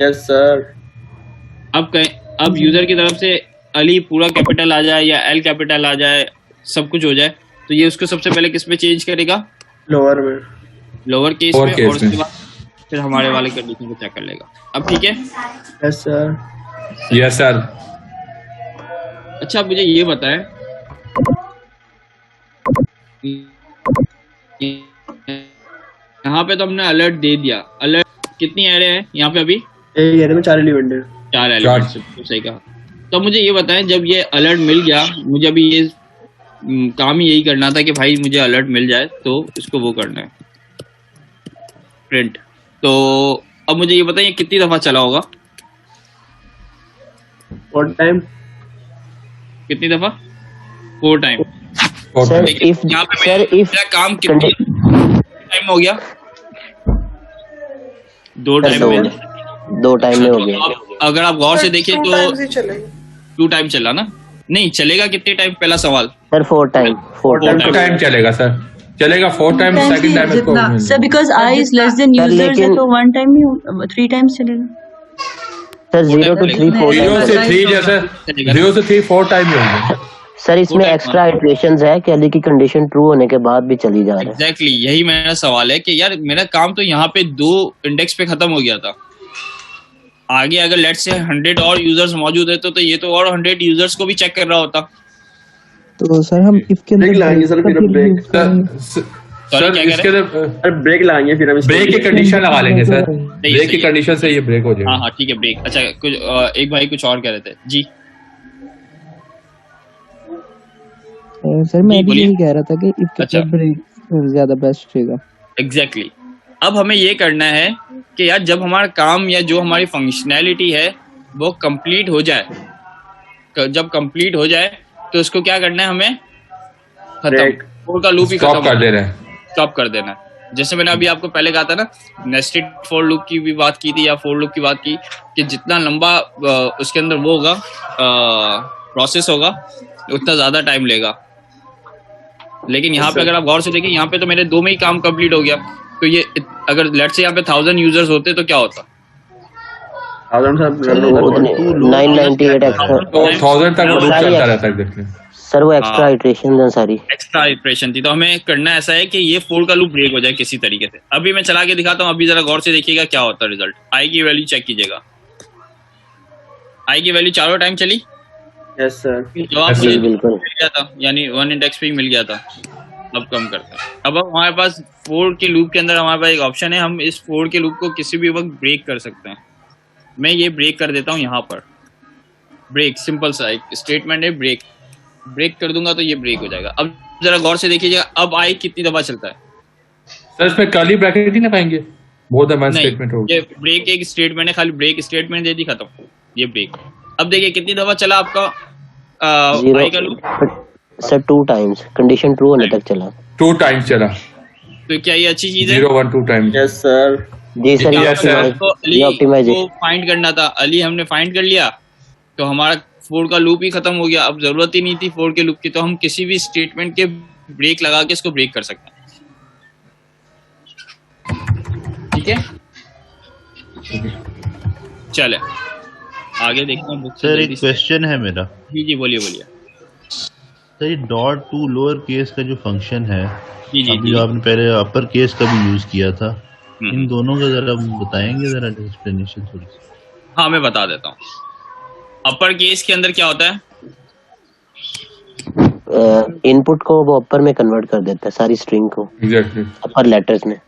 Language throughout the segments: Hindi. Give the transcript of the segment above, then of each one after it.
Yes sir. अब यूजर की तरफ से अली पूरा कैपिटल आ जाए या एल कैपिटल आ जाए, सब कुछ हो जाए, तो ये उसको सबसे पहले किस में चेंज करेगा? लोअर में। लोअर केस लोअर में, केस और उसके में। बाद फिर हमारे वाले कंडीशन को चेक कर लेगा। अब ठीक है? Yes sir. Yes sir. अच्छा, आप मुझे ये बताएं, यहाँ पे तो हमने अलर्ट दे दिया। अलर्ट कितनी एरे है यहाँ पे अभी? एक एरे में 4 एलिमेंट है। 4 एलिमेंट्स, तो सही कहा। तो मुझे ये बताएं, जब ये अलर्ट मिल गया, मुझे अभी ये काम ही यही करना था कि भाई मुझे अलर्ट मिल जाए तो इसको वो करना है, प्रिंट। तो अब मुझे ये बताइए कितनी दफा चला होगा? 4 टाइम। कितनी दफा? 4 टाइम। सर यहाँ पे मेरा काम कितने टाइम हो गया? 2 टाइम में। 2 टाइम में हो गया। अगर आप गौर से देखिए तो 2 टाइम चला ना? नहीं चलेगा कितने टाइम? पहला सवाल सर 4 टाइम। 4 टाइम चलेगा सर, चलेगा 4 टाइम। सेकंड टाइम इसको sir because I is less than users है तो 1 टाइम नहीं 3 टाइम्स चलेगा सर। 0 to 3 4 0 से 3 जैसे 0 से 3 4 टाइम ही होंगे सर। इसमें एक्स्ट्रा इटरेशंस है कि अली की कंडीशन ट्रू होने के बाद भी चली जा रही है। एग्जैक्टली यही मेरा सवाल है कि यार मेरा काम तो यहाँ पे 2 इंडेक्स पे खत्म हो गया था। आगे अगर लेट से 100 और यूजर्स मौजूद है तो ये तो और 100 यूजर्स को भी चेक कर रहा होता। तो सर हम इफ के अंदर लाएंगे सर, फिर ब्रेक। सर इसके अंदर ब्रेक लाएंगे, फिर हम ब्रेक की कंडीशन लगा लेंगे सर। ब्रेक की कंडीशन से ये ब्रेक हो जाएगा। हाँ ठीक है, ब्रेक। अच्छा कुछ एक भाई कुछ और कह रहे थे जी। सर मैं भी यही कह रहा था कि इफ के अच्छा। ब्रेक ज्यादा बेस्ट रहेगा। एग्जैक्टली अब हमें ये करना है कि यार जब हमारा काम या जो हमारी फंक्शनैलिटी है वो कंप्लीट हो जाए, जब कंप्लीट हो जाए तो उसको क्या करना है हमें? खत्म, फॉर का लूप ही खत्म कर दे रहे हैं, स्टॉप कर देना है। जैसे मैंने अभी आपको पहले कहा था ना, नेस्टेड फॉर लूप की भी बात की थी या फॉर लूप की बात की कि जितना लंबा उसके अंदर वो होगा, प्रोसेस होगा, उतना ज्यादा टाइम लेगा। लेकिन यहाँ पे अगर आप गौर से देखिए, यहाँ पे तो मेरे 2 में ही काम कंप्लीट हो गया। तो ये अगर लेट से यहाँ पे 1000 यूजर्स होते तो क्या होता? 998 एक्स्ट्रा 1000 तक लूप चलता रहता है सर। वो एक्स्ट्रा इटरेशन है सारी, एक्स्ट्रा इटरेशन थी। तो हमें करना ऐसा है कि ये फोर का लूप ब्रेक हो जाए किसी तरीके से। अभी मैं चला के दिखाता हूँ, अभी जरा गौर से देखिएगा क्या होता है रिजल्ट। आई की वैल्यू चेक कीजिएगा। आई की वैल्यू चारों टाइम चली। Yes sir. जवाब मुझे मिल गया था, यानी 1 इंडेक्स पे ही मिल गया था। अब कम करते हैं। अब हमारे पास फोर के लूप के अंदर हमारे पास एक ऑप्शन है, हम इस फोर के लूप को किसी भी वक्त ब्रेक कर सकते हैं। मैं ये ब्रेक कर देता हूँ यहाँ पर। ब्रेक सिंपल सा एक स्टेटमेंट है, ब्रेक। ब्रेक कर दूंगा तो ये ब्रेक हो जाएगा। अब जरा गौर से देखिएगा, अब आई कितनी दफा चलता है? सर इसमें कर्ली ब्रैकेट ही ना पाएंगे, बहुत एडवांस स्टेटमेंट होगा। ये ब्रेक एक स्टेटमेंट है, खाली ब्रेक स्टेटमेंट दे दी, खत्म। ये ब्रेक। अब देखिए कितनी दफा चला आपका आई का loop? Sir 2 times, condition true होने तक चला। 2 टाइम्स चला। तो क्या ये अच्छी चीज है? 0 1 2 टाइम्स। Yes sir. जी सर, ये ऑप्टिमाइजेशन फाइंड करना था। अली हमने फाइंड कर लिया तो हमारा फोर का लूप ही खत्म हो गया। अब जरूरत ही नहीं थी फोर के लूप की, तो हम किसी भी स्टेटमेंट के ब्रेक लगा के इसको ब्रेक कर सकते हैं। ठीक है, चले आगे देखते हैं। सर एक क्वेश्चन है मेरा। जी जी बोलिए बोलिए। सर ये डॉट टू लोअर केस का जो फंक्शन है, जी जी अभी आपने पहले अपर केस का भी यूज किया था, इन दोनों का जरा बताएंगे, जरा एक्सप्लेनेशन थोड़ी सी। हाँ मैं बता देता हूँ। अपर केस के अंदर क्या होता है? इनपुट को वो अपर में कन्वर्ट कर देता है, सारी स्ट्रिंग को। एग्जैक्टली अपर लेटर्स में।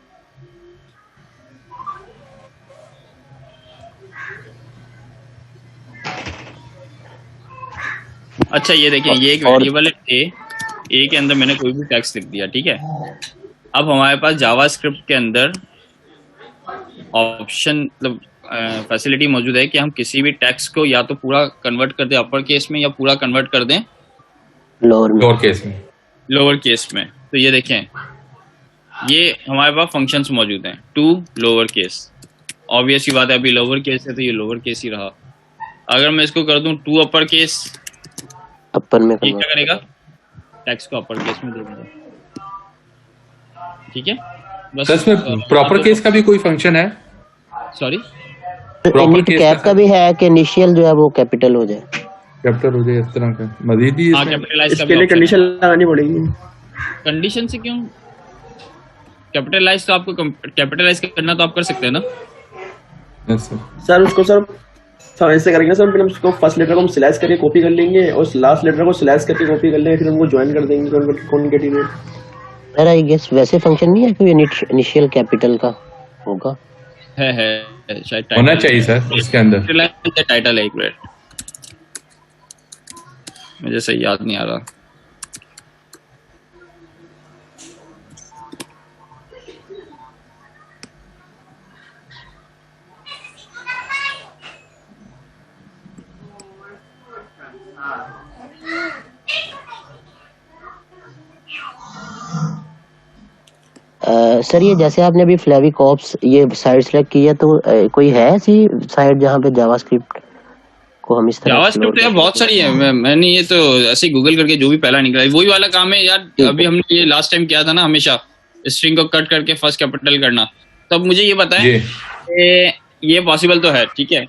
अच्छा ये देखिए, ये एक वेरिएबल है ए के अंदर मैंने कोई भी टेक्स्ट लिख दिया, ठीक है। अब हमारे पास जावास्क्रिप्ट के अंदर ऑप्शन मतलब फैसिलिटी मौजूद है कि हम किसी भी टेक्स्ट को या तो पूरा कन्वर्ट कर दें अपर केस में या पूरा कन्वर्ट कर दें लोअर केस में। लोअर केस में। तो ये देखें, ये हमारे पास फंक्शंस मौजूद हैं। टू लोअर केस, ऑब्वियस ही बात है, अभी लोअर केस है तो ये लोअर केस ही रहा। अगर मैं इसको कर दूं टू अपर केस, अपर में ये क्या करेगा? टेक्स्ट को अपर केस में दे देगा। ठीक है, बस इसमें प्रॉपर केस का भी कोई फंक्शन है? सॉरी, इनिट कैप का भी है कि इनिशियल जो है वो कैपिटल हो जाए, कैपिटल हो जाए इस तरह का मजीद ही हाँ कैपिटलाइज का इसके लिए कंडीशन लगानी पड़ेगी। कंडीशन से क्यों? कैपिटलाइज तो आपको कैपिटलाइज करना तो आप कर सकते हैं ना। Yes sir. सर उसको सर ऐसे करेंगे सर, फिर हम उसको फर्स्ट लेटर को हम सिलेक्ट करके कॉपी कर लेंगे और लास्ट लेटर को सिलेक्ट करके कॉपी कर लेंगे, फिर उनको ज्वाइन कर देंगे कौन कैटेगरी। सर आई गेस वैसे फंक्शन नहीं है कोई इनिशियल कैपिटल का होगा? है शायद होना चाहिए सर इसके अंदर। टाइटल है एक मिनट, मुझे सही याद नहीं आ रहा। सर ये जैसे आपने अभी फ्लेविकॉप्स ये साइट सेलेक्ट की है, तो कोई है ऐसी साइट जहाँ पे जावास्क्रिप्ट को हम इस तरह जावास्क्रिप्ट यार बहुत सारी है। मैंने ये तो ऐसे गूगल करके जो भी पहला निकला है वही वाला काम है यार। अभी हमने ये लास्ट टाइम किया था ना, हमेशा स्ट्रिंग को कट करके फर्स्ट कैपिटल करना। तब मुझे ये बताएं ये पॉसिबल तो है, ठीक है,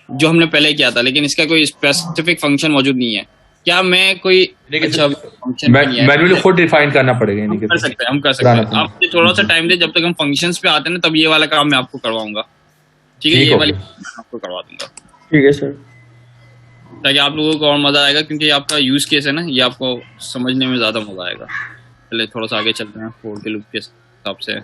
जो हमने पहले किया था, लेकिन इसका कोई स्पेसिफिक फंक्शन मौजूद नहीं है। क्या मैं कोई अच्छा फंक्शन मैन्युअली खुद डिफाइन करना पड़ेगा? हम कर सकते हैं। आप मुझे थोड़ा सा टाइम दे, जब तक हम फंक्शंस पे आते हैं ना, तब ये वाला काम मैं आपको करवाऊंगा, ठीक है? ये वाली आपको करवा दूंगा, ठीक है सर, ताकि आप लोगों को और मजा आएगा, क्योंकि आपका यूज केस है ना, ये आपको समझने में ज्यादा मजा आएगा। पहले थोड़ा सा आगे चलते हैं। फोर के लूप के हिसाब से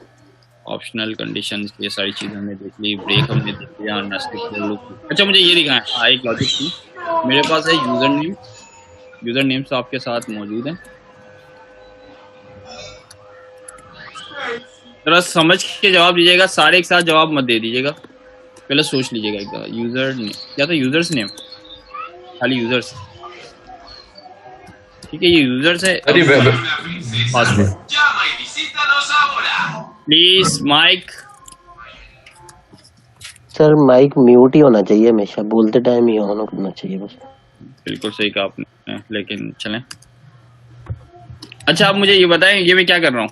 ऑप्शनल कंडीशंस, ये सारी चीजें हमने देख ली, ब्रेक हमने देख लिया, नेस्टेड लूप। अच्छा मुझे ये दिखाएं, हाँ एक लॉजिक थी मेरे पास है, यूजर नेम तो आपके साथ मौजूद है। जरा समझ के जवाब दीजिएगा, सारे एक साथ जवाब मत दे दीजिएगा, पहले सोच लीजिएगा एक बार। यूजर नेम क्या था? यूजर्स नेम, खाली यूजर्स, ठीक है? ये यूजर्स है। Password please mic. Sir mic mute ही होना चाहिए हमेशा, बोलते टाइम ही ऑन करना चाहिए बस। बिल्कुल सही कहा आपने, लेकिन चलें। अच्छा आप मुझे ये बताएं, ये मैं क्या कर रहा हूँ?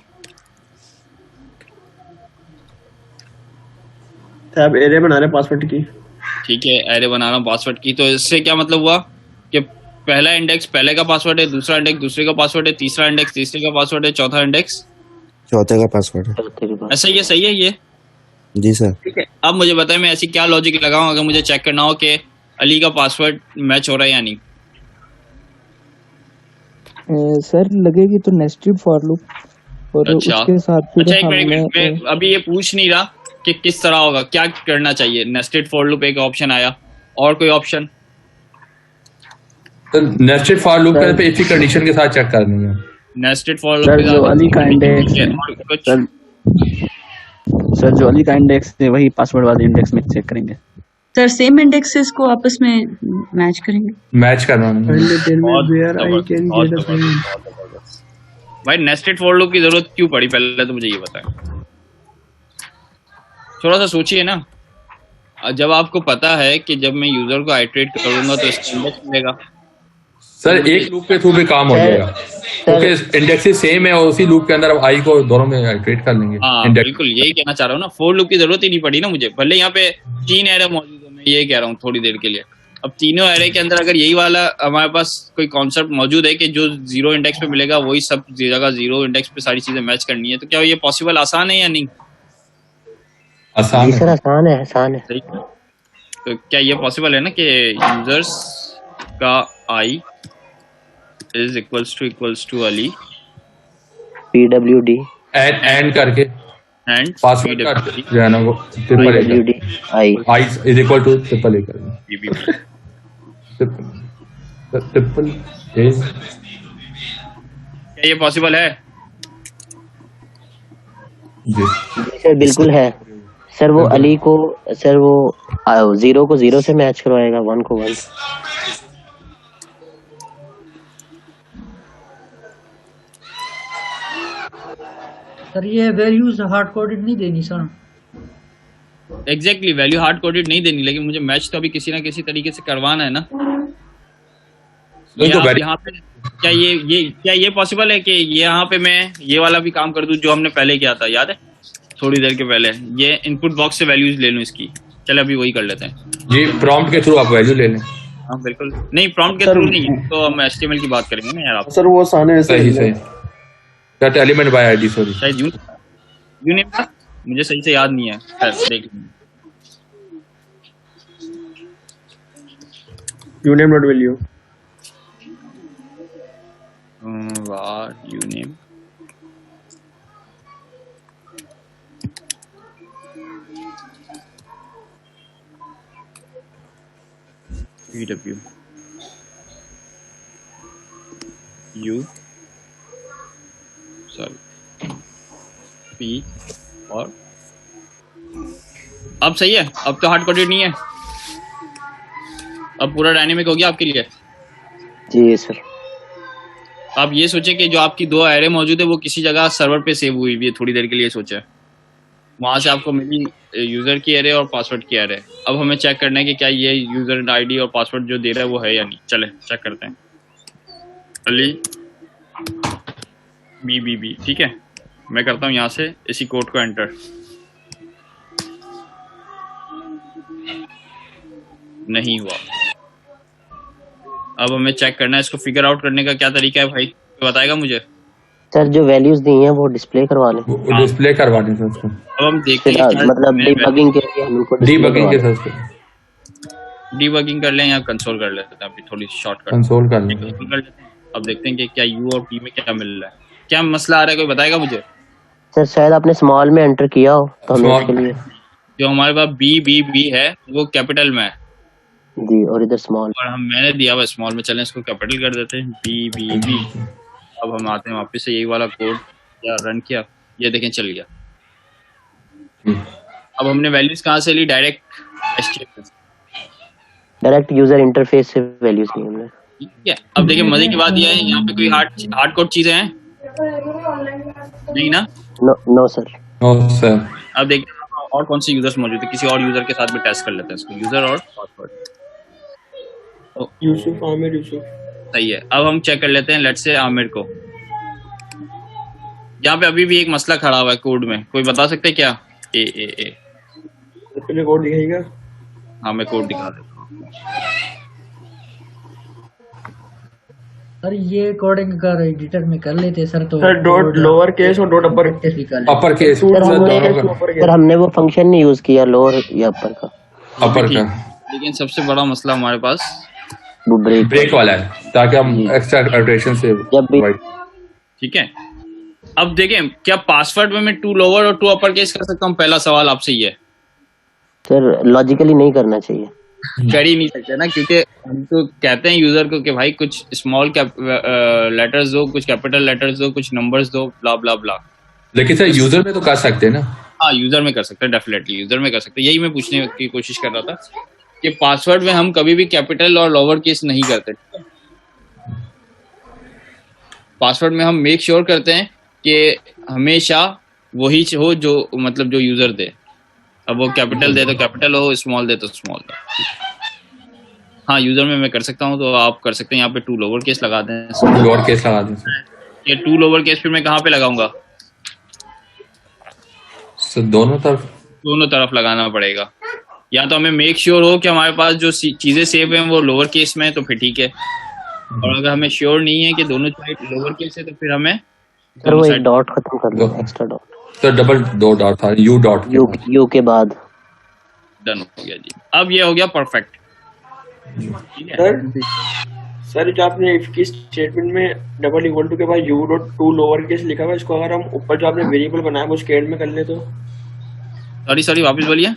आप एरे बना रहे पासवर्ड की, ठीक है, एरे बना रहा हूँ पासवर्ड की। तो इससे क्या मतलब हुआ कि पहला इंडेक्स पहले का पासवर्ड है, दूसरा इंडेक्स दूसरे का पासवर्ड है, तीसरा इंडेक्स तीसरे का पासवर्ड है, चौथा इंडेक्स चौथे का पासवर्ड है। ऐसा ये सही है ये? जी सर। ठीक है, अब मुझे बताएं मैं ऐसी क्या लॉजिक लगाऊं अगर मुझे चेक करना हो कि अली का पासवर्ड मैच हो रहा है या नहीं? सर लगेगी तो नेस्टेड फॉर लूप और अच्छा, उसके साथ फिर अच्छा एक मिनट, मैं अभी ये पूछ नहीं रहा कि किस तरह होगा, क्या करना चाहिए। नेस्टेड फॉर लूप एक ऑप्शन आया, और कोई ऑप्शन? नेस्टेड फॉर लूप पे इसी कंडीशन के साथ चेक करनी है। नेस्टेड फॉर सर जो अली का इंडेक्स सर जो अली का इंडेक्स है वही पासवर्ड वाले इंडेक्स में चेक करेंगे। सर सेम इंडेक्सेस को आपस में मैच करेंगे, मैच करना भाई। नेस्टेड फॉर लूप की जरूरत क्यों पड़ी पहले तो मुझे ये बताएं। थोड़ा सा सोचिए ना, जब आपको पता है कि जब मैं यूजर को आइटरेट करूंगा तो इसका इंडेक्स मिलेगा। सर एक लूप के थ्रू भी काम हो जाएगा, क्योंकि इंडेक्सेस सेम है और उसी लूप के अंदर आई को दोनों में आइटरेट कर लेंगे। हाँ बिल्कुल यही कहना चाह रहा हूँ ना, फॉर लूप की जरूरत ही नहीं पड़ी ना मुझे। भले यहाँ पे 3 एरे मौजूद है, मैं ये कह रहा हूँ थोड़ी देर के लिए। अब तीनों एरे के अंदर अगर यही वाला हमारे पास कोई कॉन्सेप्ट मौजूद है कि जो 0 इंडेक्स पे मिलेगा वही सब जगह 0 इंडेक्स पे सारी चीजें मैच करनी है, तो क्या ये पॉसिबल आसान है या नहीं? आसान सर आसान है, आसान है। सही। तो क्या ये पॉसिबल है ना कि यूजर्स का i is equals to Ali PWD and करके एंड पासवर्ड का जो है ना वो PWD i is equal to triple a कर ट्रिपल ए। क्या ये पॉसिबल है? जी सर बिल्कुल है सर। वो अली को सर वो 0 को 0 से मैच करवाएगा, 1 को 1। सर ये वैल्यूज हार्ड कोडेड नहीं देनी sir. Exactly value hard coded नहीं देनी, लेकिन मुझे मैच तो अभी किसी ना किसी तरीके से करवाना है ना। यहाँ पे क्या ये पॉसिबल है कि यहाँ पे मैं ये वाला भी काम कर दूं जो हमने पहले किया था, याद है थोड़ी देर के पहले? ये इनपुट बॉक्स से वैल्यूज ले लूं इसकी, चले अभी वही कर लेते हैं। जी प्रॉम्प्ट के थ्रू आप वैल्यू ले लें। हाँ बिल्कुल, नहीं प्रॉम्प्ट के सर, थ्रू नहीं है, तो हम HTML की बात करेंगे ना यार आप। सर वो सामने से सही सही that element by ID sorry शायद यूनेम था, मुझे सही से याद नहीं है, खैर देख लेंगे। Uname dot value var uname pw u sorry p और अब सही है, अब तो हार्ड कोडेड नहीं है, अब पूरा डायनेमिक हो गया आपके लिए। जी सर। आप ये सोचे कि जो आपकी 2 एरे मौजूद है वो किसी जगह सर्वर पे सेव हुई है, थोड़ी देर के लिए सोचे, वहां से आपको मिली यूजर की एरे और पासवर्ड की एरे। अब हमें चेक करना है कि क्या ये यूजर आईडी और पासवर्ड जो दे रहा है वो है या नहीं। चले चेक करते हैं। अली बी ठीक है, मैं करता हूँ यहाँ से इसी कोड को एंटर। नहीं हुआ। अब हमें चेक करना है, इसको फिगर आउट करने का क्या तरीका है भाई, बताएगा मुझे? सर जो वैल्यूज दी हैं वो डिस्प्ले करवा लें। डिस्प्ले करवा दें सर उसको। अब हम देखते हैं मतलब डीबगिंग के लिए हम उनको डीबगिंग के सर डीबगिंग कर लें या कंसोल कर लेते हैं, अभी थोड़ी शॉर्टकट कंसोल कर लें। कर लेते हैं। अब देखते हैं कि क्या यू और पी में क्या मिल रहा है, क्या मसला आ रहा है, कोई बताएगा मुझे? सर शायद आपने स्मॉल में एंटर किया हो तो हमें इसके लिए जो हमारे पास बी है वो कैपिटल में है जी, और इधर स्मॉल, और मैंने दिया हुआ स्मॉल में। चलें इसको कैपिटल कर देते हैं, बी। अब हम आते हैं वापस से यही वाला कोड या रन किया, ये देखें चल गया। अब हमने वैल्यूज कहाँ से ली? डायरेक्ट यूजर इंटरफेस से वैल्यूज ली हमने। ठीक है। अब देखिए मजे की बात यह है, यहाँ पे कोई हार्ड कोड चीजें हैं नहीं ना? No sir. अब देखिए और कौन से यूजर्स मौजूद है, किसी और यूजर के साथ भी टेस्ट कर लेते हैं इसको, यूजर और पासवर्ड। यूसुफ आमिर यूसुफ सही है। अब हम चेक कर लेते हैं, लेट्स से आमिर को। यहाँ पे अभी भी एक मसला खड़ा हुआ है कोड में, कोई बता सकते हैं क्या? ए पहले कोड दिखाएगा। हाँ मैं कोड दिखा देता हूँ। सर ये कोडिंग कर एडिटर में कर लेते सर, तो सर डॉट लोअर केस और डॉट अपर केस। सर हमने वो फंक्शन नहीं यूज किया लोअर या अपर का। लेकिन सबसे बड़ा मसला हमारे पास ब्रेक वाला है, ताकि हम एक्स्ट्रा इटरेशन से ठीक है। अब देखें क्या पासवर्ड में मैं 2 लोअर और 2 अपर केस कर सकता हूँ? पहला सवाल आपसे ये है। सर लॉजिकली नहीं करना चाहिए, कर ही नहीं सकते ना, क्योंकि हम तो कहते हैं यूजर को कि भाई कुछ स्मॉल लेटर्स दो, कुछ कैपिटल लेटर्स दो, कुछ नंबर्स दो, ब्ला ब्ला ब्ला। लेकिन सर यूजर में तो कर सकते हैं ना? हाँ यूजर में कर सकते हैं, डेफिनेटली यूजर में कर सकते हैं। यही मैं पूछने की कोशिश कर रहा था कि पासवर्ड में हम कभी भी कैपिटल और लोअर केस नहीं करते। पासवर्ड में हम मेक श्योर करते हैं कि हमेशा वही हो जो मतलब जो यूजर दे। अब वो कैपिटल दे तो कैपिटल हो, स्मॉल दे तो स्मॉल हो। हाँ यूजर में मैं कर सकता हूँ, तो आप कर सकते हैं। यहाँ पे 2 लोअर केस लगा दें। लोअर केस लगा दें। ये 2 लोअर केस फिर मैं कहाँ पे लगाऊंगा? दोनों तरफ लगाना पड़ेगा। या तो हमें मेक श्योर हो कि हमारे पास जो चीजें सेव हैं वो लोअर केस में है, तो फिर ठीक है। और अगर हमें श्योर नहीं है कि दोनों साइड लोअर केस है, तो फिर हमें सर वो एक डॉट खत्म कर दो, extra dot. Sir double 2 dot था, यू के बाद डन हो गया जी। अब ये हो गया परफेक्ट। ठीक है सर जो आपने इफ की स्टेटमेंट में डबल इक्वल टू के बाद यू डॉट 2 लोअर केस लिखा हुआ है, इसको अगर हम ऊपर जो आपने वेरिएबल बनाया है उसके एंड में कर ले तो? सॉरी वापस बोलिए।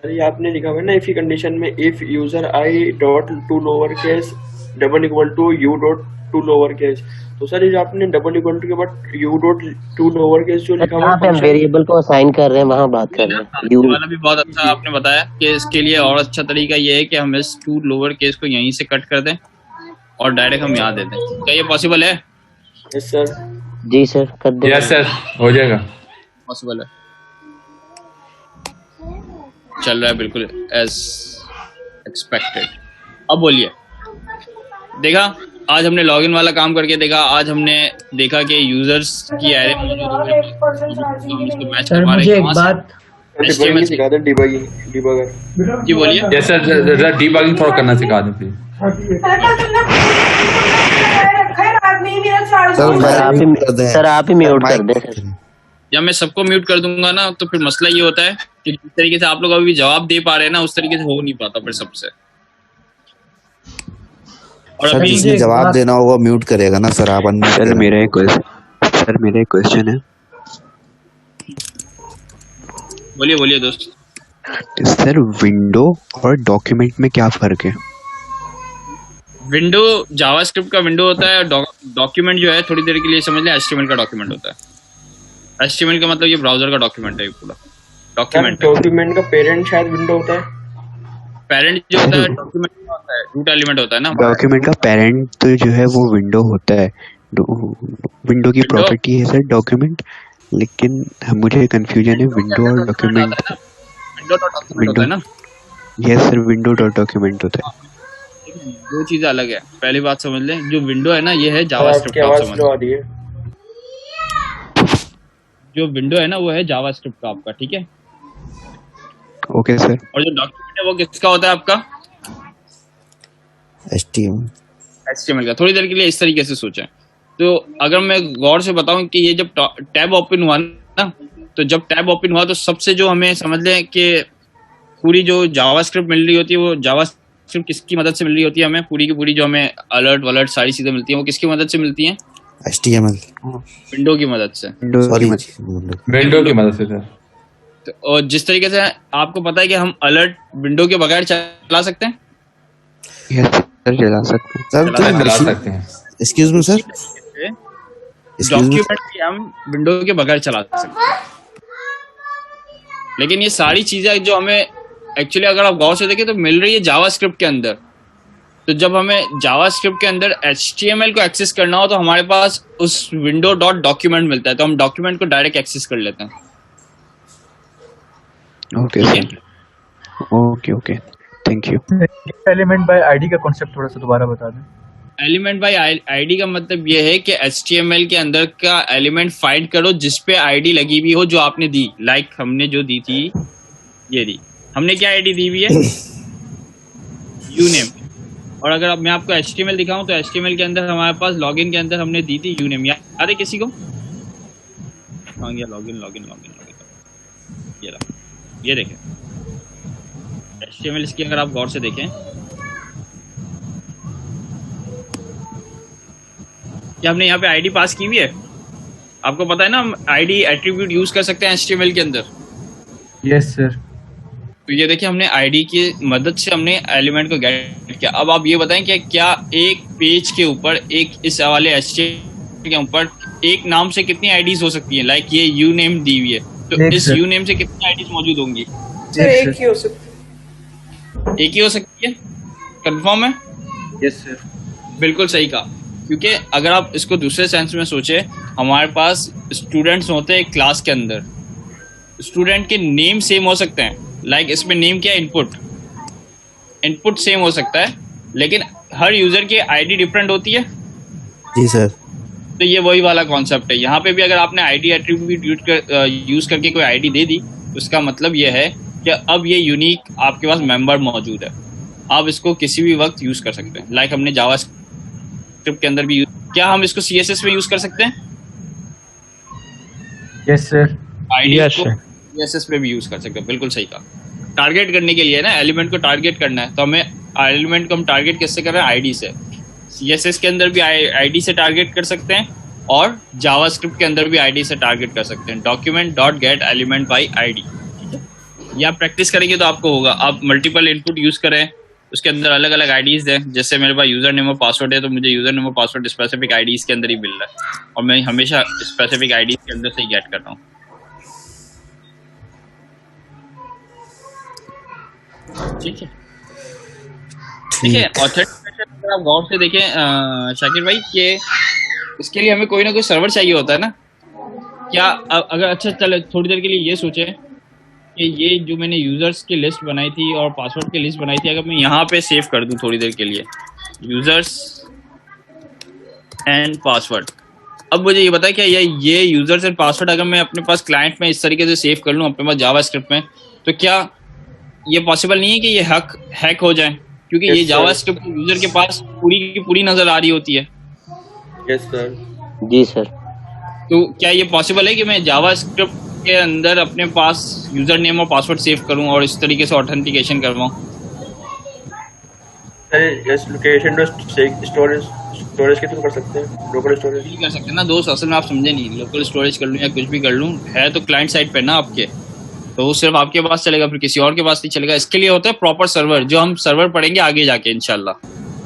ये आपने लिखा हुआ है ना, इफ की कंडीशन में if user i dot 2 lower case double equal to u dot 2 lower case, तो सर ये जो आपने डबल इक्वल टू के बाद यू डॉट 2 लोअर केस जो लिखा हुआ है, हम वेरिएबल को असाइन कर रहे हैं, वहां बात कर रहे हैं। यू वाला भी बहुत अच्छा आपने बताया कि इसके लिए और अच्छा तरीका ये है कि हम इस 2 लोअर केस को यहीं से कट कर दें और डायरेक्ट हम यहाँ दे दें। क्या ये पॉसिबल है? Yes sir. जी सर कर दो। यस सर हो जाएगा, पॉसिबल है, चल रहा है बिल्कुल एज एक्सपेक्टेड। अब बोलिए, देखा आज हमने लॉगिन वाला काम करके देखा। आज हमने देखा कि यूजर्स की एरे मौजूद है, हम इसको मैच सर करवा रहे हैं। मुझे एक बात डिबगिंग सिखा दे, डिबगर। जी बोलिए। यस सर, जरा डीबगिंग थोड़ा करना सिखा दें प्लीज। सर आप ही म्यूट कर दें सर। जब मैं सबको म्यूट कर दूंगा ना तो फिर मसला ये होता है कि जिस तरीके से आप लोग अभी जवाब दे पा रहे हैं ना उस तरीके से हो नहीं पाता फिर सबसे। और सर अभी जिसने जवाब देना होगा म्यूट करेगा ना सर, आप अनम्यूट सर करें। मेरा एक क्वेश्चन है। बोलिए बोलिए दोस्त। सर विंडो और डॉक्यूमेंट में क्या फर्क है? विंडो जावास्क्रिप्ट का विंडो होता है, डॉक्यूमेंट जो है थोड़ी देर के लिए समझ लें HTML का डॉक्यूमेंट होता है। HTML का मतलब ये ब्राउजर का डॉक्यूमेंट है पूरा। डॉक्यूमेंट का पेरेंट शायद विंडो होता है। पेरेंट जो होता है डॉक्यूमेंट का होता है, रूट एलिमेंट होता है ना। डॉक्यूमेंट का पेरेंट तो जो है वो विंडो होता है। विंडो की प्रॉपर्टी है सर डॉक्यूमेंट, लेकिन मुझे कंफ्यूजन है विंडो और डॉक्यूमेंट। विंडो डॉट डॉक्यूमेंट होता है ना। Yes sir, window dot document होता है। दो चीजें अलग है, पहली बात समझ लें। जो विंडो है ना ये है जावास्क्रिप्ट का, समझ लो। जो विंडो है ना वो है जावास्क्रिप्ट का आपका, ठीक है। Okay sir. और जो डॉक्यूमेंट है वो किसका होता है आपका? HTML का। थोड़ी देर के लिए इस तरीके से सोचें। तो अगर मैं गौर से बताऊं कि ये जब टैब ओपन हुआ ना, तो जब टैब ओपन हुआ तो सबसे जो हमें समझ लें कि पूरी जो जावास्क्रिप्ट मिल रही होती है वो जावास्क्रिप्ट किसकी मदद से मिल रही होती है हमें? पूरी की पूरी जो हमें अलर्ट वलर्ट सारी चीजें मिलती हैं वो किसकी मदद से मिलती हैं? HTML विंडो की मदद से। विंडो की मदद से सर। तो और जिस तरीके से आपको पता है कि हम अलर्ट विंडो के बगैर चला सकते हैं। यस सर, चला सकते हैं। चला सकते हैं। एक्सक्यूज मी सर, डॉक्यूमेंट भी हम विंडो के बगैर चला सकते हैं। लेकिन ये सारी चीजें जो हमें एक्चुअली अगर आप गौर से देखें तो मिल रही है जावास्क्रिप्ट के अंदर। तो जब हमें जावास्क्रिप्ट के अंदर HTML को एक्सेस करना हो तो हमारे पास उस विंडो डॉट डॉक्यूमेंट मिलता है, तो हम डॉक्यूमेंट को डायरेक्ट एक्सेस कर लेते हैं। Okay sir, okay thank you. Element by ID का कॉन्सेप्ट थोड़ा सा दोबारा बता दें। एलिमेंट बाय आईडी का मतलब ये है कि HTML के अंदर का एलिमेंट फाइंड करो जिस पे आईडी लगी हुई हो जो आपने दी। लाइक हमने जो दी थी ये दी, हमने क्या आईडी दी हुई है? यूनेम। और अगर अब मैं आपको HTML दिखाऊं तो HTML के अंदर हमारे पास लॉगिन के अंदर हमने दी थी यूनेम। याद है किसी को? हाँ ये लॉगिन ये देखें HTML इसकी अगर आप गौर से देखें कि हमने यहाँ पे आईडी पास की हुई है। आपको पता है ना हम आईडी एट्रीब्यूट यूज कर सकते हैं HTML के अंदर। Yes sir. तो ये देखिए हमने आईडी की मदद से हमने एलिमेंट को गेट किया। अब आप ये बताएं कि क्या एक पेज के ऊपर एक इस वाले HTML के ऊपर एक नाम से कितनी आईडीज हो सकती हैं? लाइक ये यू नेम दी हुई है तो इस यू नेम से कितनी आईडीज मौजूद होंगी? एक ही हो सकती। एक ही हो सकती है। कंफर्म है? Yes sir. बिल्कुल सही कहा। क्योंकि अगर आप इसको दूसरे सेंस में सोचे, हमारे पास स्टूडेंट्स होते हैं क्लास के अंदर, स्टूडेंट के नेम सेम हो सकते हैं। लाइक इसमें नेम क्या है? इनपुट सेम हो सकता है, लेकिन हर यूजर की आईडी डिफरेंट होती है। जी सर। तो ये वही वाला कॉन्सेप्ट है। यहाँ पे भी अगर आपने आईडी एट्रीब्यूट यूज करके कोई आईडी दे दी, उसका मतलब ये है कि अब ये यूनिक आपके पास मेंबर मौजूद है। आप इसको किसी भी वक्त यूज कर सकते हैं। लाइक हमने जावास्क्रिप्ट के अंदर भी क्या हम इसको CSS में यूज कर सकते हैं? Yes sir. आईडी को CSS में भी यूज कर सकते हैं। बिल्कुल सही कहा। टारगेट करने के लिए ना, एलिमेंट को टारगेट करना है तो हमें एलिमेंट को हम टारगेट किससे कर रहे हैं? आईडी से। CSS के अंदर भी आईडी से टारगेट कर सकते हैं और जावास्क्रिप्ट के अंदर भी आईडी से टारगेट कर सकते हैं। Document dot gate element by ID. ये आप प्रैक्टिस करेंगे तो आपको होगा। आप मल्टीपल इनपुट यूज करें, उसके अंदर अलग अलग आईडीज दें। जैसे मेरे पास यूजर नेम और पासवर्ड है तो मुझे यूजर नेम और पासवर्ड स्पेसिफिक आईडीज के अंदर ही मिल रहा है और मैं हमेशा स्पेसिफिक आईडीज के अंदर से ही गेट कर रहा हूँ। ठीक है ठीक है। ऑथेंटिकेशन अगर आप गौर से देखें शाकिर भाई कि इसके लिए हमें कोई ना कोई सर्वर चाहिए होता है ना। क्या अगर अच्छा चले थोड़ी देर के लिए ये सोचे कि ये जो मैंने यूजर्स की लिस्ट बनाई थी और पासवर्ड की लिस्ट बनाई थी, अगर मैं यहाँ पे सेव कर दूं थोड़ी देर के लिए यूजर्स एंड पासवर्ड, अब मुझे ये बता क्या ये यूजर्स एंड पासवर्ड अगर मैं अपने पास क्लाइंट में इस तरीके से सेव कर लूँ अपने पास जावास्क्रिप्ट में, तो क्या ये पॉसिबल नहीं है कि ये हैक हो जाए? क्योंकि ये जावास्क्रिप्ट यूजर के पास पूरी की पूरी नजर आ रही होती है। Yes sir. जी सर। तो क्या ये पॉसिबल है कि मैं जावास्क्रिप्ट के अंदर अपने पास यूजर नेम और पासवर्ड सेव करूं और इस तरीके से ऑथेंटिकेशन करवाऊं? यस, लोकेशन टू स्टोरेज के थ्रू कर सकते हैं, लोकल स्टोरेज नहीं कर सकते ना दोस्त, असल में आप समझे नहीं। लोकल स्टोरेज कर लूं या कुछ भी कर लूं, है तो क्लाइंट साइड पे ना आपके, तो वो सिर्फ आपके पास चलेगा, फिर किसी और के पास नहीं चलेगा। इसके लिए होता है प्रॉपर सर्वर, जो हम सर्वर पढ़ेंगे आगे जाके इंशाल्लाह।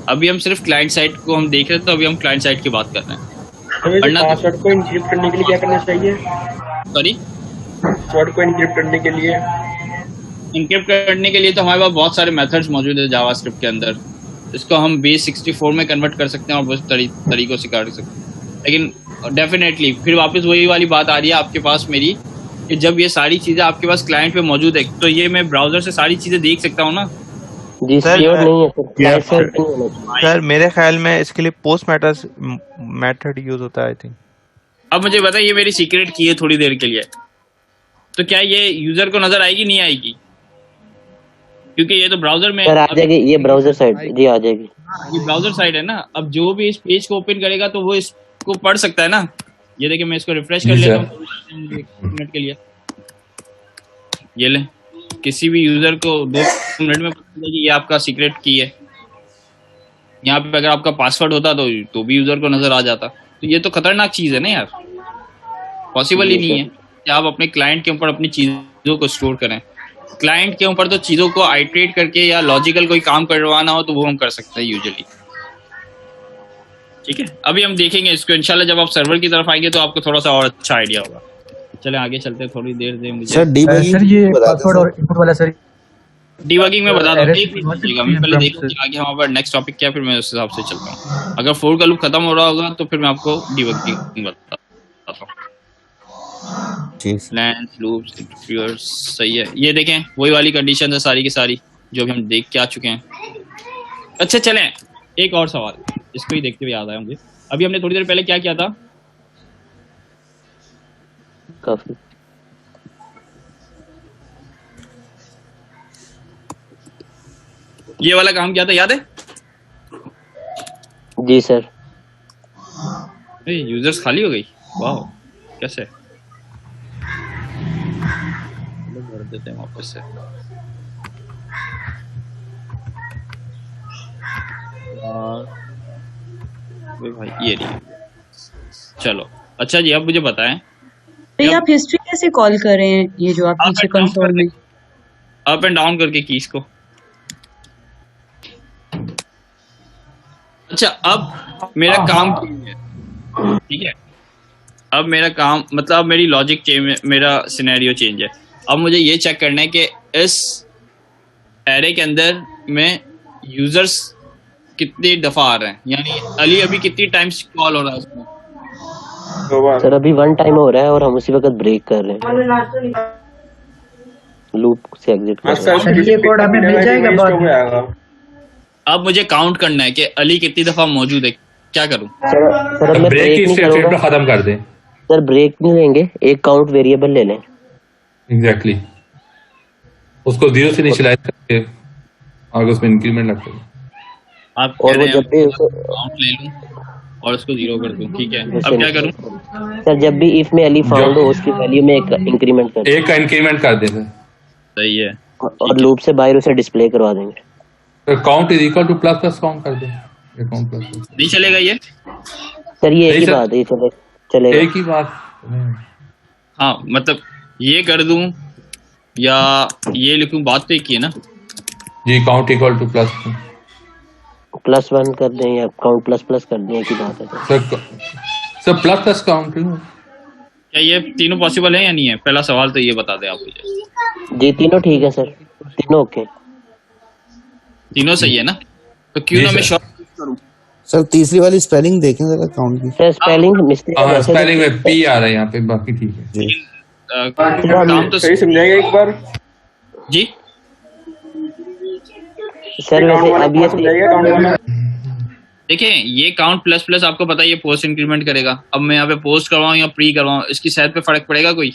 अभी हम सिर्फ क्लाइंट साइड को हम देख रहे थे, तो अभी हम क्लाइंट साइड की बात कर रहे हैं। पासवर्ड को एन्क्रिप्ट करने के लिए क्या करना चाहिए? सॉरी, पासवर्ड को एन्क्रिप्ट करने के लिए तो हमारे पास बहुत सारे मेथड्स मौजूद है जावास्क्रिप्ट के अंदर। इसको हम बेस 64 में कन्वर्ट कर सकते हैं और बहुत तरीकों से कर सकते हैं। लेकिन डेफिनेटली फिर वापस वही वाली बात आ रही है आपके पास मेरी, कि जब ये सारी चीजें आपके पास क्लाइंट पे मौजूद है, तो ये मैं ब्राउजर से सारी चीजें देख सकता हूँ ना? जी सर, नहीं है सर मेरे ख्याल में इसके लिए पोस्ट मेथड यूज होता है आई थिंक। अब मुझे बताइए, ये मेरी सीक्रेट की है थोड़ी देर के लिए, तो क्या ये यूजर को नजर आएगी नहीं आएगी? क्योंकि ये तो ब्राउजर में सर आ जाएगी, ये ब्राउजर साइड जी आ जाएगी। ये ब्राउजर साइड है ना, अब जो भी इस पेज को ओपन करेगा तो वो इसको पढ़ सकता है ना। ये देखिए मैं इसको रिफ्रेश कर लेता हूँ मिनट के लिए, ये ले, किसी भी यूजर को 2 मिनट में पता चलेगा कि ये आपका सीक्रेट की है। यहाँ पे अगर आपका पासवर्ड होता तो भी यूजर को नजर आ जाता। तो ये तो खतरनाक चीज है ना यार, पॉसिबल ही नहीं है कि आप अपने क्लाइंट के ऊपर अपनी चीजों को स्टोर करें। क्लाइंट के ऊपर तो चीजों को आइटरेट करके या लॉजिकल कोई काम करवाना हो तो वो हम कर सकते हैं यूजुअली। ठीक है, अभी हम देखेंगे इसको इंशाल्लाह, जब आप सर्वर की तरफ आएंगे तो आपको थोड़ा सा और अच्छा आइडिया होगा। चले आगे चलते हैं, थोड़ी देर दे मुझे। सर ये पासवर्ड और इनपुट वाला सर डीबगिंग में बता दूं, मैं पहले देखूं कि आगे हमारा नेक्स्ट टॉपिक क्या, फिर मैं उस हिसाब से चलता हूं। अगर 4 का लूप खत्म हो रहा होगा तो फिर मैं आपको डीबगिंग बताता हूं। लेंथ लूप्स इंटरफेरेंस सही है। ये देखें वही वाली कंडीशन है सारी की सारी जो भी हम देख के आ चुके हैं। अच्छा चलें, एक और सवाल, इसको ही देखते हुए याद आया मुझे। अभी हमने थोड़ी देर पहले क्या किया था? काफी ये वाला काम किया था, याद है? जी सर। यूजर्स खाली हो गई, वाह कैसे भर देते हैं वापस से। भाई ये नहीं, चलो अच्छा जी, अब मुझे बताएं तो आप हिस्ट्री कैसे कॉल कर रहे हैं? ये जो आप नीचे कंसोल में अप एंड डाउन करके कीज को। अच्छा अब मेरा काम ठीक है, अब मेरा काम मतलब अब मेरी लॉजिक चेंज, मेरा सिनेरियो चेंज है। अब मुझे ये चेक करना है कि इस एरे के अंदर में यूजर्स कितनी दफा आ रहे हैं, यानी अली अभी कितनी टाइम्स कॉल हो रहा है उसमें? सर अभी 1 टाइम हो रहा है और हम उसी वक्त ब्रेक कर रहे हैं, लूप से एग्जिट कर रहे हैं। ये कोड हमें मिल जाएगा बाद में। अब मुझे काउंट करना है कि अली कितनी दफा मौजूद है, क्या करूं? सर अब मैं ब्रेक नहीं करूंगा, खत्म कर दें। सर ब्रेक नहीं लेंगे, एक काउंट वेरिएबल ले लें। एग्जैक्टली, उसको 0 से इनिशियलाइज करके आगे उसमें इंक्रीमेंट लगता है। आप और वो जब भी काउंट ले लूं और उसको 0 कर दूं, ठीक है? अब क्या करूं? सर जब भी इफ में अली फाउंड हो उसकी वैल्यू में एक इंक्रीमेंट कर दें, एक का इंक्रीमेंट कर दें। सही है, और लूप से बाहर उसे डिस्प्ले करवा देंगे। Count is equal two plus plus count कर दें, काउंट प्लस नहीं चलेगा ये? सर ये एक ही बात है, ये चलेगा एक ही बात। हाँ मतलब ये कर दूं या ये लिखूं, बात तो एक ही है ना जी। काउंट इक्वल टू प्लस 1 कर दें या काउंट प्लस प्लस कर दें, एक ही बात है सर प्लस प्लस काउंट। क्या ये तीनों पॉसिबल है या नहीं है? पहला सवाल तो ये बता दें आप मुझे। जी तीनों ठीक है सर, तीनों ओके, तीनों सही है ना? तो क्यों ना मैं शॉर्ट करूं? सर तीसरी वाली स्पेलिंग देखें जरा काउंट की। सर स्पेलिंग मिस्टेक है, स्पेलिंग में पी आ रहा है यहाँ पे, बाकी ठीक है। काम तो सही समझाएगा एक बार जी सर। वैसे अभी देखिए ये काउंट प्लस प्लस आपको पता है ये पोस्ट इंक्रीमेंट करेगा। अब मैं यहाँ पे पोस्ट करवाऊँ या प्री करवाऊँ, इसकी शायद पे फर्क पड़ेगा कोई?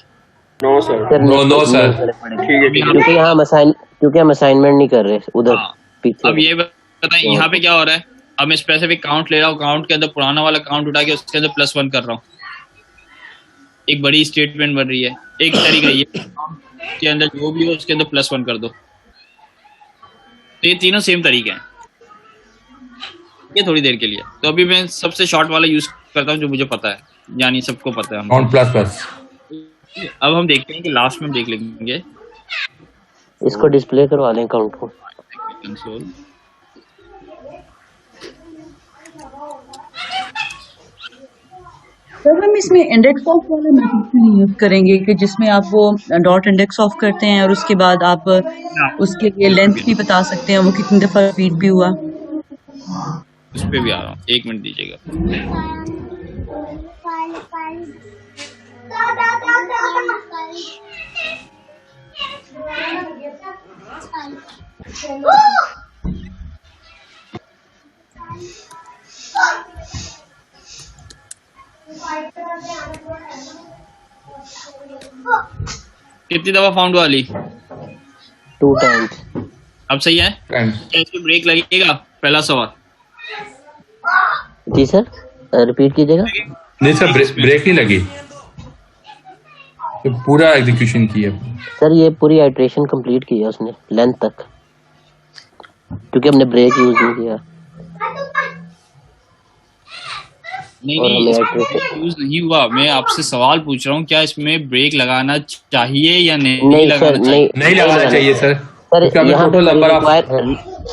नो सर, नो सर, ठीक है। क्योंकि हम असाइनमेंट नहीं कर रहे उधर पीछे। अब ये बताएं यहाँ पे क्या हो रहा है। अब मैं स्पेसिफिक काउंट ले रहा हूँ, काउंट के अंदर पुराना वाला काउंट उठा के उसके अंदर +1 कर रहा हूँ, एक बड़ी स्टेटमेंट बन रही है। एक तरीका ये के अंदर जो भी हो उसके अंदर +1 कर दो। तो ये तीनों सेम तरीके हैं, ये थोड़ी देर के लिए। तो अभी मैं सबसे शॉर्ट वाला यूज करता हूँ जो मुझे पता है, यानी सबको पता है। Count plus. अब हम देखते हैं कि लास्ट में देख लेंगे, इसको डिस्प्ले करवा लें काउंट को। कंसोल सर हम इसमें इंडेक्स ऑफ वाला मेथड नहीं यूज करेंगे कि जिसमें आप वो डॉट इंडेक्स ऑफ करते हैं और उसके बाद आप उसके लिए लेंथ भी बता सकते हैं, वो कितनी दफा रिपीट भी हुआ। उस पे भी आ रहा हूँ, 1 मिनट दीजिएगा। कितनी दफा फाउंड वाली? 2 टाइम्स। अब सही है? क्या इसमें ब्रेक लगेगा? पहला सवाल। जी सर, रिपीट कीजिएगा। नहीं सर, ब्रेक नहीं लगी, तो पूरा एग्जीक्यूशन किया सर। ये पूरी आइट्रेशन कंप्लीट की है उसने लेंथ तक, क्योंकि हमने ब्रेक यूज नहीं किया। नहीं यूज नहीं हुआ। मैं आपसे सवाल पूछ रहा हूँ, क्या इसमें ब्रेक लगाना चाहिए या नहीं लगाना चाहिए? नहीं लगाना चाहिए सर।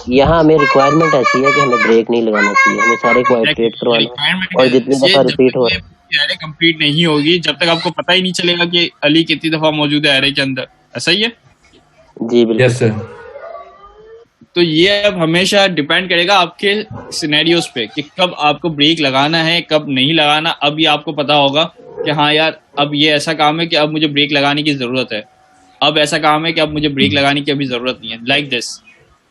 यहाँ हमें रिक्वायरमेंट ऐसी है कि हमें ब्रेक नहीं लगाना चाहिए, हमें सारे को आइट्रेट करवाना और जितनी दफा रिपीट हो एरे कंप्लीट नहीं होगी जब तक आपको पता ही नहीं चलेगा कि अली कितनी दफा मौजूद है एरे के अंदर। ऐसा ही है? जी बिल्कुल। Yes sir. तो ये अब हमेशा डिपेंड करेगा आपके सिनेरियोस पे कि कब आपको ब्रेक लगाना है, कब नहीं लगाना। अब ये आपको पता होगा कि हाँ यार अब ये ऐसा काम है कि अब मुझे ब्रेक लगाने की जरूरत है, अब ऐसा काम है कि अब मुझे ब्रेक लगाने की अभी जरूरत नहीं है, लाइक दिस।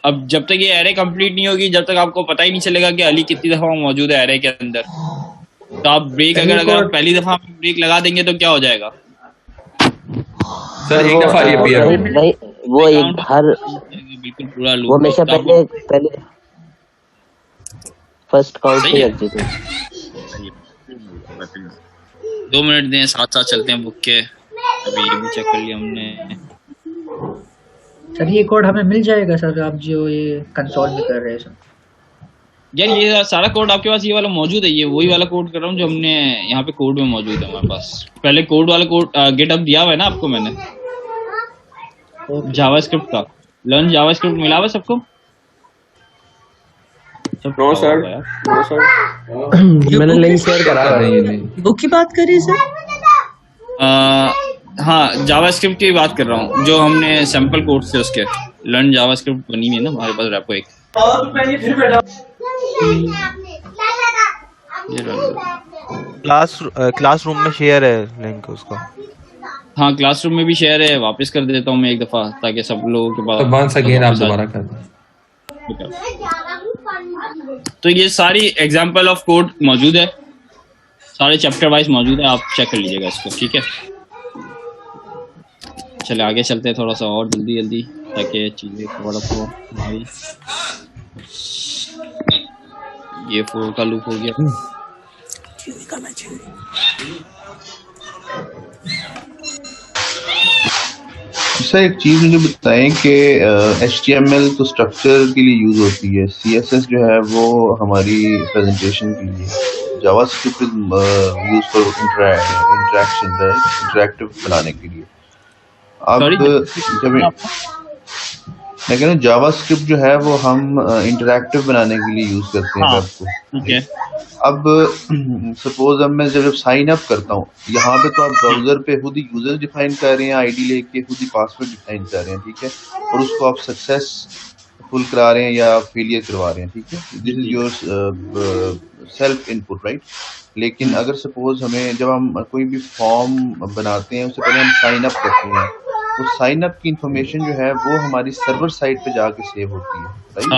अब जब तक ये एरे कंप्लीट नहीं होगी, जब तक आपको पता ही नहीं चलेगा कि अली कितनी दफा मौजूद है एरे के अंदर, तो आप ब्रेक अगर आप पहली दफा ब्रेक लगा देंगे तो क्या हो जाएगा सर? एक दफा नहीं, वो एक हर बिल्कुल पूरा लूप वो हमेशा पहले फर्स्ट काउंट से एग्जीक्यूट। 2 मिनट दें, साथ साथ चलते हैं बुक के। अभी ये भी चेक कर लिया हमने। सर ये कोड हमें मिल जाएगा सर, आप जो ये कंसोल में कर रहे हैं सर? यार ये सारा कोड आपके पास ये वाला मौजूद है, ये वही वाला कोड कर रहा हूँ जो हमने यहाँ पे कोड में मौजूद है हमारे पास। पहले कोड वाला कोड गेटअप दिया हुआ है ना आपको मैंने, जावास्क्रिप्ट का। लर्न जावास्क्रिप्ट मिला हुआ सबको? No sir, no sir. मैंने लिंक शेयर करा है। बुक की बात कर रहे हैं सर? हाँ जावास्क्रिप्ट की बात कर रहा हूँ, जो हमने सैंपल कोड से उसके लर्न जावास्क्रिप्ट बनी हुई है ना हमारे पास रेपो एक। क्लासरूम में शेयर है लिंक उसका। हाँ क्लासरूम में भी शेयर है, वापस कर देता हूँ मैं एक दफा ताकि सब लोगों के पास। वंस अगेन आप दोबारा कर दें। तो ये सारी एग्जांपल ऑफ कोड मौजूद है, सारे चैप्टर वाइज मौजूद है, आप चेक कर लीजिएगा इसको, ठीक है? चले आगे चलते हैं थोड़ा सा और जल्दी जल्दी ताकि चीजें थोड़ा सा हमारी। ये 4 का लूप हो गया। सर एक चीज मुझे बताएं कि HTML तो स्ट्रक्चर के लिए यूज होती है, CSS जो है वो हमारी प्रेजेंटेशन के लिए, JavaScript use for interaction, interactive बनाने के लिए। अब जब मैं कह रहा हूँ जावास्क्रिप्ट जो है वो हम इंटरेक्टिव बनाने के लिए यूज करते हैं वेब को। अब सपोज अब मैं जब साइन अप करता हूँ, यहाँ पे तो आप ब्राउजर पे खुद ही यूजर डिफाइन कर रहे हैं, आईडी लेके खुद ही पासवर्ड डिफाइन कर रहे हैं, ठीक है? और उसको आप सक्सेसफुल करा रहे हैं या फेलियर करवा रहे हैं, ठीक है? This is your self input, right? लेकिन अगर सपोज हमें जब हम कोई भी फॉर्म बनाते हैं उससे पहले हम साइन अप करते हैं, तो साइन अप की इंफॉर्मेशन जो है वो हमारी सर्वर साइट पे जाके सेव होती है, राइट?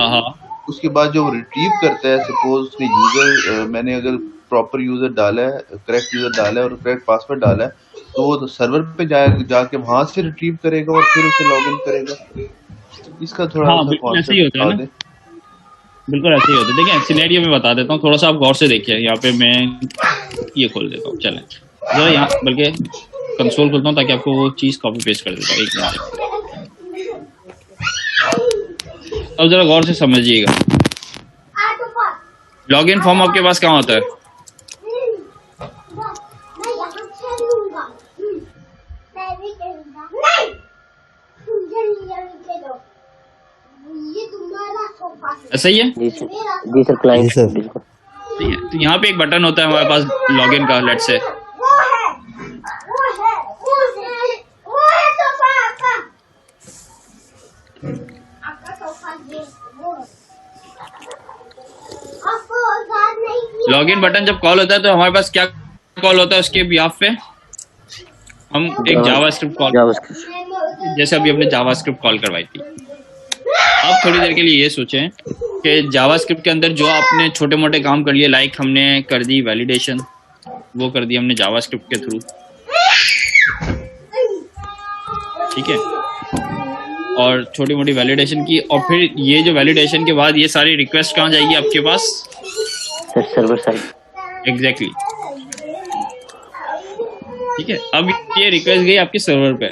उसके बाद जो रिट्रीव करता है, सपोज उसने यूजर मैंने अगर प्रॉपर यूजर डाला है, करेक्ट यूजर डाला है और करेक्ट पासवर्ड डाला है, तो वो सर्वर पे जाके वहां से रिट्रीव करेगा और फिर उसे लॉगिन करेगा। इसका थोड़ा हाँ बिल्कुल ऐसे ही होता है ना, बिल्कुल ऐसे ही होता है। देखिए सिनेरियो में बता देता हूँ, थोड़ा सा आप गौर से देखिए। यहाँ पे मैं ये खोल देता हूँ, चलें जरा यहाँ, बल्कि कंसोल खोलता हूँ ताकि आपको वो चीज़ कॉपी पेस्ट कर देता हूँ। एक मिनट, अब जरा गौर से समझिएगा। लॉगिन फॉर्म आपके पास कहाँ होता है? ऐसा ही है जी सर क्लाइंट बिल्कुल। तो यहाँ पे एक बटन होता है हमारे पास लॉगिन का, लेट से लॉगिन बटन जब कॉल होता है तो हमारे पास क्या कॉल होता है उसके बिहाफ पे? हम एक जावास्क्रिप्ट कॉल, जैसे अभी हमने जावास्क्रिप्ट कॉल करवाई थी। अब थोड़ी देर के लिए ये सोचें कि जावास्क्रिप्ट के अंदर जो आपने छोटे मोटे काम कर लिए, लाइक हमने कर दी वैलिडेशन, वो कर दी हमने जावास्क्रिप्ट के थ्रू, ठीक है, और छोटी मोटी वैलिडेशन की, और फिर ये जो वैलिडेशन के बाद ये सारी रिक्वेस्ट कहाँ जाएगी आपके पास? Server side. एग्जैक्टली, ठीक है। अब ये रिक्वेस्ट गई आपके सर्वर पे।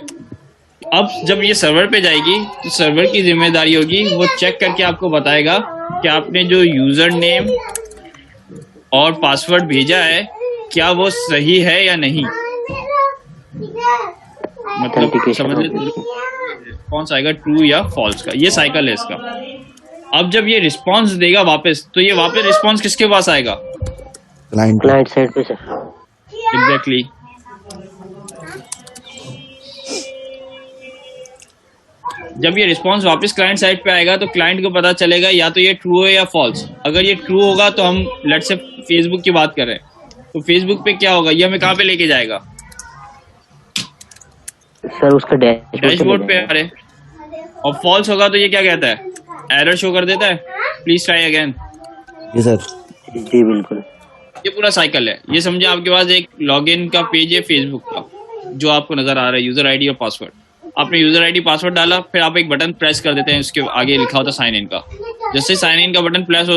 अब जब ये सर्वर पे जाएगी तो सर्वर की जिम्मेदारी होगी वो चेक करके आपको बताएगा कि आपने जो यूजर नेम और पासवर्ड भेजा है क्या वो सही है या नहीं। मतलब समझ लेते कौन सा आएगा, ट्रू या फॉल्स का, ये साइकिल है इसका। अब जब ये रिस्पांस देगा वापस, तो ये वापस रिस्पांस किसके पास आएगा? क्लाइंट साइड पे सर। एग्जैक्टली। जब ये रिस्पांस वापस क्लाइंट साइड पे आएगा तो क्लाइंट को पता चलेगा या तो ये ट्रू है या फॉल्स। अगर ये ट्रू होगा तो हम लेट से फेसबुक की बात कर रहे हैं, तो फेसबुक पे क्या होगा, ये हमें कहाँ पे लेके जाएगा? सर उसका डैशबोर्ड पे। अरे और फॉल्स होगा तो ये क्या कहता है, एरर शो कर देता है, प्लीज ट्राई अगेन। जी सर। जी बिल्कुल। ये पूरा साइकिल है। ये समझे आपके पास एक लॉगिन का पेज है फेसबुक का जो आपको नजर आ रहा है, यूजर आईडी और पासवर्ड। आपने यूजर आईडी पासवर्ड डाला, फिर आप एक बटन प्रेस कर देते हैं, उसके आगे लिखा होता है साइन इन का। जैसे साइन इन का बटन प्रेस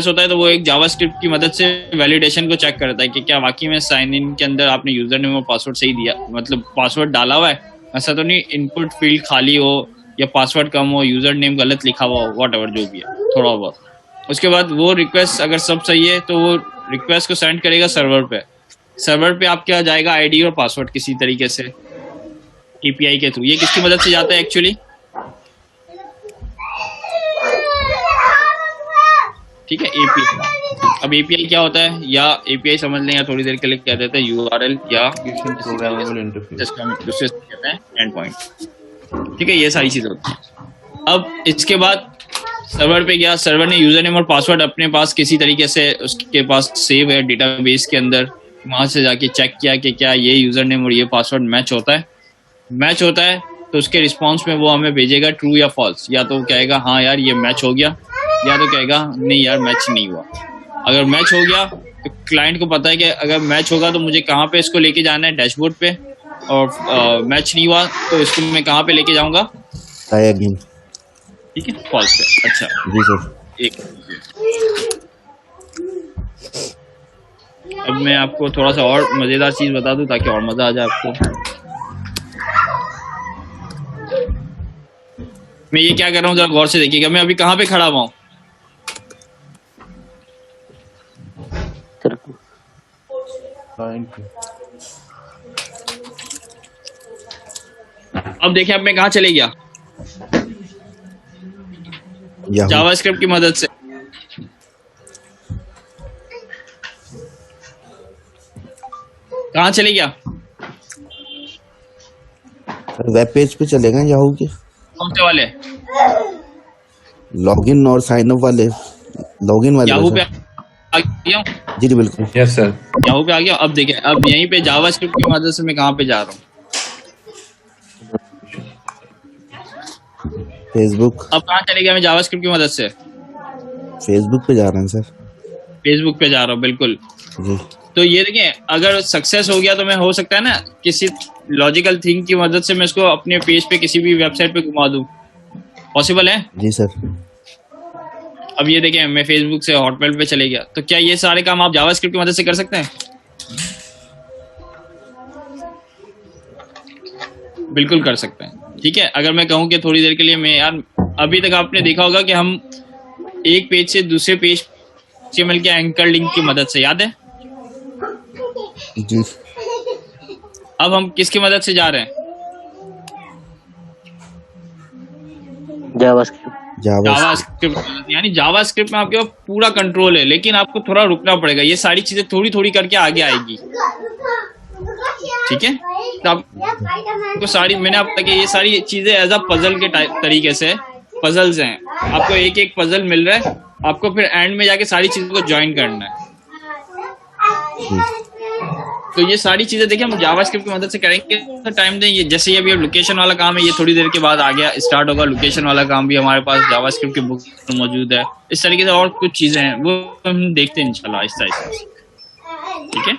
होता है तो वो एक जावास्क्रिप्ट की मदद से वैलिडेशन को चेक करता है कि क्या वाकई में साइन इन के अंदर आपने यूजर नेम और पासवर्ड सही दिया, मतलब पासवर्ड डाला हुआ है, ऐसा तो नहीं इनपुट फील्ड खाली हो या पासवर्ड कम हो, यूजर नेम गलत लिखा हुआ हो, वॉट एवर जो भी है थोड़ा बहुत। उसके बाद वो रिक्वेस्ट अगर सब सही है तो वो रिक्वेस्ट को सेंड करेगा सर्वर पे। सर्वर पे आप क्या जाएगा, आईडी और पासवर्ड किसी तरीके से एपीआई के थ्रू। ये किसकी मदद से जाता है एक्चुअली, ठीक है, एपीआई। अब एपीआई क्या होता है, या एपीआई समझ लें या थोड़ी देर के लिए क्या देता है, यूआरएल या प्रोग्रामेबल इंटरफेस, दूसरे कहते हैं एंड पॉइंट, ठीक है। ये सारी चीजें होती है। अब इसके बाद सर्वर पे गया, सर्वर ने यूजर नेम और पासवर्ड अपने पास किसी तरीके से उसके पास सेव है डेटाबेस के अंदर, वहां से जाके चेक किया कि क्या ये यूजर नेम और ये पासवर्ड मैच होता है। मैच होता है तो उसके रिस्पांस में वो हमें भेजेगा ट्रू या फॉल्स। या तो कहेगा हाँ यार ये मैच हो गया, या तो कहेगा नहीं यार मैच नहीं हुआ। अगर मैच हो गया तो क्लाइंट को पता है कि अगर मैच होगा तो मुझे कहाँ पे इसको लेके जाना है, डैशबोर्ड पे, और मैच नहीं हुआ तो इसको मैं कहाँ पे लेके जाऊंगा, ठीक है, फॉल्स पे। अच्छा जी सर। एक अब मैं आपको थोड़ा सा और मजेदार चीज बता दूं ताकि और मजा आ जाए आपको। मैं ये क्या कर रहा हूँ जरा गौर से देखिएगा, मैं अभी कहाँ पे खड़ा हुआ हूँ, अब देखिए अब मैं कहाँ चले गया, जावास्क्रिप्ट की मदद से। कहाँ चले गया, वेब पेज पे चलेगा याहू के कौन से वाले, लॉगिन और साइन अप वाले, लॉगिन वाले याहू पे आ गया हूँ। जी बिल्कुल, यस सर, याहू पे आ गया। अब देखिए अब यहीं पे जावास्क्रिप्ट की मदद से मैं कहाँ पे जा रहा हूँ, फेसबुक। अब कहाँ चले गया मैं जावास्क्रिप्ट की मदद से, फेसबुक पे जा रहे हैं सर। फेसबुक पे जा रहा हूँ, बिल्कुल। जी तो ये देखिए, अगर सक्सेस हो गया तो मैं हो सकता है ना किसी लॉजिकल थिंग की मदद से मैं इसको अपने पेज पे किसी भी वेबसाइट पे घुमा दूं, पॉसिबल है? जी सर। अब ये देखिए, मैं फेसबुक से हॉटमेल पे चले गया, तो क्या ये सारे काम आप जावास्क्रिप्ट की मदद से कर सकते हैं? बिल्कुल कर सकते हैं। ठीक है, अगर मैं कहूँ कि थोड़ी देर के लिए मैं यार, अभी तक आपने देखा होगा कि हम एक पेज से दूसरे पेज HTML के एंकर लिंक की मदद से, याद है? जी। अब हम किसकी मदद से जा रहे हैं? जावास्क्रिप्ट। यानी जावास्क्रिप्ट में आपके पास पूरा कंट्रोल है, लेकिन आपको थोड़ा रुकना पड़ेगा। ये सारी चीजें थोड़ी थोड़ी करके आगे आएगी। ठीक है, तो आपको सारी, मैंने आप तक ये सारी चीजें एज अ पजल के तरीके से, पजल्स हैं, आपको एक एक पजल मिल रहा है, आपको फिर एंड में जाके सारी चीजों को ज्वाइन करना है। तो ये सारी चीजें देखिए हम जावास्क्रिप्ट की मदद से करेंगे। तो टाइम दें, ये जैसे अभी अब लोकेशन वाला काम है, ये थोड़ी देर के बाद आ गया, स्टार्ट होगा। लोकेशन वाला काम भी हमारे पास जावास्क्रिप्ट की बुक में मौजूद है। इस तरीके से और कुछ चीजें हैं, वो हम देखते हैं इंशाल्लाह आहिस्ता आहिस्ता। ठीक है,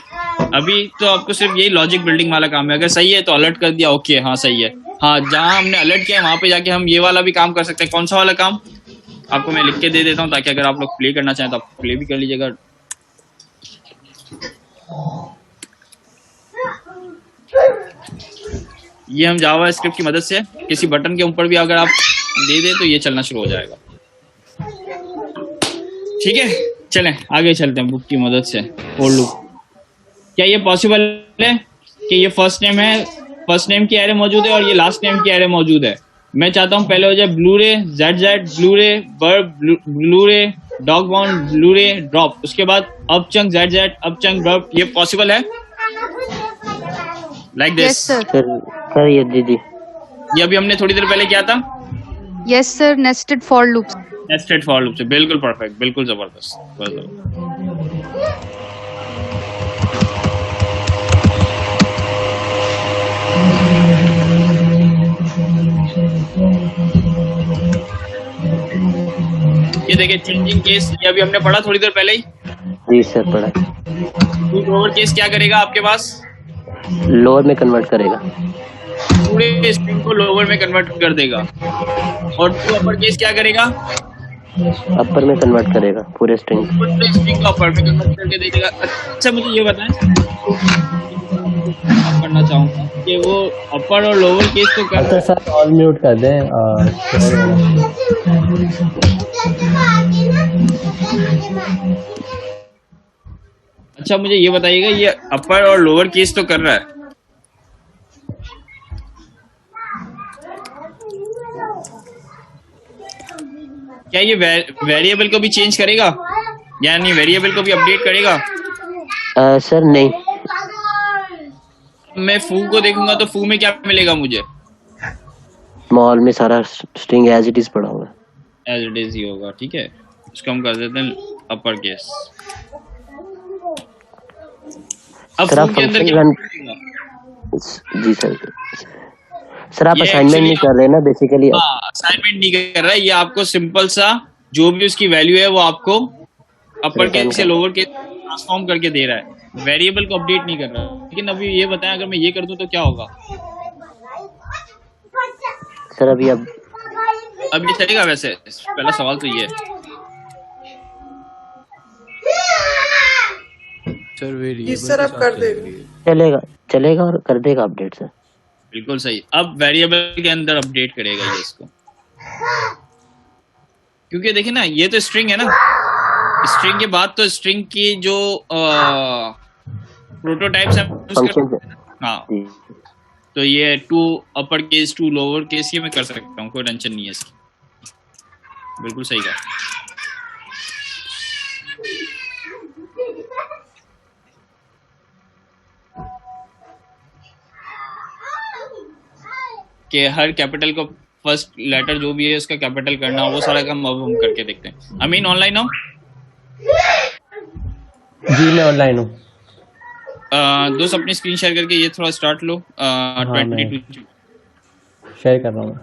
अभी तो आपको सिर्फ यही लॉजिक बिल्डिंग वाला काम है। अगर सही है तो अलर्ट कर दिया, ओके हाँ सही है। हाँ, जहाँ हमने अलर्ट किया वहां पे जाके हम ये वाला भी काम कर सकते हैं। कौन सा वाला काम आपको मैं लिख के दे देता हूँ, ताकि अगर आप लोग प्ले करना चाहें तो आप प्ले भी कर लीजिएगा। ये हम जावास्क्रिप्ट की मदद से किसी बटन के ऊपर भी अगर आप दे दें तो ये चलना शुरू हो जाएगा। ठीक है, चलें आगे चलते हैं बुक की मदद से। फॉर लूप, क्या ये पॉसिबल है कि ये फर्स्ट नेम है, फर्स्ट नेम की एरे मौजूद है और ये लास्ट नेम की एरे मौजूद है? मैं चाहता हूँ पहले हो जाए bluray, z bluray, burb bluray, dog bound bluray, drop, उसके बाद up chunk z up chunk burb. ये पॉसिबल है लाइक दिस? सर ये दीदी, ये अभी हमने थोड़ी देर पहले किया था। Yes sir, nested for loop. Nested for loop से बिल्कुल परफेक्ट, बिल्कुल जबरदस्त। ये देखिए चेंजिंग केस, ये अभी हमने पढ़ा थोड़ी देर पहले ही। जी सर पढ़ा। लोअर केस क्या करेगा आपके पास? लोअर में कन्वर्ट करेगा, पूरे स्ट्रिंग को लोअर में कन्वर्ट कर देगा। और टू अपर केस क्या करेगा? अपर में कन्वर्ट करेगा, पूरे स्ट्रिंग को अपर में कन्वर्ट करके दे देगा। अच्छा मुझे ये बताएं, आप करना चाहूंगा कि वो अपर और लोअर केस तो कर। सर ऑल म्यूट कर दें। अच्छा मुझे ये बताइएगा, ये अपर और लोअर केस तो कर रहा है, क्या ये वेरिएबल को भी चेंज करेगा, यानी वेरिएबल को भी अपडेट करेगा? सर नहीं। मैं फू को देखूंगा तो फू में क्या मिलेगा मुझे? स्मॉल में सारा स्ट्रिंग एज इट इज पड़ा होगा, एज इट इज ही होगा। ठीक है, इसको हम कर देते हैं अपर केस। अब सर आप फू के अंदर क्या मिलेगा? जी सर आप असाइनमेंट नहीं कर रहे ना बेसिकली? हाँ, असाइनमेंट नहीं कर रहा है, ये आपको सिंपल सा जो भी उसकी वैल्यू है वो आपको अपर केस से लोअर केस ट्रांसफॉर्म करके दे रहा है, वेरिएबल को अपडेट नहीं कर रहा है। लेकिन अभी ये बताएं, अगर मैं ये कर दूं तो क्या होगा? सर अभी अब ये चलेगा? वैसे पहला सवाल तो ये है सर, आप कर देगा, चलेगा और कर देगा अपडेट सर। बिल्कुल सही। अब वेरिएबल के अंदर अपडेट करेगा ये इसको, क्योंकि देखिए ना ये तो स्ट्रिंग है ना, स्ट्रिंग के बाद तो स्ट्रिंग की जो प्रोटोटाइप्स है हाँ, तो ये to upper case to lower case ये मैं कर सकता हूँ, कोई टेंशन नहीं है इसकी। बिल्कुल सही कहा। कि हर कैपिटल को फर्स्ट लेटर जो भी है उसका कैपिटल करना, वो सारा काम अब हम करके देखते हैं। अमीन ऑनलाइन हो? जी मैं ऑनलाइन हूँ। दोस्त अपनी स्क्रीन शेयर करके ये थोड़ा स्टार्ट लो। 22 शेयर कर रहा हूँ।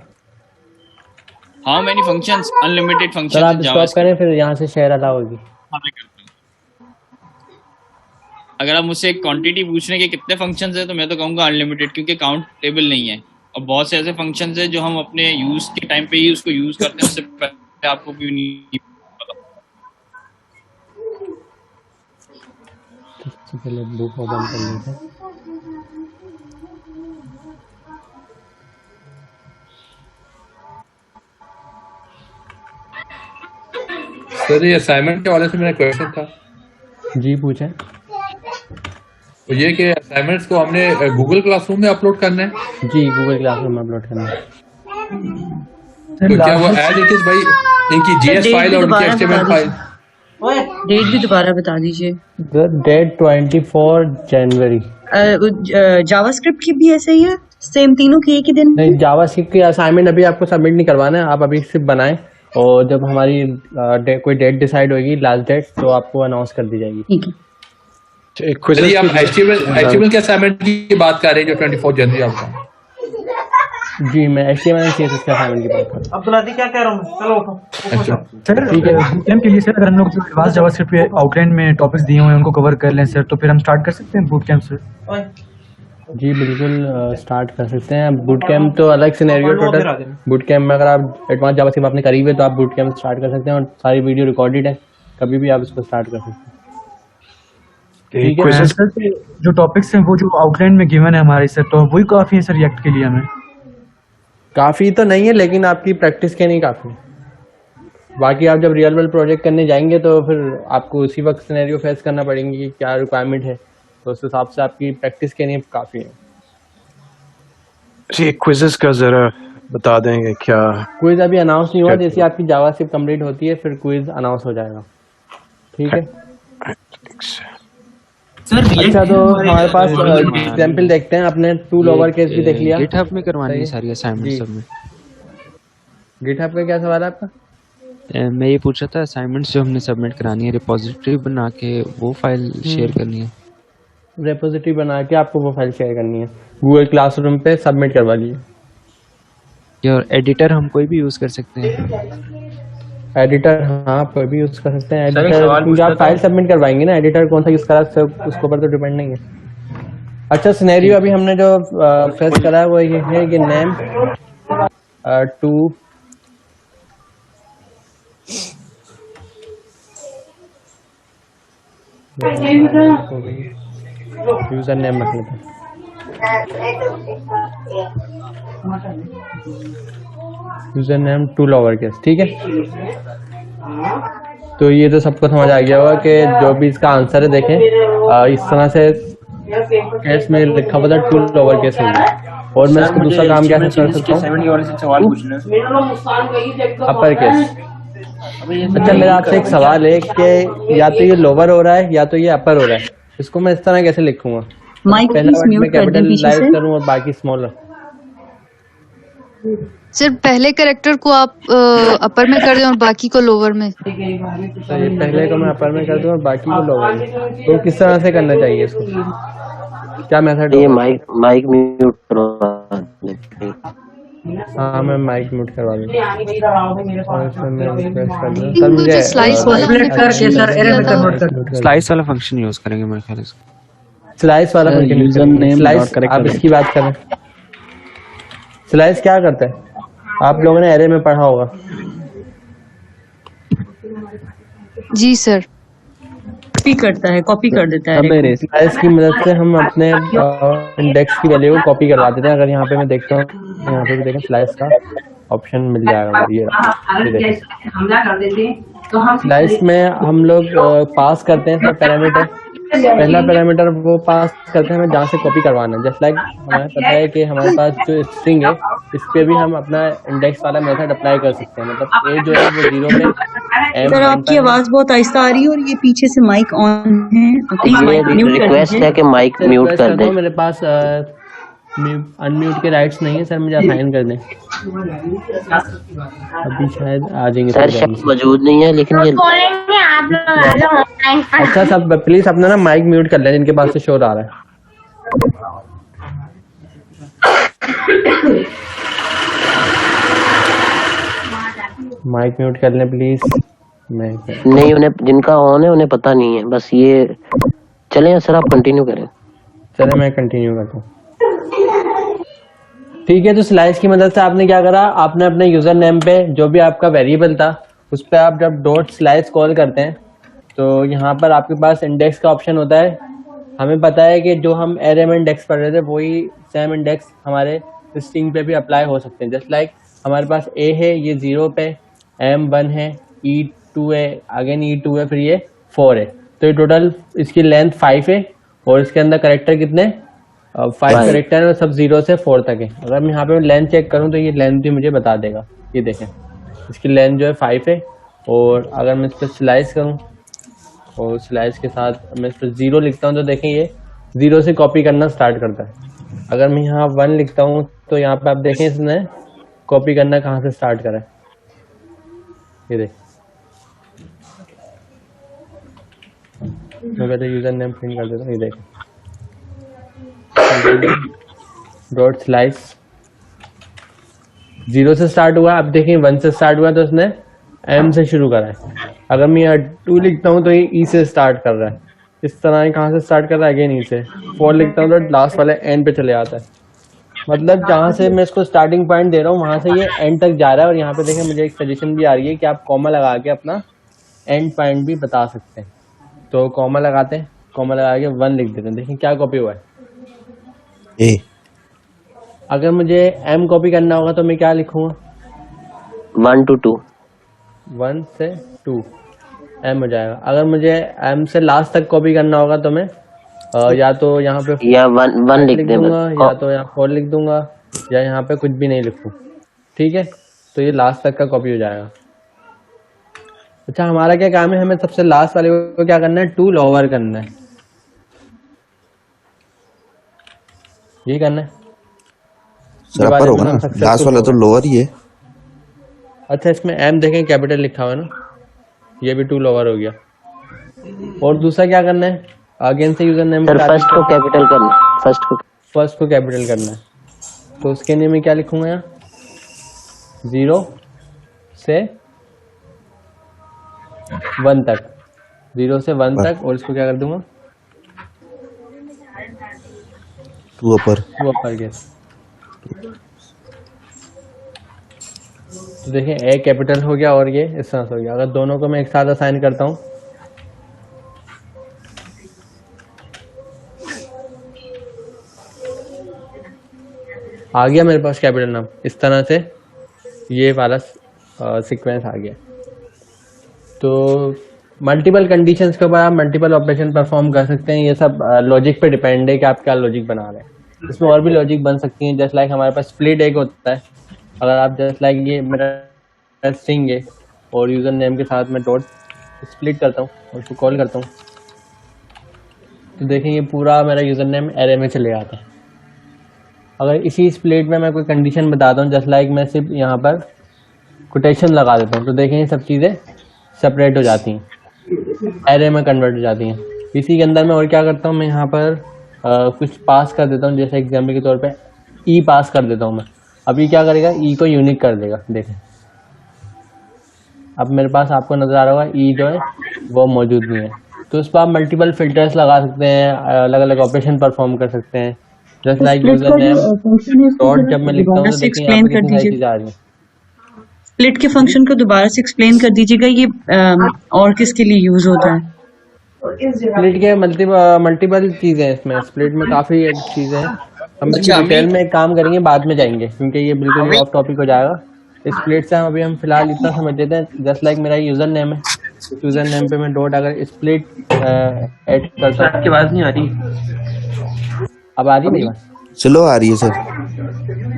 How many functions, unlimited sir functions आप इन स्टॉप जावास्क्रिप्ट। करें, फिर यहाँ से शेयर अलाउ होगी। अगर आप मुझसे क्वांटिटी पूछने के कितने फंक्शंस है तो मैं तो कहूँगा अनलिमिटेड, क्योंकि काउंटेबल नहीं है। और बहुत से ऐसे फंक्शंस है जो हम अपने यूज के टाइम पे ही उसको यूज करते हैं, उससे पहले आपको भी नहीं पता। सबसे पहले बुक ओपन कर लेते हैं। सर ये असाइनमेंट के वाले से मेरा क्वेश्चन था। जी पूछें। तो ये कि असाइनमेंट्स को हमने गूगल क्लासरूम में अपलोड करना है? जी गूगल क्लासरूम में अपलोड करना है। तो क्या वो एज इट इज भाई इनकी जीएस फाइल और इनकी एचटीएमएल फाइल? डेट भी दोबारा बता दीजिए। डेट 24 जनवरी। जावास्क्रिप्ट की भी ऐसे ही है, सेम तीनों की एक ही दिन? नहीं, जावास्क्रिप्ट की असाइनमेंट अभी आपको सबमिट नहीं करवाना है, आप अभी सिर्फ बनाएं और जब हमारी कोई डेट डिसाइड होगी लास्ट डेट तो आपको अनाउंस कर दी जाएगी। ठीक है। चलिए आप एचटीएमएल के असाइनमेंट की बात कर रहे हैं जो 24 जनवरी आपका? जी मैं एचटीएमएल एंड सीएसएस के असाइनमेंट की बात कर रहा हूं। अब्दुल्लादी क्या कह रहा हूं, चलो अच्छा सर ठीक है। बूटकैम्प के लिए सर अगर हम लोग एडवांस जावास्क्रिप्ट पे आउटलाइन में टॉपिक्स दिए हुए हैं उनको कवर कर लें सर, तो फिर हम स्टार्ट कर सकते हैं बूटकैम्प सर? जी बिल्कुल स्टार्ट कर सकते हैं। बूट कैम्प तो अलग सिनेरियो टोटल। बूट कैम्प में अगर आप एडवांस जावास्क्रिप्ट आपने करी हुई है तो आप बूट कैम्प स्टार्ट कर सकते हैं और सारी वीडियो रिकॉर्डेड है, कभी भी आप इसको स्टार्ट कर सकते हैं। ठीक है सर। जो टॉपिक्स हैं वो जो आउटलाइन में गिवन है हमारे सर, तो वही काफी है सर रिएक्ट के लिए हमें? काफ़ी तो नहीं है लेकिन आपकी प्रैक्टिस के नहीं काफ़ी। बाकी आप जब रियल वर्ल्ड प्रोजेक्ट करने जाएंगे तो फिर आपको उसी वक्त सिनेरियो फेस करना पड़ेंगे कि क्या रिक्वायरमेंट है, तो उस हिसाब से आपकी प्रैक्टिस के लिए काफ़ी है। जी क्विज़ेस का जरा बता देंगे क्या? क्विज अभी अनाउंस नहीं हुआ, जैसे आपकी जावास्क्रिप्ट कंप्लीट होती है फिर क्विज अनाउंस हो जाएगा। ठीक है अच्छा, तो हमारे पास एग्जाम्पल देखते हैं। आपने 2 लोअर केस भी देख लिया। गिटहब में करवानी है सारी असाइनमेंट सब में। गिटहब का क्या सवाल है आपका? मैं ये पूछ रहा था असाइनमेंट्स जो हमने सबमिट करानी है रिपोजिटरी बना के वो फाइल शेयर करनी है। रिपोजिटरी बना के आपको वो फाइल शेयर करनी है, गूगल क्लासरूम पे सबमिट करवा लीजिए। और एडिटर हम कोई भी यूज कर सकते हैं? एडिटर हाँ आप कोई भी यूज कर सकते हैं। एडिटर आप फाइल सबमिट करवाएंगे ना, एडिटर कौन सा यूज करा उसके ऊपर तो डिपेंड नहीं है। अच्छा सिनेरियो अभी हमने जो फेस करा है वो ये है कि नेम टू यूजर नेम रख लेते हैं। User name 2 lower case. ठीक है, तो ये तो सबको समझ आ गया होगा कि जो भी इसका आंसर है देखें इस तरह से केस में लिखा हुआ था 2 लोअर केस होगा। और मैं इसको दूसरा काम कैसे कर सकता हूँ? Upper case. अच्छा मेरा आपसे एक सवाल है कि या तो ये लोअर हो रहा है या तो ये अपर हो रहा है, इसको मैं इस तरह कैसे लिखूंगा? पहला वर्ड में कैपिटलाइज करूं और बाकी स्मॉल। सिर्फ पहले कैरेक्टर को आप अपर में कर दें और बाकी को लोअर में। तो ये पहले को मैं अपर में कर दूं और बाकी को लोअर में, तो किस तरह से करना चाहिए इसको? क्या मेथड? ये माइक म्यूट करवा। हाँ मैं माइक म्यूट करवा दूंगा। सर मुझे स्लाइस वाला फंक्शन यूज करेंगे मेरे ख्याल से। स्लाइस वाला फंक्शन, स्लाइस आप इसकी बात करें। स्लाइस क्या करता है? आप लोगों ने एरे में पढ़ा होगा। जी सर। कॉपी करता है, कॉपी कर देता है। स्लाइस की मदद से हम अपने इंडेक्स की वैल्यू को कॉपी करवा देते हैं। अगर यहाँ पे मैं देखता हूँ, यहाँ पे भी देखें स्लाइस का ऑप्शन मिल जाएगा। ये स्लाइस में हम लोग पास करते हैं पैरामीटर। पहला पैरामीटर वो पास करते हैं हमें जहाँ से कॉपी करवाना है। जस्ट लाइक हमें पता है कि हमारे पास जो स्ट्रिंग है इस पे भी हम अपना इंडेक्स वाला मेथड अप्लाई कर सकते हैं। मतलब ए जो है वो 0 पे। सर आपकी आवाज बहुत आहिस्ता आ रही है और ये पीछे से माइक ऑन है। रिक्वेस्ट है कि माइक म्यूट कर दें। मेरे पास अनम्यूट के राइट्स नहीं है सर, मुझे असाइन कर दें। अभी शायद आ जाएंगे सर, शब्द मौजूद नहीं है लेकिन ये अच्छा सब प्लीज अपना ना माइक म्यूट कर लें जिनके पास से शोर आ रहा है। माइक म्यूट कर लें प्लीज। नहीं, उन्हें जिनका ऑन है उन्हें पता नहीं है, बस ये चलें सर, आप कंटिन्यू करें। चले मैं कंटिन्यू करता हूँ। ठीक है, तो स्लाइस की मदद से आपने क्या करा, आपने अपने यूजर नेम पे जो भी आपका वेरिएबल था उस पर आप जब डॉट स्लाइस कॉल करते हैं तो यहाँ पर आपके पास इंडेक्स का ऑप्शन होता है। हमें पता है कि जो हम एरे में इंडेक्स पढ़ रहे थे वही सेम इंडेक्स हमारे स्ट्रिंग पे भी अप्लाई हो सकते हैं। जस्ट लाइक हमारे पास ए है, ये 0 पे, M 1 है, E 2 है, अगेन E 2 है, फिर ये 4 है। तो ये टोटल इसकी लेंथ 5 है और इसके अंदर करेक्टर कितने 5 करेक्टर है, सब 0 से 4 तक है। अगर मैं यहाँ पे लेंथ चेक करूँ तो ये लेंथ भी मुझे बता देगा। ये देखें इसकी लेंथ जो है 5 है। और अगर मैं इस पर स्लाइस करूँ और स्लाइस के साथ मैं इस पर 0 लिखता हूँ तो देखें ये 0 से कॉपी करना स्टार्ट करता है। अगर मैं यहाँ 1 लिखता हूँ तो यहाँ पे आप देखें इसने कॉपी करना कहाँ से स्टार्ट करा है। ये देख, मैं पहले यूजर नेम प्रिंट कर देता हूँ। ये देखें डॉट स्लाइस 0 से स्टार्ट हुआ, अब देखें 1 से स्टार्ट हुआ तो इसने M से शुरू करा है। अगर मैं यहाँ 2 लिखता हूँ तो ये E से स्टार्ट कर रहा है। इस तरह कहाँ से स्टार्ट कर रहा है, अगेन E से। 4 लिखता हूँ तो लास्ट वाले एंड पे चले जाता है। मतलब जहाँ से मैं इसको स्टार्टिंग पॉइंट दे रहा हूँ वहां से ये एंड तक जा रहा है। और यहाँ पे देखें मुझे एक सजेशन भी आ रही है कि आप कॉमा लगा के अपना एंड पॉइंट भी बता सकते हैं। तो कॉमा लगाते हैं, कॉमा लगा के 1 लिख देते हैं। देखिए क्या कॉपी हुआ है, ए। अगर मुझे M कॉपी करना होगा तो मैं क्या लिखूंगा, 1 to 2, 1 से 2 M हो जाएगा। अगर मुझे M से लास्ट तक कॉपी करना होगा तो मैं या तो यहाँ पे या 1 लिख दूंगा, या तो यहाँ 4 लिख दूंगा, या यहाँ पे कुछ भी नहीं लिखूं। ठीक है, तो ये लास्ट तक का कॉपी हो जाएगा। अच्छा, हमारा क्या काम है, हमें सबसे लास्ट वाले को क्या करना है, 2 लोअर करना है। ये करना है सर अपर होगा ना, लास्ट वाला तो लोअर ही है। अच्छा, इसमें M देखें कैपिटल लिखा हुआ है ना, ये भी 2 लोअर हो गया। और दूसरा क्या करना है, अगेन से यूजर नेम फर्स्ट को कैपिटल करना, फर्स्ट को कैपिटल करना है। तो उसके लिए मैं क्या लिखूंगा, यहाँ 0 से 1 तक, 0 से 1 तक, और इसको क्या कर दूंगा 2 अपर केस। तो देखिए A कैपिटल हो गया और ये इस तरह से हो गया। अगर दोनों को मैं एक साथ असाइन करता हूँ, आ गया मेरे पास कैपिटल नाम। इस तरह से ये वाला सीक्वेंस आ गया। तो मल्टीपल कंडीशंस के ऊपर आप मल्टीपल ऑपरेशन परफॉर्म कर सकते हैं। ये सब लॉजिक पे डिपेंड है कि आप क्या लॉजिक बना रहे हैं। इसमें और भी लॉजिक बन सकती हैं, जस्ट लाइक हमारे पास स्प्लिट एक होता है। अगर आप जस्ट लाइक ये मेरा स्ट्रिंग है और यूजर नेम के साथ मैं डॉट स्प्लिट करता हूँ और उसको कॉल करता हूँ, तो देखें ये पूरा मेरा यूजर नेम एरे में चले आता है। अगर इसी स्प्लिट में मैं कोई कंडीशन बताता हूँ, जस्ट लाइक मैं सिर्फ यहाँ पर कोटेशन लगा देता हूँ, तो देखें ये सब चीज़ें सेपरेट हो जाती हैं, एरे में कन्वर्ट हो जाती हैं। इसी के अंदर मैं और क्या करता हूँ, मैं यहाँ पर कुछ पास कर देता हूँ। जैसे एग्जाम्पल के तौर पे ई पास कर देता हूँ मैं। अब ये क्या करेगा, ई को यूनिक कर देगा। देखें अब मेरे पास आपको नजर आ रहा होगा ई जो है वो मौजूद नहीं है। तो इस पर आप मल्टीपल फिल्टर्स लगा सकते हैं, अलग अलग ऑपरेशन परफॉर्म कर सकते हैं। Just like user name dot जब मैं लिखता हूँ तो देखिए यहाँ पे कितनी सारी चीजें आ रही हैं। स्प्लिट के फंक्शन को दोबारा से एक्सप्लेन कर दीजिएगा, ये और किसके लिए यूज होता है? स्प्लिट के मल्टीपल चीजें हैं इसमें। स्प्लिट में काफी चीजें हैं, हम डिटेल में काम करेंगे, बाद में जाएंगे क्योंकि ये बिल्कुल ऑफ टॉपिक हो जाएगा। स्प्लिट से हम फिलहाल इतना समझ लेते हैं। जस्ट लाइक मेरा यूजर नेम है, यूजर नेम पे मैं डॉट अगर स्प्लिट ऐड करता हूँ। आपकी आवाज नहीं आ रही, अब आ रही मेरी बात? चलो आ रही है सर,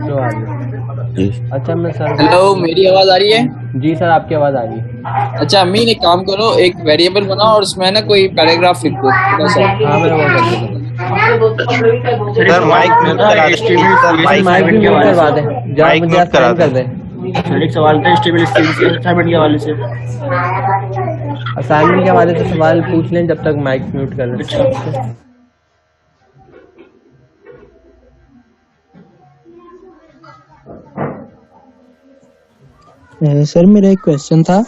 जो आ रही है। अच्छा मैं सर, हेलो मेरी आवाज आ रही है? जी सर आपकी आवाज आ रही है। अच्छा अमीन एक काम करो, एक वेरिएबल बनाओ और उसमें ना कोई पैराग्राफ लिख दो। हाँ मैं वो कर देता हूँ। सर माइक म्यूट करा दें, माइक भी म्यूट करवा दें, जब मुझे असाइन कर दें। एक सवाल था स्टेबल असाइनमेंट के हवाले से। असाइनमेंट के हवाले से सवाल पूछ लें जब तक माइक म्यूट कर लें। सर मेरा एक क्वेश्चन था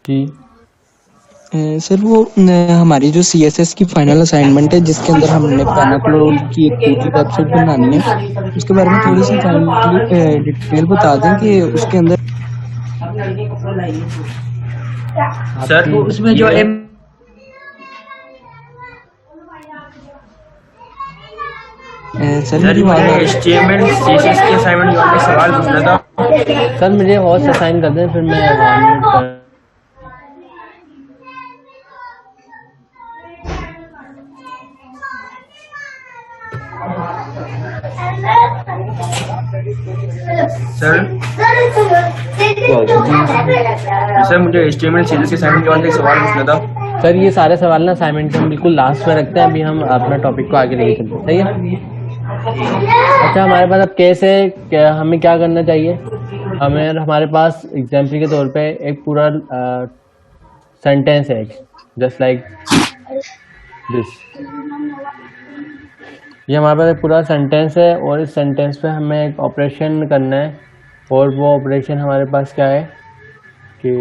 जी। सर वो हमारी जो CSS की फाइनल असाइनमेंट है जिसके अंदर हमने पैनाप्लोल की एक पूरी वेबसाइट बनानी है, उसके बारे में थोड़ी सी डिटेल बता दें कि उसके अंदर सर उसमें जो सर मेरी बात HTML CSS के असाइनमेंट का सवाल पूछना था। सर मुझे होस्ट असाइन कर दें, फिर मैं सर मुझे HTML CSS के असाइनमेंट के बारे में एक सवाल पूछना था। सर ये सारे सवाल ना असाइनमेंट के हम बिल्कुल लास्ट में रखते हैं, अभी हम अपना टॉपिक को आगे लेके चलते हैं, सही है? अच्छा हमारे पास अब केस है, क्या हमें क्या करना चाहिए? हमारे पास एग्जाम्पल के तौर पे एक पूरा सेंटेंस है, जस्ट लाइक दिस। ये हमारे पास एक पूरा सेंटेंस है और इस सेंटेंस पे हमें एक ऑपरेशन करना है, और वो ऑपरेशन हमारे पास क्या है कि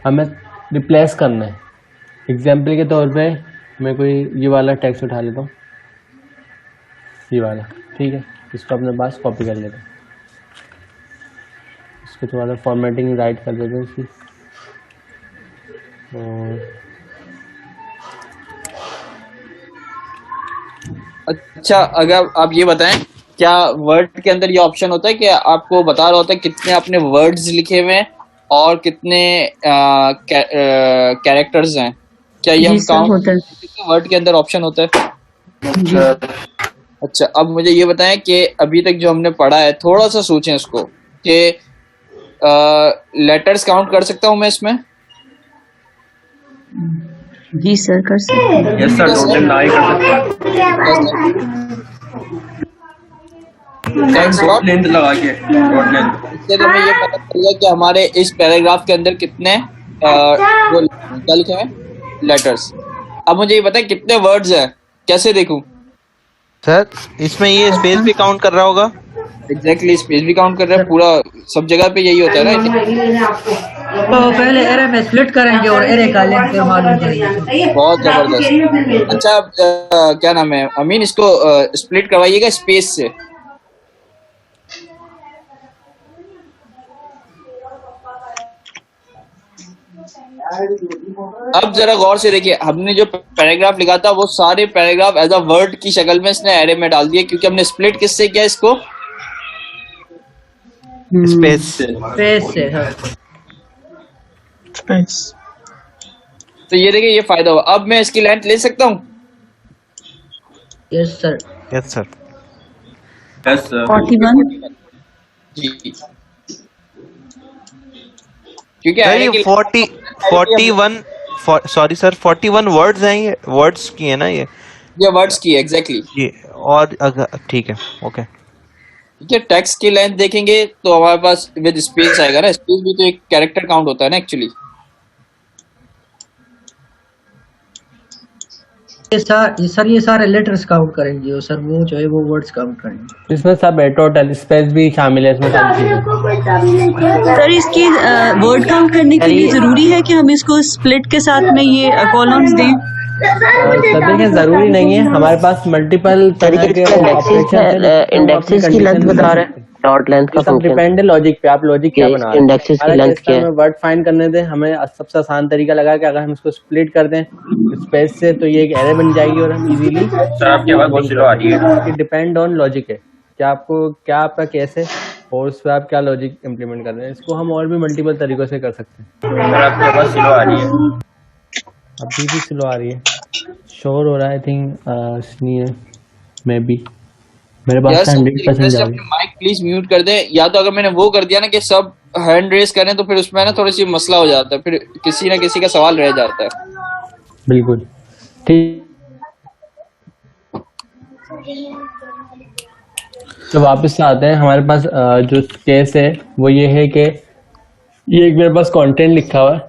हमें रिप्लेस करना है। एग्जाम्पल के तौर पे मैं कोई ये वाला टेक्स्ट उठा लेता हूँ, ये वाला, ठीक है, इसको अपने पास कॉपी कर लेते हैं, इसको थोड़ा सा फॉर्मेटिंग राइट कर देते हैं इसकी, और अच्छा अगर आप ये बताएं, क्या वर्ड के अंदर ये ऑप्शन होता है कि आपको बता रहा होता है कितने आपने वर्ड्स लिखे हुए हैं और कितने कैरेक्टर्स हैं? क्या ये हम काउंट वर्ड के अंदर ऑप्शन होता है? अच्छा अब मुझे ये बताएं कि अभी तक जो हमने पढ़ा है, थोड़ा सा सोचें इसको कि लेटर्स काउंट कर सकता हूँ मैं इसमें? जी सर कर सकते हैं। यस सर, टोटल ना ही कर सकते लेंथ लगा के डॉट लेंथ। इससे तो हमें ये पता चलेगा कि हमारे इस पैराग्राफ के अंदर कितने वो क्या लिखे हैं लेटर्स। अब मुझे ये बताएं कितने वर्ड्स हैं, कैसे देखूं? सर इसमें ये स्पेस भी काउंट कर रहा होगा? एग्जैक्टली स्पेस भी काउंट कर रहा है, पूरा सब जगह पे यही होता है ना। तो पहले एरे में स्प्लिट करेंगे और एरे का लेंथ फिर मालूम करेंगे। बहुत जबरदस्त। अच्छा क्या नाम है अमीन, इसको स्प्लिट करवाइएगा स्पेस से। अब जरा गौर से देखिए, हमने जो पैराग्राफ लिखा था वो सारे पैराग्राफ एज अ वर्ड की शक्ल में इसने एरे में डाल दिए, क्योंकि हमने स्प्लिट किससे किया इसको? स्पेस से स्पेस। तो ये देखिए ये फायदा हुआ। अब मैं इसकी लेंथ ले सकता हूँ? Yes sir. Yes sir. Yes sir. 41 जी, क्योंकि 41 वर्ड्स हैं, ये वर्ड्स की है ना, ये वर्ड्स की है एग्जैक्टली। ये और अगर ठीक है ओके, ठीक है। टेक्स्ट की लेंथ देखेंगे तो हमारे पास विद स्पेस आएगा ना, स्पेस भी तो एक कैरेक्टर काउंट होता है ना एक्चुअली। सर ये सारे लेटर्स काउंट करेंगे और सर वो जो है वो वर्ड्स काउंट करेंगे। इसमें सब है, टोटल स्पेस भी शामिल है इसमें सब चीजें। सर इसकी वर्ड काउंट करने के लिए जरूरी है कि हम इसको स्प्लिट के साथ में ये कॉलम्स दें? देखिए जरूरी नहीं है, हमारे पास मल्टीपल तरह के इंडेक्सेस की लेंथ बता रहे हैं, डॉट लेंथ का फंक्शन डिपेंड है लॉजिक पे, आप लॉजिक क्या बना रहे हैं। इंडेक्सेस की लेंथ क्या है? वर्ड फाइंड करने दें, हमें सबसे आसान तरीका लगा कि अगर हम इसको स्प्लिट कर दें स्पेस से तो ये एक एरे बन जाएगी और हम इजीली। सर आपकी आवाज बहुत स्लो आ रही है। डिपेंड ऑन लॉजिक है, क्या आपका केस है और उस पर आप क्या लॉजिक इम्प्लीमेंट कर रहे हैं। इसको हम और भी मल्टीपल तरीकों से कर सकते हैं। सर आपकी आवाज स्लो आ रही है। अभी भी स्लो आ रही है, शोर हो रहा है आई थिंक, इसलिए मे बी मेरे पास 100% जा रही है। माइक प्लीज म्यूट कर दें, या तो अगर मैंने वो कर दिया ना कि सब हैंड रेस करें तो फिर उसमें ना थोड़ी सी मसला हो जाता है, फिर किसी ना किसी का सवाल रह जाता है। बिल्कुल ठीक। तो वापस आते हैं, हमारे पास जो केस है वो ये है कि ये एक मेरे पास कंटेंट लिखा हुआ है,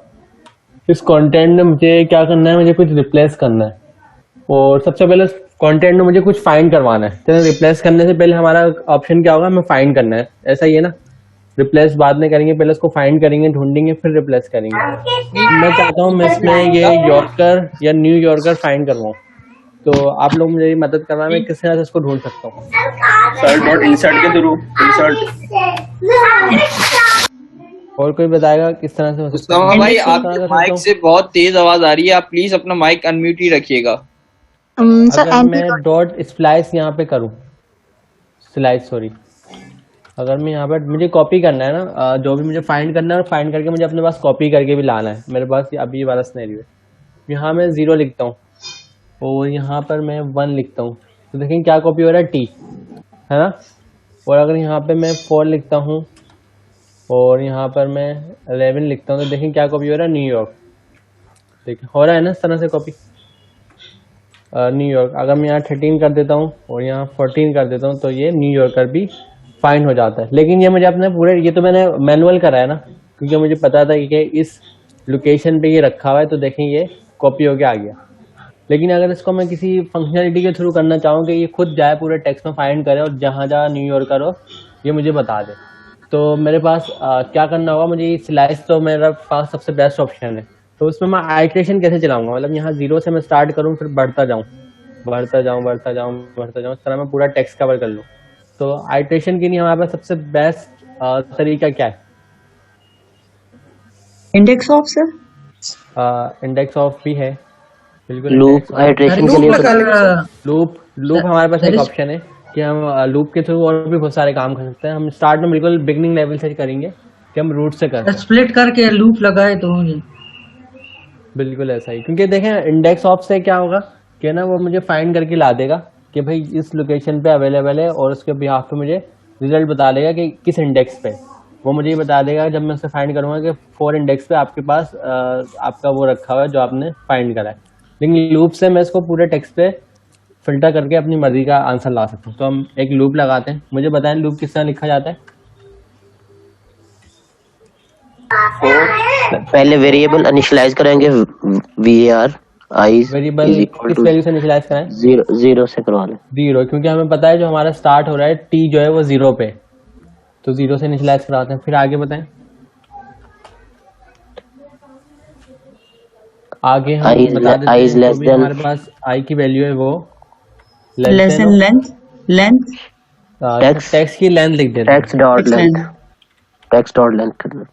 इस कंटेंट में मुझे क्या करना है, मुझे कुछ रिप्लेस करना है, और सबसे पहले कंटेंट में मुझे कुछ फाइंड करवाना है। तो रिप्लेस करने से पहले हमारा ऑप्शन क्या होगा, हमें फाइंड करना है, ऐसा ही है ना? रिप्लेस बाद में करेंगे, पहले उसको फाइंड करेंगे, ढूंढेंगे, फिर रिप्लेस करेंगे। मैं चाहता हूँ मैं इसमें ये यॉर्कर या न्यू यॉर्कर फाइंड करवाऊँ, तो आप लोग मुझे मदद करना, मैं किस तरह से इसको ढूंढ सकता हूँ? सर डॉट इंसर्ट के थ्रू, इंसर्ट। और कोई बताएगा किस तरह से हो सकता है? मुस्तफा भाई आपके माइक से बहुत तेज आवाज आ रही है, आप प्लीज अपना माइक अनम्यूट ही रखिएगा। सर अगर मैं डॉट स्प्लाइस यहाँ पे करूँ, स्लाइस सॉरी, अगर मैं यहाँ पर मुझे कॉपी करना है ना, जो भी मुझे फाइंड करना है और फाइंड करके मुझे अपने पास कॉपी करके भी लाना है, मेरे पास अभी ये वाला सिनेरियो है। यहाँ मैं 0 लिखता हूँ और यहाँ पर मैं 1 लिखता हूँ, तो देखें क्या कॉपी हो रहा है, टी है ना। और अगर यहाँ पे मैं 4 लिखता हूँ और यहाँ पर मैं 11 लिखता हूँ, तो देखें क्या कॉपी हो रहा है, न्यूयॉर्क। देखिए हो रहा है ना इस तरह से कॉपी, न्यूयॉर्क। अगर मैं यहाँ 13 कर देता हूँ और यहाँ 14 कर देता हूँ, तो ये न्यूयॉर्कर भी फाइंड हो जाता है। लेकिन ये मुझे अपने पूरे, ये तो मैंने मैनुअल करा है ना, क्योंकि मुझे पता था कि इस लोकेशन पे ये रखा हुआ है, तो देखें ये कॉपी होके आ गया। लेकिन अगर इसको मैं किसी फंक्शनलिटी के थ्रू करना चाहूँ कि ये खुद जाए पूरे टेक्स्ट में फाइंड करे और जहाँ जहाँ न्यूयॉर्कर हो ये मुझे बता दे, तो मेरे पास क्या करना होगा, मुझे ये स्लाइस तो मेरा पास सबसे बेस्ट ऑप्शन है। तो उसमें मैं आइट्रेशन कैसे चलाऊंगा, मतलब यहाँ 0 से मैं स्टार्ट करूँ, फिर बढ़ता जाऊँ, इस तरह मैं पूरा टेक्स्ट कवर कर लूँ। तो आइट्रेशन के लिए हमारे पास सबसे बेस्ट तरीका क्या है? Index of sir, index of भी है बिल्कुल। लूप आइट्रेशन के लिए लूप हमारे पास एक ऑप्शन है कि हम लूप के थ्रू और भी बहुत सारे काम कर सकते हैं। हम स्टार्ट में बिल्कुल बिगनिंग लेवल से करेंगे कि हम रूट से करते हैं, स्प्लिट करके लूप लगाए तो बिल्कुल ऐसा ही। क्योंकि देखें इंडेक्स ऑफ से क्या होगा कि ना वो मुझे फाइंड करके ला देगा कि भाई इस लोकेशन पे अवेलेबल है, और उसके बिहाफ पे मुझे रिजल्ट बता देगा कि किस इंडेक्स पे। वो मुझे ये बता देगा जब मैं उसे फाइंड करूंगा कि 4 इंडेक्स पे आपके पास आपका वो रखा हुआ है जो आपने फाइंड करा है। लेकिन लूप से मैं इसको पूरे टेक्स्ट पे फिल्टर करके अपनी मर्जी का आंसर ला सकता हूँ। तो हम एक लूप लगाते हैं, मुझे बताएं लूप किस तरह लिखा जाता है? पहले वेरिएबल इनिशियलाइज करेंगे, var i वेरिएबल किस वैल्यू से इनिशियलाइज कराएं? 0 से करवा लें। 0, क्योंकि हमें पता है जो हमारा स्टार्ट हो रहा है t जो है वो 0 पे, तो 0 से इनिशियलाइज कराते हैं। फिर आगे बताएं, आगे हम बता देते हैं जो भी हमारे पास i की वैल्यू है वो लेस देन लेंथ टेक्स्ट की लेंथ लिख देते हैं, टेक्स्ट डॉट लेंथ करना।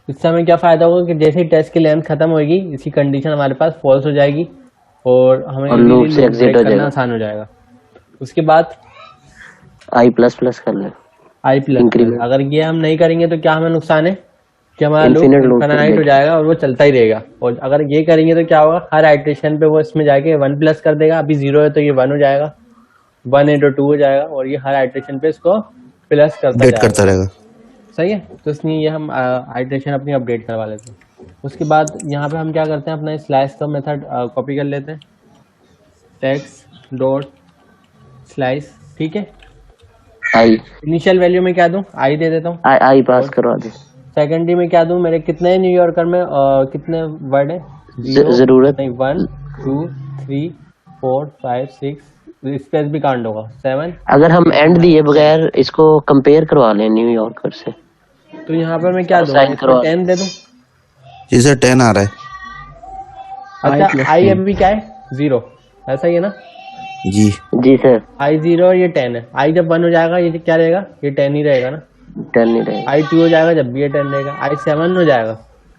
इससे हमें क्या फायदा होगा कि जैसे ही टेक्स्ट की लेंथ खत्म होगी, इसकी कंडीशन हमारे पास फॉल्स हो जाएगी और हमें लूप से एग्जिट हो जाएगा, आसान हो जाएगा। उसके बाद i++ कर लें, i++। अगर ये हम नहीं करेंगे तो क्या हमें नुकसान है कि हमारा लूप इनफिनिट हो जाएगा और वो चलता ही रहेगा। और अगर ये करेंगे तो क्या होगा, हर आइट्रेशन पे वो इसमें जाके 1+ कर देगा। अभी 0 है तो ये 1 हो जाएगा, 1 है तो 2 हो जाएगा, और ये हर आइट्रेशन पे इसको प्लस करता रहेगा। सही है, तो इसलिए ये हम आइट्रेशन अपनी अपडेट करवा लेते हैं। उसके बाद यहाँ पे हम क्या करते हैं, अपना स्लाइस का मेथड कॉपी कर लेते हैं, टेक्स्ट डॉट स्लाइस, ठीक है। इनिशियल वैल्यू में क्या दूं, आई दे देता हूँ, आई पास करवा दे। सेकेंडरी में क्या दूं, मेरे कितने न्यूयॉर्कर में कितने वर्ड है, जरूरत नहीं, 1 2 3 4 5 6, स्पेस भी काउंट होगा, 7। अगर हम एंड दिए बगैर इसको कंपेयर करवा लें न्यूयॉर्कर से, तो यहाँ पर मैं क्या दूं, 10 दे दूं। जी सर 10 आ रहा है। अच्छा आई अभी क्या है, 0, ऐसा ही है ना? जी सर, आई 0 और ये 10 है। आई जब 1 हो जाएगा ये क्या रहेगा, ये 10 ही रहेगा ना, 10 नहीं रहेगा। आई 2 हो जाएगा जब भी ये 10 रहेगा। आई 7 हो जाएगा,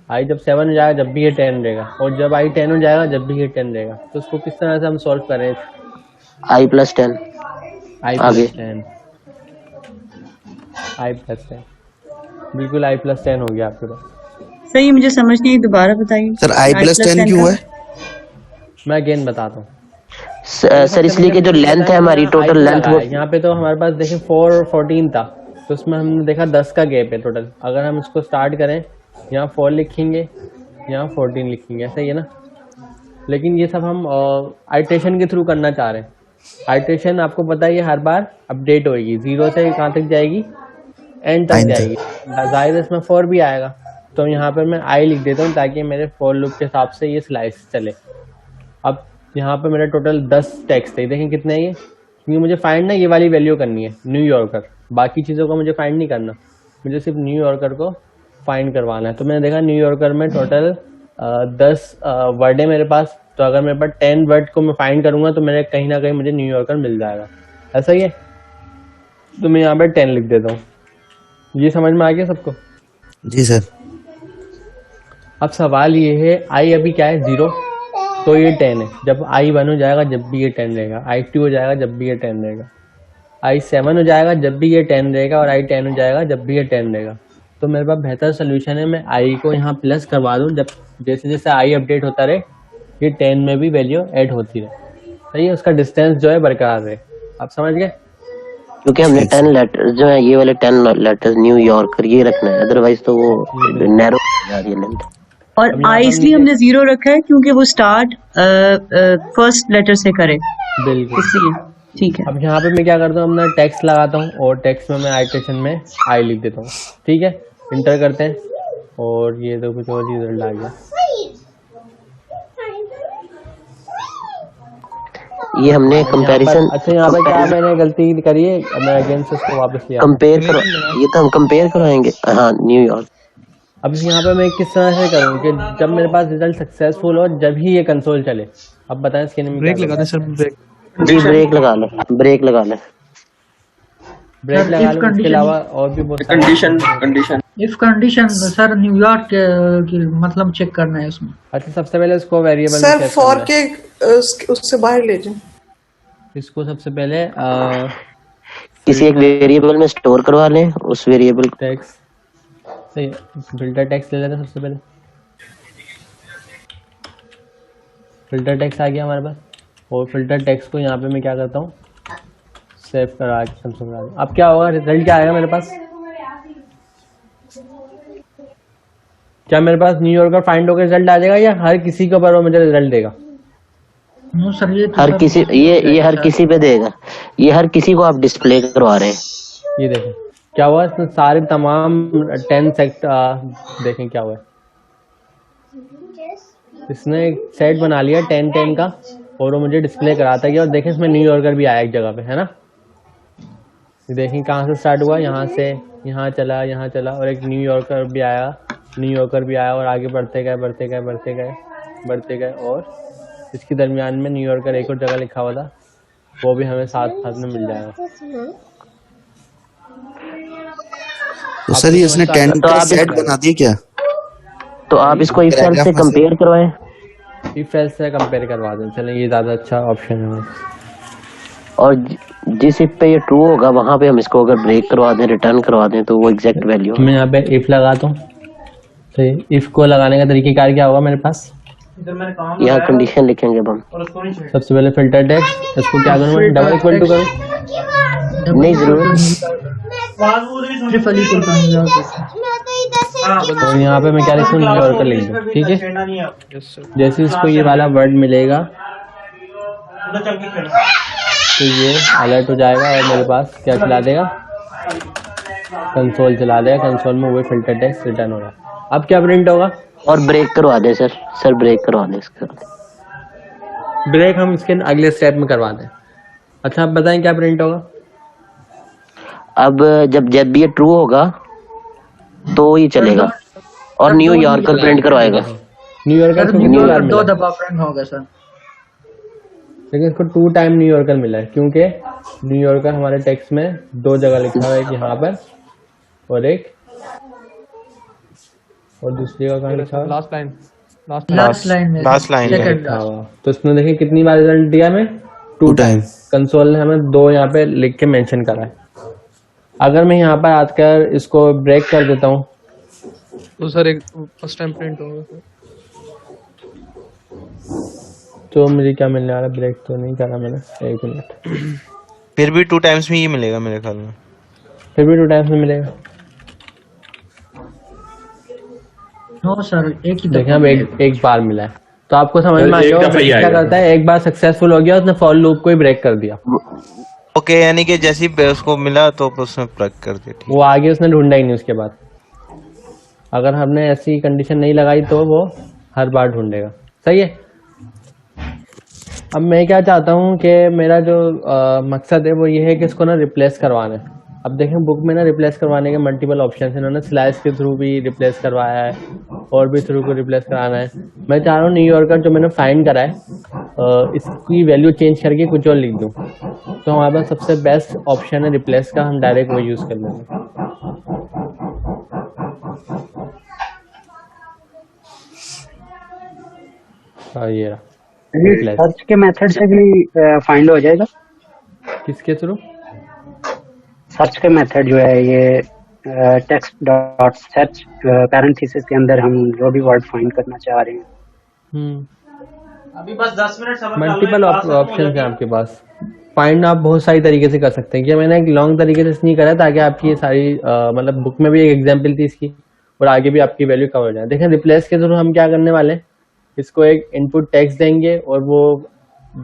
आई जब 7 हो जाएगा जब भी ये 10 रहेगा, और जब आई 10 हो जाएगा जब भी ये 10 रहेगा। तो उसको किस तरह से हम सॉल्व करें? i+10 i+10 बिल्कुल i+10 हो गया आपके पास। सही, मुझे समझ नहीं, दोबारा बताइए सर i+10 क्यों है? मैं अगेन बताता हूँ सर, इसलिए कि जो लेंथ है हमारी, टोटल लेंथ वो यहाँ पे तो हमारे पास देखें 4 और 14 था, तो उसमें हमने देखा 10 का गैप है टोटल। अगर हम इसको स्टार्ट करें, यहाँ 4 लिखेंगे, यहाँ 14 लिखेंगे, ऐसा ही है ना। लेकिन ये सब हम आइट्रेशन के थ्रू करना चाह रहे हैं। आइट्रेशन आपको पता है ये हर बार अपडेट होगी, 0 से कहाँ तक जाएगी, एंड तक जाएगी। जाहिर इसमें 4 भी आएगा, तो यहाँ पर मैं आई लिख देता हूँ ताकि मेरे फॉर लूप के हिसाब से ये स्लाइस चले। अब यहाँ पे मेरा टोटल 10 टेक्स्ट है, देखें कितने हैं ये, क्योंकि मुझे फाइंड ना ये वाली वैल्यू करनी है न्यूयॉर्कर, बाकी चीज़ों का मुझे फाइंड नहीं करना। मुझे सिर्फ न्यू यॉर्कर को फाइंड करवाना है। तो मैंने देखा न्यू यॉर्कर में टोटल 10 वर्ड है मेरे पास, तो अगर मेरे पास 10 वर्ड को मैं फाइंड करूंगा तो मेरे कहीं ना कहीं मुझे न्यू यॉर्कर मिल जाएगा, ऐसा ही है। तो मैं यहाँ पे 10 लिख देता हूँ। ये समझ में आ गया सबको? जी सर। अब सवाल ये है आई अभी क्या है 0, तो ये 10 है। जब आई 1 हो जाएगा जब भी ये 10 रहेगा, आई 2 हो जाएगा जब भी ये 10 रहेगा, आई 7 हो जाएगा जब भी ये 10 रहेगा, और आई 10 हो जाएगा जब भी ये 10 रहेगा। तो मेरे पास बेहतर सोल्यूशन है मैं आई को यहाँ प्लस करवा दूँ, जब जैसे जैसे आई अपडेट होता रहे ये 10 में भी वैल्यू ऐड होती रहे, सही है। उसका डिस्टेंस जो है बरकरार रहे। आप समझ गए? क्योंकि हमने 10 लेटर जो है ये वाले 10 लेटर न्यू यॉर्कर ये रखना है, अदरवाइज तो वो नैरो जा रही है लेंथ। और आई इसलिए हमने 0 रखा है क्योंकि वो स्टार्ट फर्स्ट लेटर से करे, बिल्कुल इसलिए। ठीक है, अब यहाँ पे मैं क्या करता हूँ, अपना टेक्स्ट लगाता हूँ और टेक्स्ट में मैं आइट्रेशन में आई लिख देता हूँ। ठीक है, इंटर करते हैं और ये तो कुछ और ही रिजल्ट आ गया। ये हमने कंपैरिजन। अच्छा यहाँ पे क्या मैंने गलती करी है, मैं अगेन से इसको वापस लिया कंपेयर करो, ये तो हम कंपेयर करवाएंगे। हाँ न्यूयॉर्क। अब यहाँ पे मैं किस तरह से करूँ कि जब मेरे पास रिजल्ट सक्सेसफुल हो जब ही ये कंसोल चले। अब बताएं इसके लिए ब्रेक लगा दे सर, ब्रेक जी ब्रेक लगा ले, ब्रेक लगा ले, ब्रेक लगा लो। इसके अलावा और भी बहुत condition if condition sir New York की मतलब चेक करना है उसमें। अच्छा सबसे पहले इसको वेरिएबल सर फॉर के उससे बाहर ले जाओ। इसको सबसे पहले किसी एक वेरिएबल में स्टोर करवा लें, उस वेरिएबल टेक्स्ट सही फिल्टर टेक्स्ट ले लेते हैं। सबसे पहले फिल्टर टेक्स्ट आ गया हमारे पास, और फिल्टर टेक्स्ट को यहाँ पे मैं क्या करता हूँ सेव करा के कंसोल करा दूँ। अब क्या होगा, रिजल्ट क्या आएगा मेरे पास? क्या मेरे पास न्यूयॉर्कर फाइंड होकर रिजल्ट आ जाएगा या हर किसी के ऊपर वो मुझे रिजल्ट देगा? नो सर ये हर किसी ये हर किसी पे देगा, ये हर किसी को आप डिस्प्ले करवा रहे हैं। ये देखें क्या हुआ, इसमें सारे तमाम 10 सेट देखें क्या हुआ। इसने एक सेट बना लिया 10-10 का और वो मुझे डिस्प्ले कराता गया। और देखें इसमें न्यूयॉर्कर भी आया एक जगह पे, है ना। देखें कहाँ से स्टार्ट हुआ, यहाँ से यहाँ चला, यहाँ चला, और एक न्यूयॉर्कर भी आया, न्यूयॉर्कर भी आया, और आगे बढ़ते गए बढ़ते गए बढ़ते गए बढ़ते गए, और इसके दरमियान में न्यूयॉर्कर एक और जगह लिखा हुआ था, वो भी हमें साथ साथ में मिल जाएगा। तो सर ये इसने 10 का सेट बना दिया क्या? तो आप इसको इफ एल्स से कंपेयर करवाएं, इफ एल्स से कंपेयर करवा दें। चलें ये ज्यादा अच्छा ऑप्शन है। और जिस इफ पे ये ट्रू होगा वहां पे हम इसको अगर ब्रेक करवा दें, रिटर्न करवा दें, तो वो एग्जैक्ट वैल्यू। मैं यहाँ पे इफ लगाता हूँ। तो इफ को लगाने का तरीकेकार क्या होगा मेरे पास? यहाँ कंडीशन लिखेंगे अब हम। सबसे पहले फिल्टर टेक्स्ट, इसको क्या करूँ, डबल इक्वल टू करूँ? नहीं जरूरत। और यहाँ पे मैं क्या लिखूँ, न्यूयॉर्कर लिख दूँ। ठीक है, जैसे इसको ये वाला वर्ड मिलेगा तो ये अलर्ट हो जाएगा और मेरे पास क्या चला देगा, कंसोल चला देगा। कंसोल में वो फिल्टर टेक्स्ट रिटर्न हो रहा है। अब क्या प्रिंट होगा? और ब्रेक करवा दें सर ब्रेक करवा दें इसका। ब्रेक हम इसके अगले स्टेप में करवा दें। अच्छा अब बताएं क्या प्रिंट होगा? अब जब भी ये ट्रू होगा तो ही चलेगा, और न्यूयॉर्कर प्रिंट करवाएगा। न्यूयॉर्कर 2 दफा प्रिंट होगा सर, लेकिन इसको 2 टाइम न्यूयॉर्कर मिला है क्योंकि न्यूयॉर्कर हमारे टेक्स्ट में 2 जगह लिखा हुआ है, कि यहाँ पर और एक, और दूसरी का कहाँ लिखा हुआ? लास्ट लाइन तो इसमें देखिए कितनी बार रिजल्ट दिया हमें, 2 टाइम। कंसोल ने हमें 2 यहाँ पे लिख के मेंशन करा है। अगर मैं यहाँ पर आकर इसको ब्रेक कर देता हूँ तो सर एक फर्स्ट टाइम प्रिंट होगा, तो मुझे क्या मिलने वाला? ब्रेक तो नहीं करा मैंने, 1 मिनट। फिर भी 2 टाइम्स में ये मिलेगा मेरे ख्याल में। फिर भी 2 टाइम्स में मिलेगा। नो सर एक ही देखें अब एक बार मिला है। तो आपको समझ में आ गया क्या करता है, एक बार सक्सेसफुल हो गया उसने फॉर लूप को ही ब्रेक कर दिया। ओके, यानी कि जैसे ही उसको मिला तो उसने ब्रेक कर दिया। वो आगे उसने ढूंढा ही नहीं उसके बाद। अगर हमने ऐसी कंडीशन नहीं लगाई तो वो हर बार ढूंढेगा। सही है। अब मैं क्या चाहता हूँ कि मेरा जो मकसद है वो ये है कि इसको ना रिप्लेस करवाना है। अब देखें बुक में ना रिप्लेस करवाने के मल्टीपल ऑप्शन है, इन्होंने स्लैश के थ्रू भी रिप्लेस करवाया है और भी थ्रू को रिप्लेस कराना है। मैं चाह रहा हूँ न्यूयॉर्कर जो मैंने फाइंड करा है इसकी वैल्यू चेंज करके कुछ और लिख दूँ, तो हमारे पास सबसे बेस्ट ऑप्शन है रिप्लेस का, हम डायरेक्ट वो यूज़ कर लेंगे। ये रहा सर्च के मेथड से भी फाइंड हो जाएगा। किसके थ्रू? सर्च के मेथड जो है ये टेक्स्ट डॉट सर्च पैरेंथेसिस के अंदर हम जो भी वर्ड फाइंड करना चाह रहे हैं। अभी बस 10 मिनट मल्टीपल ऑप्शन है आपके पास। फाइंड आप बहुत सारी तरीके से कर सकते हैं। क्या मैंने एक लॉन्ग तरीके से इसलिए करा ताकि आपकी ये सारी मतलब बुक में भी एक एग्जांपल थी इसकी और आगे भी आपकी वैल्यू कवर हो जाए। देखें रिप्लेस के थ्रू हम क्या करने वाले हैं, इसको एक इनपुट टेक्स्ट देंगे और वो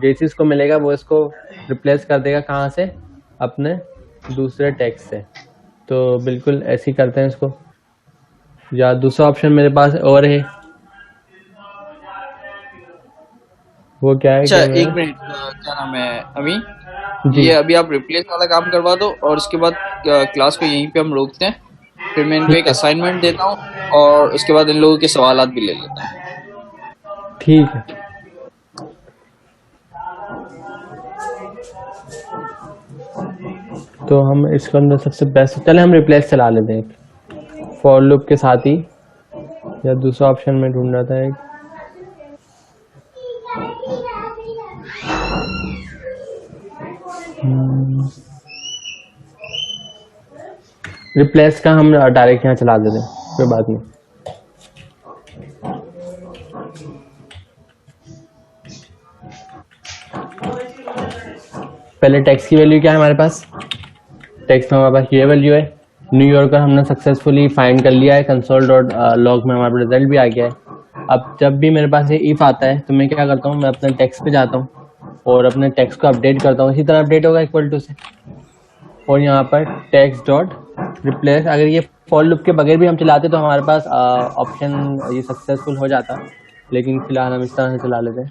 जैसे इसको मिलेगा वो इसको रिप्लेस कर देगा कहाँ से, अपने दूसरे टेक्स्ट से। तो बिल्कुल ऐसे ही करते हैं इसको। या दूसरा ऑप्शन मेरे पास और है, वो क्या है? अच्छा एक मिनट, क्या नाम है अभी ये अभी आप रिप्लेस वाला काम करवा दो और उसके बाद क्लास को यहीं पे हम रोकते हैं, फिर मैं इनको एक असाइनमेंट देता हूँ और उसके बाद इन लोगों के सवालात भी ले लेता हूँ। ठीक है। तो हम इसके अंदर सबसे बेस्ट, चले हम रिप्लेस चला लेते हैं फॉर लूप के साथ ही। या दूसरा ऑप्शन में ढूंढ रहा था एक, रिप्लेस का हम डायरेक्ट यहाँ चला देते हैं, कोई बात नहीं। पहले टेक्स्ट की वैल्यू क्या है हमारे पास? टेक्स्ट में हमारे पास ये वैल्यू है। न्यूयॉर्कर हमने सक्सेसफुली फाइंड कर लिया है, कंसोल डॉट लॉग में हमारा रिजल्ट भी आ गया है। अब जब भी मेरे पास ये इफ आता है तो मैं क्या करता हूँ, मैं अपने टेक्स्ट पे जाता हूँ और अपने टेक्स्ट को अपडेट करता हूँ। इसी तरह अपडेट होगा इक्वल टू से, और यहाँ पर टेक्स्ट डॉट रिप्लेस। अगर ये फॉर लूप के बगैर भी हम चलाते तो हमारे पास ऑप्शन ये सक्सेसफुल हो जाता, लेकिन फिलहाल हम इस तरह से चला लेते हैं।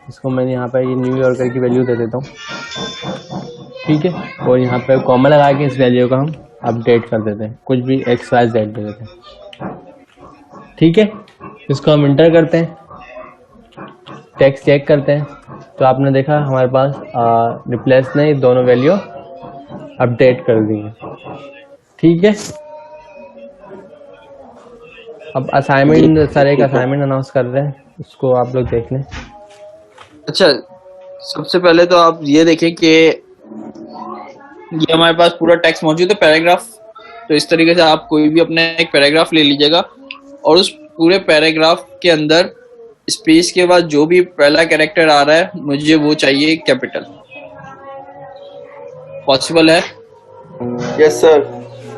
इसको मैंने यहाँ पर ये न्यूयॉर्कर की वैल्यू दे देता हूँ, ठीक है। और यहाँ पे कॉमा लगा के इस वैल्यू को हम अपडेट कर देते हैं, कुछ भी XYZ दे देते हैं, ठीक है। इसको हम इंटर करते हैं, टेक्स्ट चेक करते हैं, तो आपने देखा हमारे पास रिप्लेस ने दोनों वैल्यू अपडेट कर दी है, ठीक है। अब असाइनमेंट, सर एक असाइनमेंट अनाउंस कर रहे हैं, उसको आप लोग देख लें। अच्छा सबसे पहले तो आप ये देखें कि ये हमारे पास पूरा टेक्स्ट मौजूद है, पैराग्राफ। तो इस तरीके से आप कोई भी अपने एक पैराग्राफ ले लीजिएगा और उस पूरे पैराग्राफ के अंदर स्पेस के बाद जो भी पहला कैरेक्टर आ रहा है मुझे वो चाहिए कैपिटल। पॉसिबल है? Yes sir.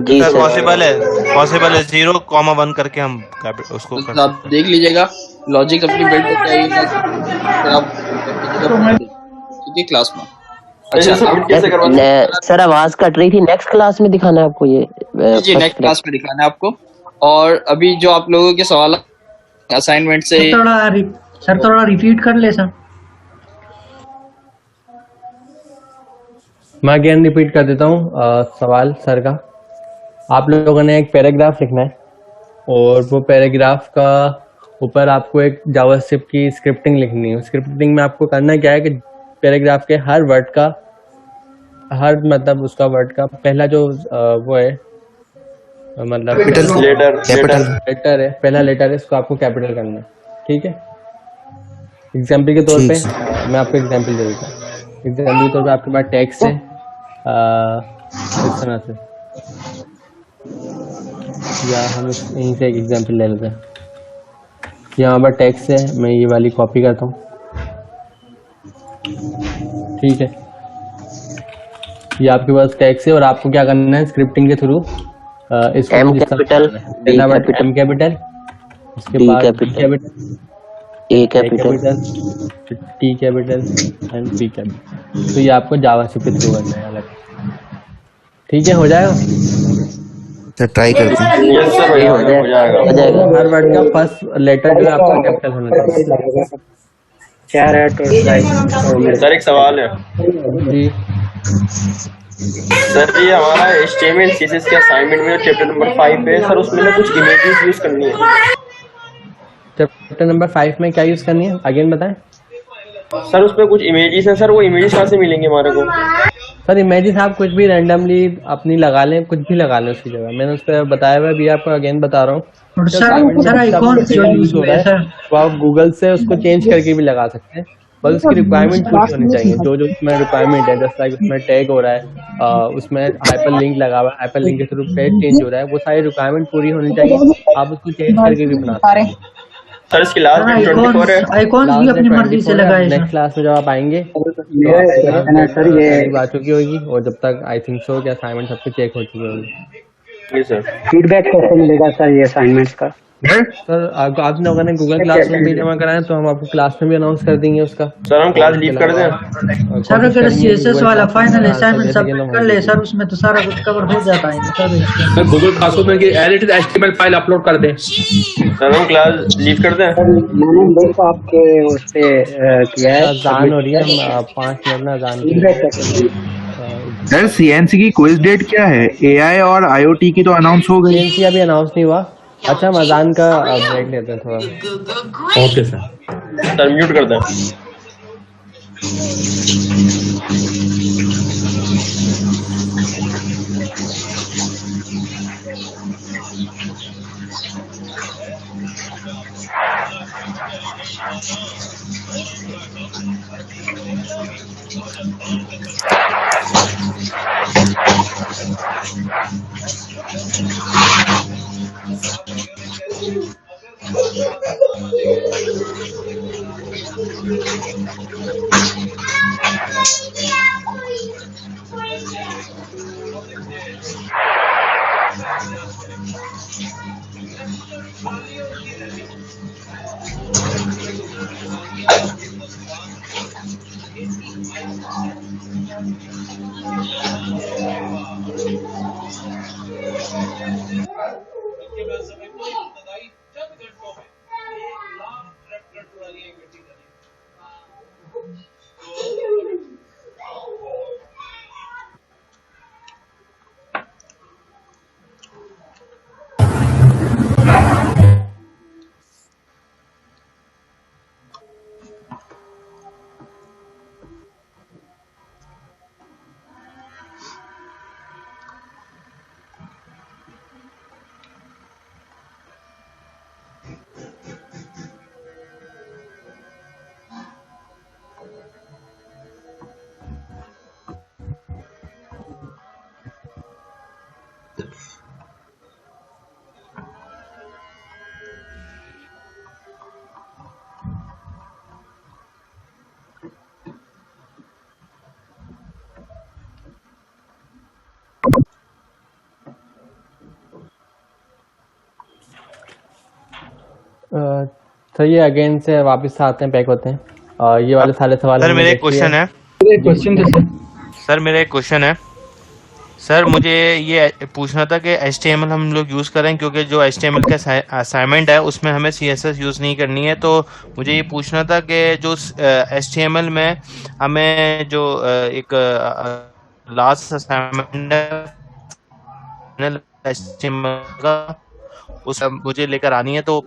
जी सर पॉसिबल है, पॉसिबल है। 0,1 करके हम उसको तो आप देख लीजिएगा, लॉजिक अपनी बिल्ड हो जाएगी आप क्लास में। अच्छा सर आवाज कट रही थी, नेक्स्ट क्लास में दिखाना है आपको ये? जी नेक्स्ट क्लास में दिखाना है आपको। और अभी जो आप लोगों के सवाल असाइनमेंट से थोड़ा रिपीट कर ले सर। मैं अगेन रिपीट कर देता हूँ सवाल सर का। आप लोगों ने एक पैराग्राफ लिखना है और वो पैराग्राफ का ऊपर आपको एक जावास्क्रिप्ट की स्क्रिप्टिंग लिखनी है। स्क्रिप्टिंग में आपको करना क्या है कि पैराग्राफ के हर वर्ड का, हर मतलब उसका वर्ड का पहला जो वो है मतलब लेटर है, पहला लेटर है, इसको आपको कैपिटल करना है, ठीक है। एग्जाम्पल के तौर पे मैं आपको एग्जाम्पल दे देता हूँ। एग्जाम्पल के तौर पे आपके पास टेक्स्ट है इस तरह से, या हम यहीं से एक एग्जाम्पल ले लेते हैं। यहाँ पर टेक्स्ट है, मैं ये वाली कॉपी करता हूँ, ठीक है। ये आपके पास टेक्स्ट है और आपको क्या करना है स्क्रिप्टिंग के थ्रू इसको M कैपिटल, पहला वर्ड M कैपिटल, उसके बाद B capital, A capital, T capital and P capital. तो ये आपको जावास्क्रिप्ट के थ्रू करना है अलग, ठीक है। हो जाएगा, ट्राई करते हैं। यस सर भैया, हो जाएगा। हर वर्ड का फर्स्ट लेटर जो है आपका कैपिटल होना चाहिए। सर एक सवाल है जी। सर ये हमारा HTML CSS के असाइनमेंट में चैप्टर नंबर 5 है सर, उसमें ना कुछ इमेजेस यूज करनी है। चैप्टर नंबर 5 में क्या यूज करनी है, अगेन बताएं सर। उसमें कुछ इमेजेस हैं सर, वो इमेजेस कहाँ से मिलेंगे हमारे को? सर इमेजेस आप कुछ भी रैंडमली अपनी लगा लें, कुछ भी लगा लें उसकी जगह। मैंने उस पर बताया हुआ भी, आपको अगेन बता रहा हूँ। सर आइकॉन जो यूज हो रहा है सर, तो आप गूगल से उसको चेंज करके भी लगा सकते हैं, बस उसकी रिक्वायरमेंट पूरी होनी चाहिए। जो जो उसमें रिक्वायरमेंट है, जैसे लाइक उसमें टैग हो रहा है, उसमें हाइपर लिंक लगा हुआ है, हाइपर लिंक के थ्रू पेज चेंज हो रहा है, वो सारी रिक्वायरमेंट पूरी होनी चाहिए। आप उसको चेंज करके भी बना सकते हैं। सर इसकी लास्ट डेट 24 है। आइकॉन भी अपनी मर्जी से लगाए। नेक्स्ट क्लास में जब आप आएंगे सर ये आ चुकी होगी, और जब तक आई थिंक सो कि असाइनमेंट सबके चेक हो चुकी होगी। जी सर। फीडबैक कैसे मिलेगा सर ये असाइनमेंट्स का? सर आप लोगों ने गूगल क्लासरूम भी जमा कराया तो हम आपको क्लास में भी अनाउंस कर देंगे उसका। सर हम क्लास लीव कर दें? सर अगर CSS वाला फाइनल असाइनमेंट सबमिट कर ले सर, उसमें तो सारा कुछ कवर हो जाता है सर। गूगल क्लासरूम में एडिट HTML फाइल अपलोड कर दें। सर हम क्लास लीव कर दें? मैंने देखो आपके उस पे किया है, अजान हो रही है, 5 मिनट में अजान। सर CNC की क्विज डेट क्या है? AI और IoT की तो अनाउंस हो गई। CNC अभी अनाउंस नहीं हुआ। अच्छा हम अजान का ब्रेक लेते हैं थोड़ा। Okay sir. सर म्यूट कर दें। तो ये अगेन से वापस आते हैं, पैक होते हैं। ये वाले सारे सवाल सर मेरा एक क्वेश्चन है। सर मेरा एक क्वेश्चन है सर, मुझे ये पूछना था कि HTML हम लोग यूज़ करें, क्योंकि जो HTML का असाइनमेंट है उसमें हमें CSS यूज़ नहीं करनी है। तो मुझे ये पूछना था कि जो HTML में हमें जो एक लास्ट असाइनमेंट है HTML का, उस मुझे लेकर आनी है, तो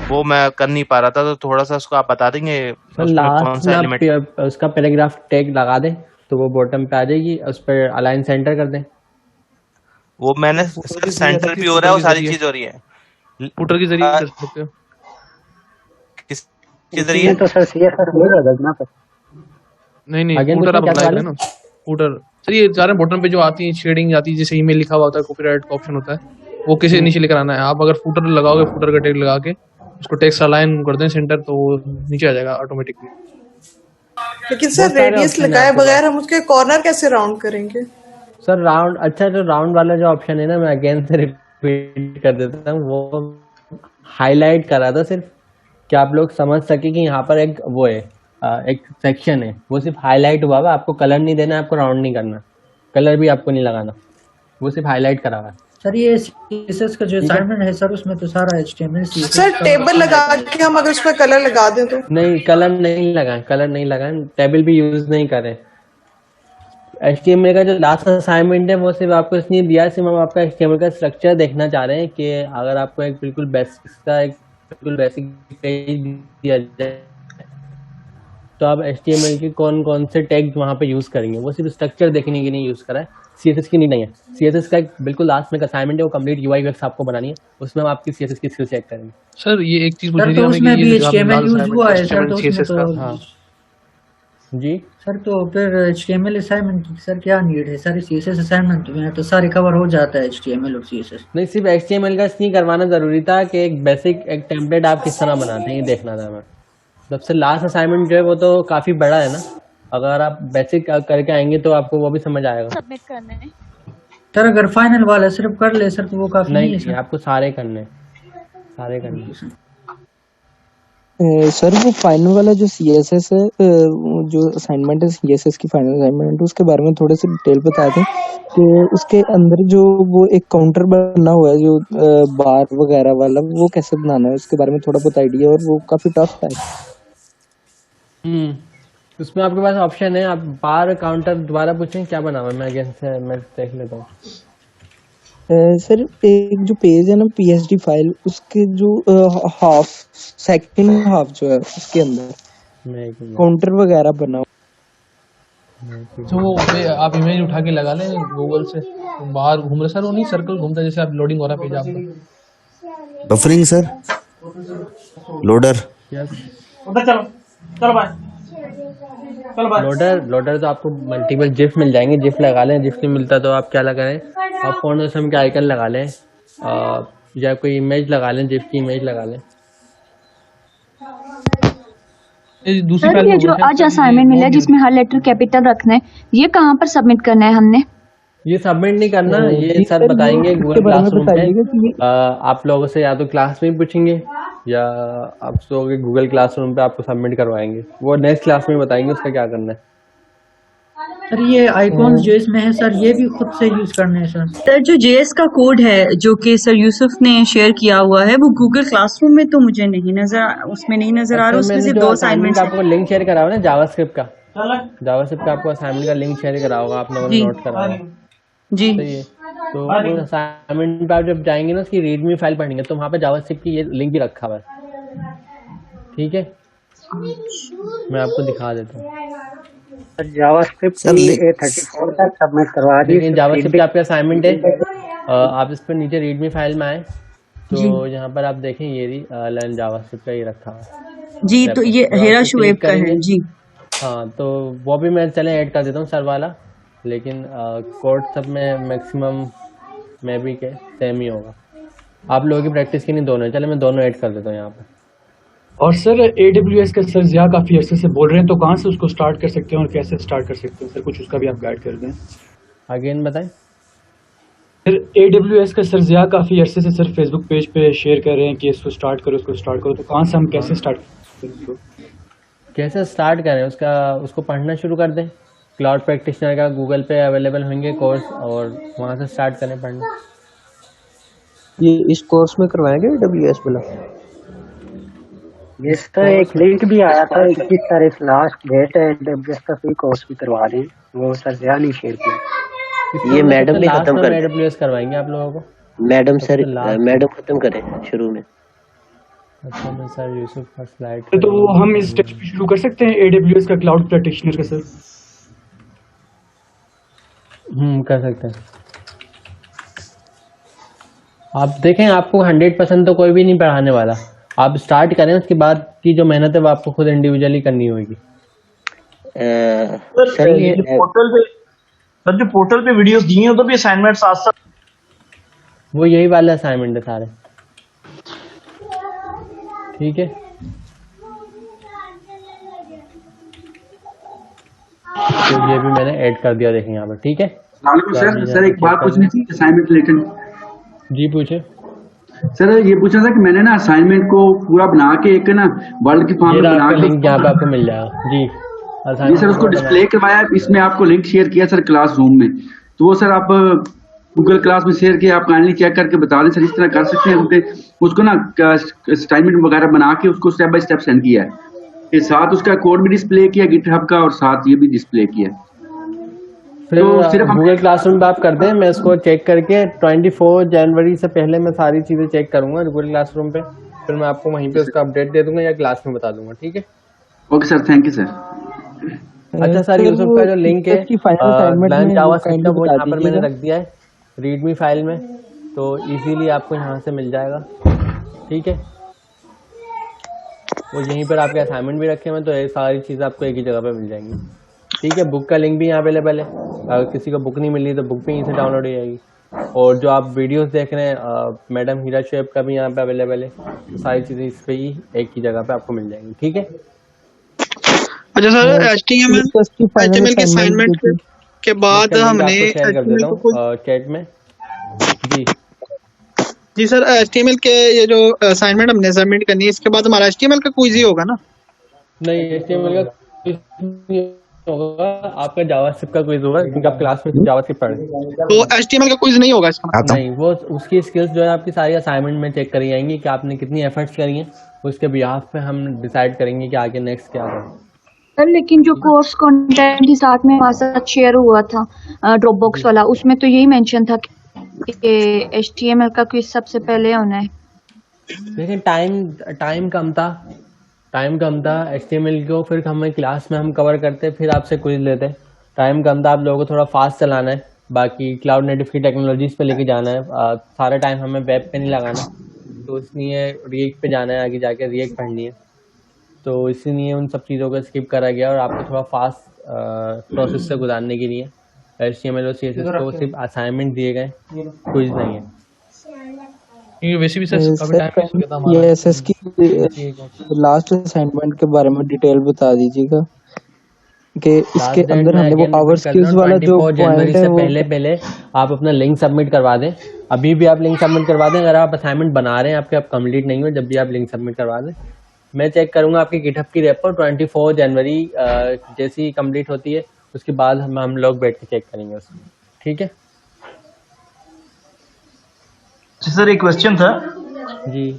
वो मैं कर नहीं पा रहा था, तो थोड़ा सा उसको आप बता देंगे लास्ट में उसका पैराग्राफ टैग लगा दें तो वो बॉटम पे आ जाएगी, उस पर अलाइन सेंटर कर दें। वो मैंने सेंटर भी हो रहा है, वो सारी चीज हो रही है। फुटर के जरिए कर सकते हो। किस जरिए? तो सर CSS हो जाएगा ना पर नहीं फुटर आप अप्लाई करें ना। फुटर सर ये सारे बॉटम पे जो आती है शेडिंग आती है, जैसे ईमेल लिखा हुआ होता है, कॉपीराइट का ऑप्शन होता है, वो किसी नीचे लेकर आना है। आप अगर फुटर लगाओगे, फुटर का टैग लगा के उसको टेक्स्ट अलाइन कर दें सेंटर, तो वो नीचे आ जाएगा ऑटोमेटिकली। लेकिन सर रेडियस लगाए बगैर हम उसके कॉर्नर कैसे राउंड करेंगे? सर राउंड, अच्छा जो राउंड वाला जो ऑप्शन है ना, मैं अगेन से रिपीट कर देता हूँ, वो हाईलाइट करा था सिर्फ कि आप लोग समझ सके कि यहाँ पर एक वो है, एक सेक्शन है, वो सिर्फ हाईलाइट हुआ है। आपको कलर नहीं देना, आपको राउंड नहीं करना, कलर भी आपको नहीं लगाना, वो सिर्फ हाईलाइट करा हुआ है। सर ये CSS का जो असाइनमेंट है सर, उसमें तो सारा HTML CSS सर टेबल लगा के हम अगर उस पर कलर लगा दें तो? नहीं, कलर नहीं लगाएं, कलर नहीं लगाएं, टेबल भी यूज नहीं करें। HTML का जो लास्ट असाइनमेंट है वो सिर्फ आपको इसलिए दिया है, सिर्फ हम आपका HTML का स्ट्रक्चर देखना चाह रहे हैं कि अगर आपको एक बिल्कुल बेसिक पेज दिया जाए तो आप HTML के कौन कौन से टैग वहाँ पे यूज़ करेंगे, वो सिर्फ स्ट्रक्चर देखने के लिए यूज़ करा है, CSS की नहीं है। CSS का एक बिल्कुल लास्ट में असाइनमेंट है, वो कंप्लीट UI UX आपको बनानी है, उसमें हम आपकी CSS की स्किल चेक करेंगे। सर ये एक चीज सर पूछनी तो थी हमें उसमें कि भी ये जो आपने HTML यूज लाल हुआ है सर, assignment तो उसमें CSS का तो हाँ जी सर तो फिर HTML असाइनमेंट की सर क्या नीड है सर, CSS असाइनमेंट में तो सारे कवर हो जाता है HTML और CSS। नहीं, सिर्फ HTML का इसलिए करवाना जरूरी था कि एक बेसिक एक टेम्पलेट आप किस तरह बनाते हैं ये देखना था हमें। सबसे लास्ट असाइनमेंट जो है वो तो काफी बड़ा है ना, अगर आप बेसिक करके आएंगे तो आपको वो भी समझ आएगा। सबमिट करने हैं। सर अगर फाइनल वाला सिर्फ कर ले सर तो वो काफी नहीं है नहीं, सर। आपको सारे करने हैं। सर वो फाइनल वाला जो CSS है, जो असाइनमेंट है CSS की फाइनल असाइनमेंट, उसके बारे में थोड़े से डिटेल बता दें कि उसके अंदर जो वो एक काउंटर बना हुआ है जो बार वगैरह वाला, वो कैसे बनाना है उसके बारे में थोड़ा बहुत आइडिया, और वो काफी टफ है। उसमें आपके पास ऑप्शन है, आप बार काउंटर दोबारा पूछें क्या बना हुआ है, मैं अगेन से मैं देख लेता हूँ। सर एक जो पेज है ना PSD फाइल, उसके जो सेकंड हाफ जो है उसके अंदर काउंटर वगैरह बना हुआ। तो वो आप इमेज उठा के लगा लें गूगल से, तो बाहर घूम रहे सर, वो नहीं सर्कल घूमता जैसे आप लोडिंग हो रहा पेज आपका। Buffering sir, loader. उधर चलो चलो भाई लोडर तो आपको मल्टीपल जिफ मिल जाएंगे, जिफ लगा लें। जिफ नहीं मिलता तो आप क्या लगाएं, आप फोन के आइकन लगा लें या कोई इमेज लगा लें, जिफ की इमेज लगा लें। सर ये जो आज असाइनमेंट मिला है जिसमें हर लेटर कैपिटल रखना है, ये कहाँ पर सबमिट करना है हमने? ये सबमिट नहीं करना, ये सर बताएंगे गूगल क्लासरूम पे। आप लोगों से या तो क्लास में पूछेंगे या आप लोग गूगल क्लासरूम पे आपको सबमिट करवाएंगे, वो नेक्स्ट क्लास में बताएंगे उसका क्या करना है। सर ये आइकॉन्स जो इसमें है सर, ये भी खुद से यूज करने हैं सर। सर जो JS का कोड है जो कि सर यूसुफ ने शेयर किया हुआ है, वो गूगल क्लासरूम में तो मुझे नहीं नजर, उसमें नहीं नजर आ रहा। उसमें सिर्फ 2 असाइनमेंट आपको लिंक शेयर करा हुआ ना जावास्क्रिप्ट का, आपको असाइनमेंट का लिंक शेयर करा होगा, आप लोगों ने नोट करा होगा जी। तो उस असाइनमेंट पे आप जब जाएंगे ना उसकी रीडमी फाइल पढ़ेंगे तो वहाँ पे जावास्क्रिप्ट की ये लिंक भी रखा हुआ है, ठीक है, मैं आपको दिखा देता हूँ। जावास्क्रिप्ट A34 तक सबमिट करवा दी। लेकिन जावास्क्रिप्ट आपका असाइनमेंट है, आप इस पर नीचे रीडमी फाइल में आए तो यहाँ पर आप देखें ये लर्न जावास्क्रिप्ट का ये रखा हुआ है जी। तो ये हेरा शुएब का है जी। हाँ, तो वो भी मैं चले ऐड कर देता हूँ सर वाला, लेकिन कोड सब में मैक्सिमम में भी के सेम ही होगा। आप लोगों की प्रैक्टिस की नहीं दोनों है, चले मैं दोनों ऐड कर देता हूँ यहाँ पे। और सर AWS का सर ज़िया काफ़ी अर्से से बोल रहे हैं, तो कहाँ से उसको स्टार्ट कर सकते हैं और कैसे स्टार्ट कर सकते हैं सर, कुछ उसका भी आप गाइड कर दें। अगेन बताएं सर। AWS का सर ज़िया काफ़ी अर्से से सर फेसबुक पेज पे शेयर कर रहे हैं कि इसको स्टार्ट करो, तो कहाँ से हम कैसे स्टार्ट करें उसको पढ़ना शुरू कर दें। क्लाउड प्रैक्टिशनर का गूगल पे अवेलेबल होंगे कोर्स, और वहाँ से स्टार्ट करें पढ़ना। ये इस कोर्स में करवाएंगे AWS वाला? ये सर एक लिंक भी आया था 21 तारीख लास्ट डेट है, AWS का फ्री कोर्स भी करवा दें, वो सर ज़िया नहीं शेयर किया। ये मैडम भी खत्म कर AWS करवाएंगे आप लोगों को। मैडम सर, मैडम खत्म करें शुरू में। अच्छा मैं सर यूसुफ का स्लाइड तो हम इस स्टेज पे शुरू कर सकते हैं AWS का क्लाउड प्रैक्टिशनर का सर? कर सकते हैं। आप देखें आपको 100% तो कोई भी नहीं पढ़ाने वाला, आप स्टार्ट करें, उसके बाद की जो मेहनत है वो आपको खुद इंडिविजुअली करनी होगी। सर ये जो पोर्टल पे वीडियोस दी हैं तो भी असाइनमेंट साथ साथ वो यही वाला असाइनमेंट है सारे, ठीक है। तो ये भी मैंने ऐड कर दिया, देखें यहाँ पर, ठीक है। सर एक बात पूछनी थी असाइनमेंट रिलेटेड। जी पूछे सर। ये पूछना था कि मैंने ना असाइनमेंट को पूरा बना के एक ना वर्ल्ड की फॉर्म में बना के लिंक यहाँ पे आपको मिल जाएगा जी। जी सर, उसको डिस्प्ले करवाया, इसमें आपको लिंक शेयर किया सर क्लासरूम में, तो वो सर आप गूगल क्लास में शेयर किया, आप काइंडली चेक करके बता दें सर, इस तरह कर सकते हैं क्योंकि उसको ना असाइनमेंट वगैरह बना के उसको स्टेप बाय स्टेप सेंड किया है, साथ उसका कोड भी डिस्प्ले किया गिटहब का और साथ ये भी डिस्प्ले किया। फिर तो सिर्फ गूगल क्लासरूम पे आप कर दें, मैं इसको चेक करके 24 जनवरी से पहले मैं सारी चीज़ें चेक करूंगा गूगल क्लासरूम पे, फिर मैं आपको वहीं पे उसका अपडेट दे दूंगा या क्लास में बता दूंगा, ठीक है? Okay sir, thank you sir. अच्छा सर, यूसुफ का जो लिंक है लर्न जावास्क्रिप्ट का, वो यहाँ पर मैंने दीजिएगा। रख दिया है रीडमी फाइल में, तो इजीली आपको यहाँ से मिल जाएगा, ठीक है? वो यहीं पर आपके असाइनमेंट भी रखे हुए हैं, तो ये सारी चीज़ें आपको एक ही जगह पे मिल जाएंगी, ठीक है? बुक का लिंक भी यहाँ अवेलेबल है, अगर किसी को बुक नहीं मिल रही तो बुक भी यहीं से डाउनलोड हो जाएगी। और जो आप वीडियोस देख रहे हैं मैडम हीरा शुएब का भी यहाँ पे अवेलेबल है, तो सारी चीज़ें इस पे ही एक ही जगह पे आपको मिल जाएंगी, ठीक है? अच्छा सर, HTML के असाइनमेंट के बाद हमने शेयर कर देता हूँ चैट में। जी सर, HTML के ये जो असाइनमेंट हमने सबमिट करनी है, इसके बाद हमारा HTML का क्विज ही होगा ना? नहीं, HTML का क्विज नहीं होगा, आपका जावास्क्रिप्ट का क्विज होगा, क्योंकि आप क्लास में जावास्क्रिप्ट पढ़ रहे हैं। तो HTML का क्विज नहीं होगा इसका? नहीं, वो उसकी स्किल्स जो है आपकी सारी असाइनमेंट में चेक करी जाएंगी कि आपने कितनी एफर्ट्स करी हैं, उसके बिहाफ पे हम डिसाइड करेंगे कि आगे नेक्स्ट क्या करें। सर लेकिन जो कोर्स कंटेंट ही साथ में हमारे साथ शेयर हुआ था ड्रॉपबॉक्स वाला, उसमें तो यही मेंशन था कि HTML का क्विज सबसे पहले होना है। लेकिन टाइम कम था HTML को, फिर हमें क्लास में हम कवर करते, फिर आपसे क्विज लेते। टाइम कम था, आप लोगों को थोड़ा फास्ट चलाना है, बाकी क्लाउड नेटिव की टेक्नोलॉजीज पे लेके जाना है, सारा टाइम हमें वेब पे नहीं लगाना, तो इसलिए रिएक्ट पे जाना है, आगे जाके रिएक्ट पढ़नी है, तो इसीलिए उन सब चीज़ों को स्किप करा गया और आपको थोड़ा फास्ट प्रोसेस से गुजारने के लिए HTML और CSS को सिर्फ असाइनमेंट दिए गए, क्विज नहीं है। ये वैसे भी सर काफी टाइम वेस्ट हो गया था हमारा। CSS की लास्ट असाइनमेंट के बारे में डिटेल बता दीजिएगा कि इसके अंदर हमने वो आवर्स क्यूज वाला जो जनवरी पॉइंट है से वो पहले आप अपना लिंक सबमिट करवा दें, अभी भी आप लिंक सबमिट करवा दें, अगर आप असाइनमेंट बना रहे हैं आपके, आप कंप्लीट नहीं हुए, जब भी आप लिंक सबमिट करवा दें, मैं चेक करूंगा आपकी गिटहब की रेपो 24 जनवरी जैसी कंप्लीट होती है, उसके बाद हम लोग बैठ के चेक करेंगे उसको, ठीक है? सर एक क्वेश्चन था जी।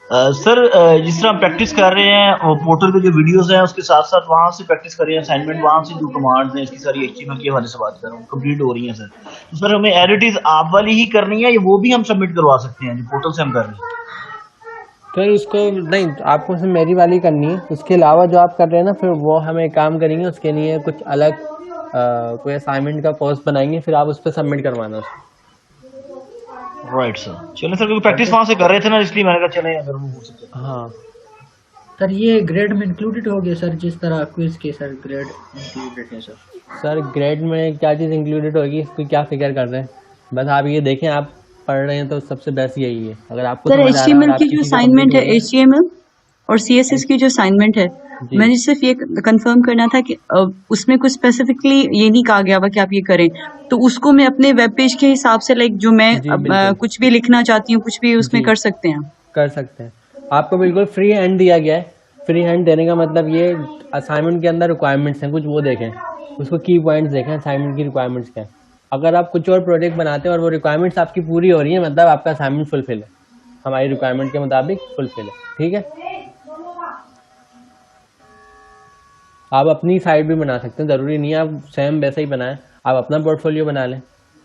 सर जिस तरह हम प्रैक्टिस कर रहे हैं और पोर्टल पे जो वीडियोस हैं उसके साथ साथ वहां से प्रैक्टिस कर रहे हैं, असाइनमेंट वहां से जो कमांड्स हैं इसकी सारी HTML के हवाले से बात कर रहा हूँ, कंप्लीट हो रही हैं सर, तो सर हमें एडिटिव आप वाली ही करनी है या वो भी हम सबमिट करवा सकते हैं जो पोर्टल से हम कर रहे हैं? फिर उसको नहीं, आपको सिर्फ मेरी वाली करनी है, उसके अलावा जो आप कर रहे हैं ना, फिर वो हम एक काम करेंगे, उसके लिए कुछ अलग कोई असाइनमेंट का पोस्ट बनाएंगे, फिर आप उस पर सबमिट करवाना उसको। राइट सर, चलिए सर, क्योंकि प्रैक्टिस वहां से कर रहे थे ना, इसलिए मैंने कहा चले अगर वो हो सके। हाँ सर, ये ग्रेड में इंक्लूडेड हो गया सर, जिस तरह क्विज के सर ग्रेड इंक्लूडेड है सर ग्रेड में क्या चीज़ इंक्लूडेड होगी, इसको क्या फिक्र कर रहे हैं, बस आप ये देखें, आप पढ़ रहे हैं तो सबसे बेस्ट यही है। अगर आपको सर HTML की जो असाइनमेंट है, HTML और CSS की जो असाइनमेंट है, मैंने सिर्फ ये कंफर्म करना था कि उसमें कुछ स्पेसिफिकली ये नहीं कहा गया हुआ कि आप ये करें, तो उसको मैं अपने वेब पेज के हिसाब से लाइक जो मैं कुछ भी लिखना चाहती हूँ, कुछ भी उसमें कर सकते हैं। कर सकते हैं, आपको बिल्कुल फ्री हैंड दिया गया है। फ्री हैंड देने का मतलब ये असाइनमेंट के अंदर रिक्वायरमेंट्स हैं कुछ, वो देखें, उसको की पॉइंट्स देखें, असाइनमेंट की रिक्वायरमेंट्स क्या है। अगर आप कुछ और प्रोजेक्ट बनाते हैं और वो रिक्वायरमेंट्स आपकी पूरी हो रही है, मतलब आपका असाइनमेंट फुलफिल है, हमारी रिक्वायरमेंट के मुताबिक फुलफिल है, ठीक है? आप अपनी साइट भी बना सकते हैं, ज़रूरी नहीं है आप सेम वैसा ही बनाएं, आप अपना पोर्टफोलियो बना लें,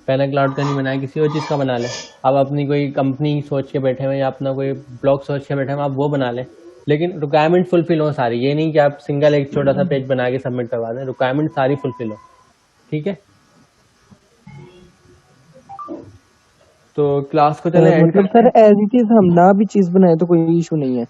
पैना क्लाउड का नहीं बनाए, किसी और चीज़ का बना लें। आप अपनी कोई कंपनी सोच के बैठे हुए या अपना कोई ब्लॉग सोच के बैठे हुए, आप वो बना लें, लेकिन रिक्वायरमेंट फुलफिल हो सारी। ये नहीं कि आप सिंगल एक छोटा सा पेज बना के सबमिट करवा दें, रिक्वायरमेंट सारी फुलफिल हो, ठीक है? तो क्लास को चले मतलब सर एज इट इज हम ना भी चीज बनाए तो कोई इशू नहीं है,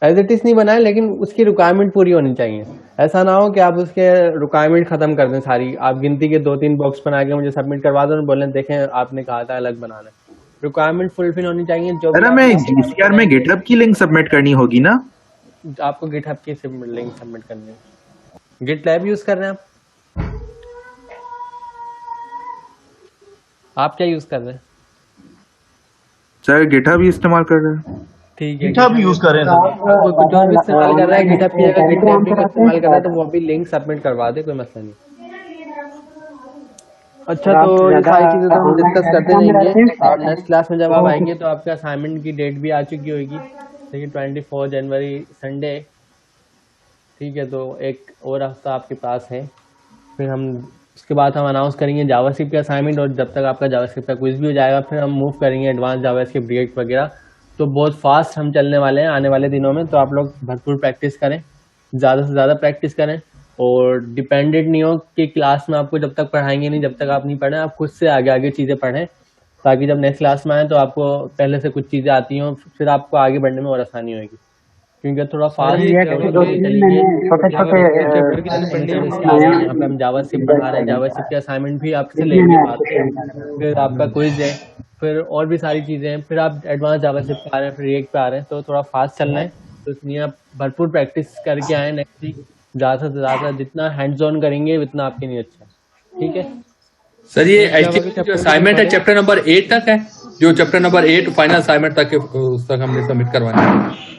एज इट इज नहीं बनाए, लेकिन उसकी रिक्वायरमेंट पूरी होनी चाहिए। ऐसा ना हो कि आप उसके रिक्वायरमेंट खत्म कर दें सारी, आप गिनती के 2-3 बॉक्स बना के मुझे सबमिट करवा दो और बोलें देखें आपने कहा था अलग बनाना। रिक्वायरमेंट फुलफिल होनी चाहिए। जो अरे मैं GCR में गिटहब की लिंक सबमिट करनी होगी ना? आपको गिटहब की लिंक सबमिट करनी है। गिटलैब यूज कर रहे हैं आप क्या यूज कर रहे हैं? सर गिटहब ही इस्तेमाल कर रहे हैं। ठीक है, गिटहब यूज कर रहे हैं सर। कुछ और भी इस्तेमाल कर रहा है गिटहब की जगह, गिटलैब भी इस्तेमाल कर रहा है तो वो भी लिंक सबमिट करवा दे, कोई मसला नहीं। अच्छा, तो ये सारी चीजें तो हम डिस्कस करते रहेंगे और नेक्स्ट क्लास में जब आप आएंगे तो आपके असाइनमेंट की डेट भी आ चुकी होगी, लेकिन 24 जनवरी संडे, ठीक है? तो एक और हफ्ता आपके पास है, फिर हम उसके बाद हम अनाउंस करेंगे जावास्क्रिप्ट का असाइनमेंट, और जब तक आपका जावास्क्रिप्ट का क्विज भी हो जाएगा फिर हम मूव करेंगे एडवांस जावास्क्रिप्ट रिएक्ट वगैरह। तो बहुत फास्ट हम चलने वाले हैं आने वाले दिनों में, तो आप लोग भरपूर प्रैक्टिस करें, ज़्यादा से ज़्यादा प्रैक्टिस करें, और डिपेंडेंट नहीं हो कि क्लास में आपको जब तक पढ़ाएंगे नहीं, जब तक आप नहीं पढ़ें, आप खुद से आगे आगे चीज़ें पढ़ें, ताकि जब नेक्स्ट क्लास में आए तो आपको पहले से कुछ चीज़ें आती हों, फिर आपको आगे बढ़ने में और आसानी होगी। क्योंकि थोड़ा फास्ट यहाँ पे हम जावास्क्रिप्ट पढ़ा रहे हैं, जावास्क्रिप्ट के असाइनमेंट भी आपसे लेंगे बाद में, फिर आपका क्विज है, फिर और भी सारी चीज़ें हैं, फिर आप एडवांस जावास्क्रिप्ट पे आ रहे हैं, फिर रिएक्ट पे आ रहे हैं, तो थोड़ा फास्ट चलना है। तो इसलिए आप भरपूर प्रैक्टिस करके आए नेक्स्ट वीक, ज़्यादा से ज़्यादा जितना हैंड्स ऑन करेंगे उतना आपके लिए अच्छा है। ठीक है सर, ये जो असाइनमेंट है चैप्टर नंबर 8 तक है, जो चैप्टर नंबर 8 फाइनल असाइनमेंट तक है, उस तक हमने सबमिट करवाना है।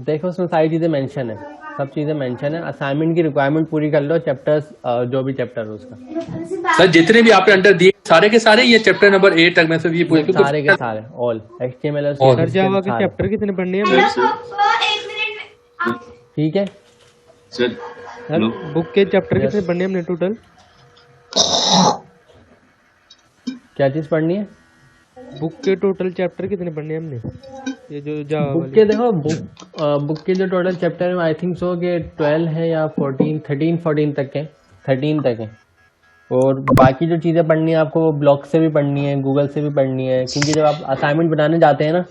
देखो उसमें सारी चीज़ें मेंशन है, सब चीज़ें मेंशन है। असाइनमेंट की रिक्वायरमेंट पूरी कर लो, चैप्टर्स जो भी चैप्टर है उसका। सर जितने भी आपने अंडर दिए सारे के सारे ये चैप्टर नंबर 8 तक में से ये पूरे सारे के सारे ऑल HTML सर जावा के चैप्टर कितने पढ़ने हैं? ठीक है सर, बुक के चैप्टर कितने पढ़ने हैं हमने टोटल? क्या चीज पढ़नी है? बुक के टोटल चैप्टर कितने पढ़ने हैं हमने? ये जो जावा बुक के देखो बुक के जो टोटल चैप्टर है आई थिंक सो कि 12 है या 13-14 तक है, 13 तक है। और बाकी जो चीज़ें पढ़नी है आपको ब्लॉग से भी पढ़नी है, गूगल से भी पढ़नी है, क्योंकि जब आप असाइनमेंट बनाने जाते हैं ना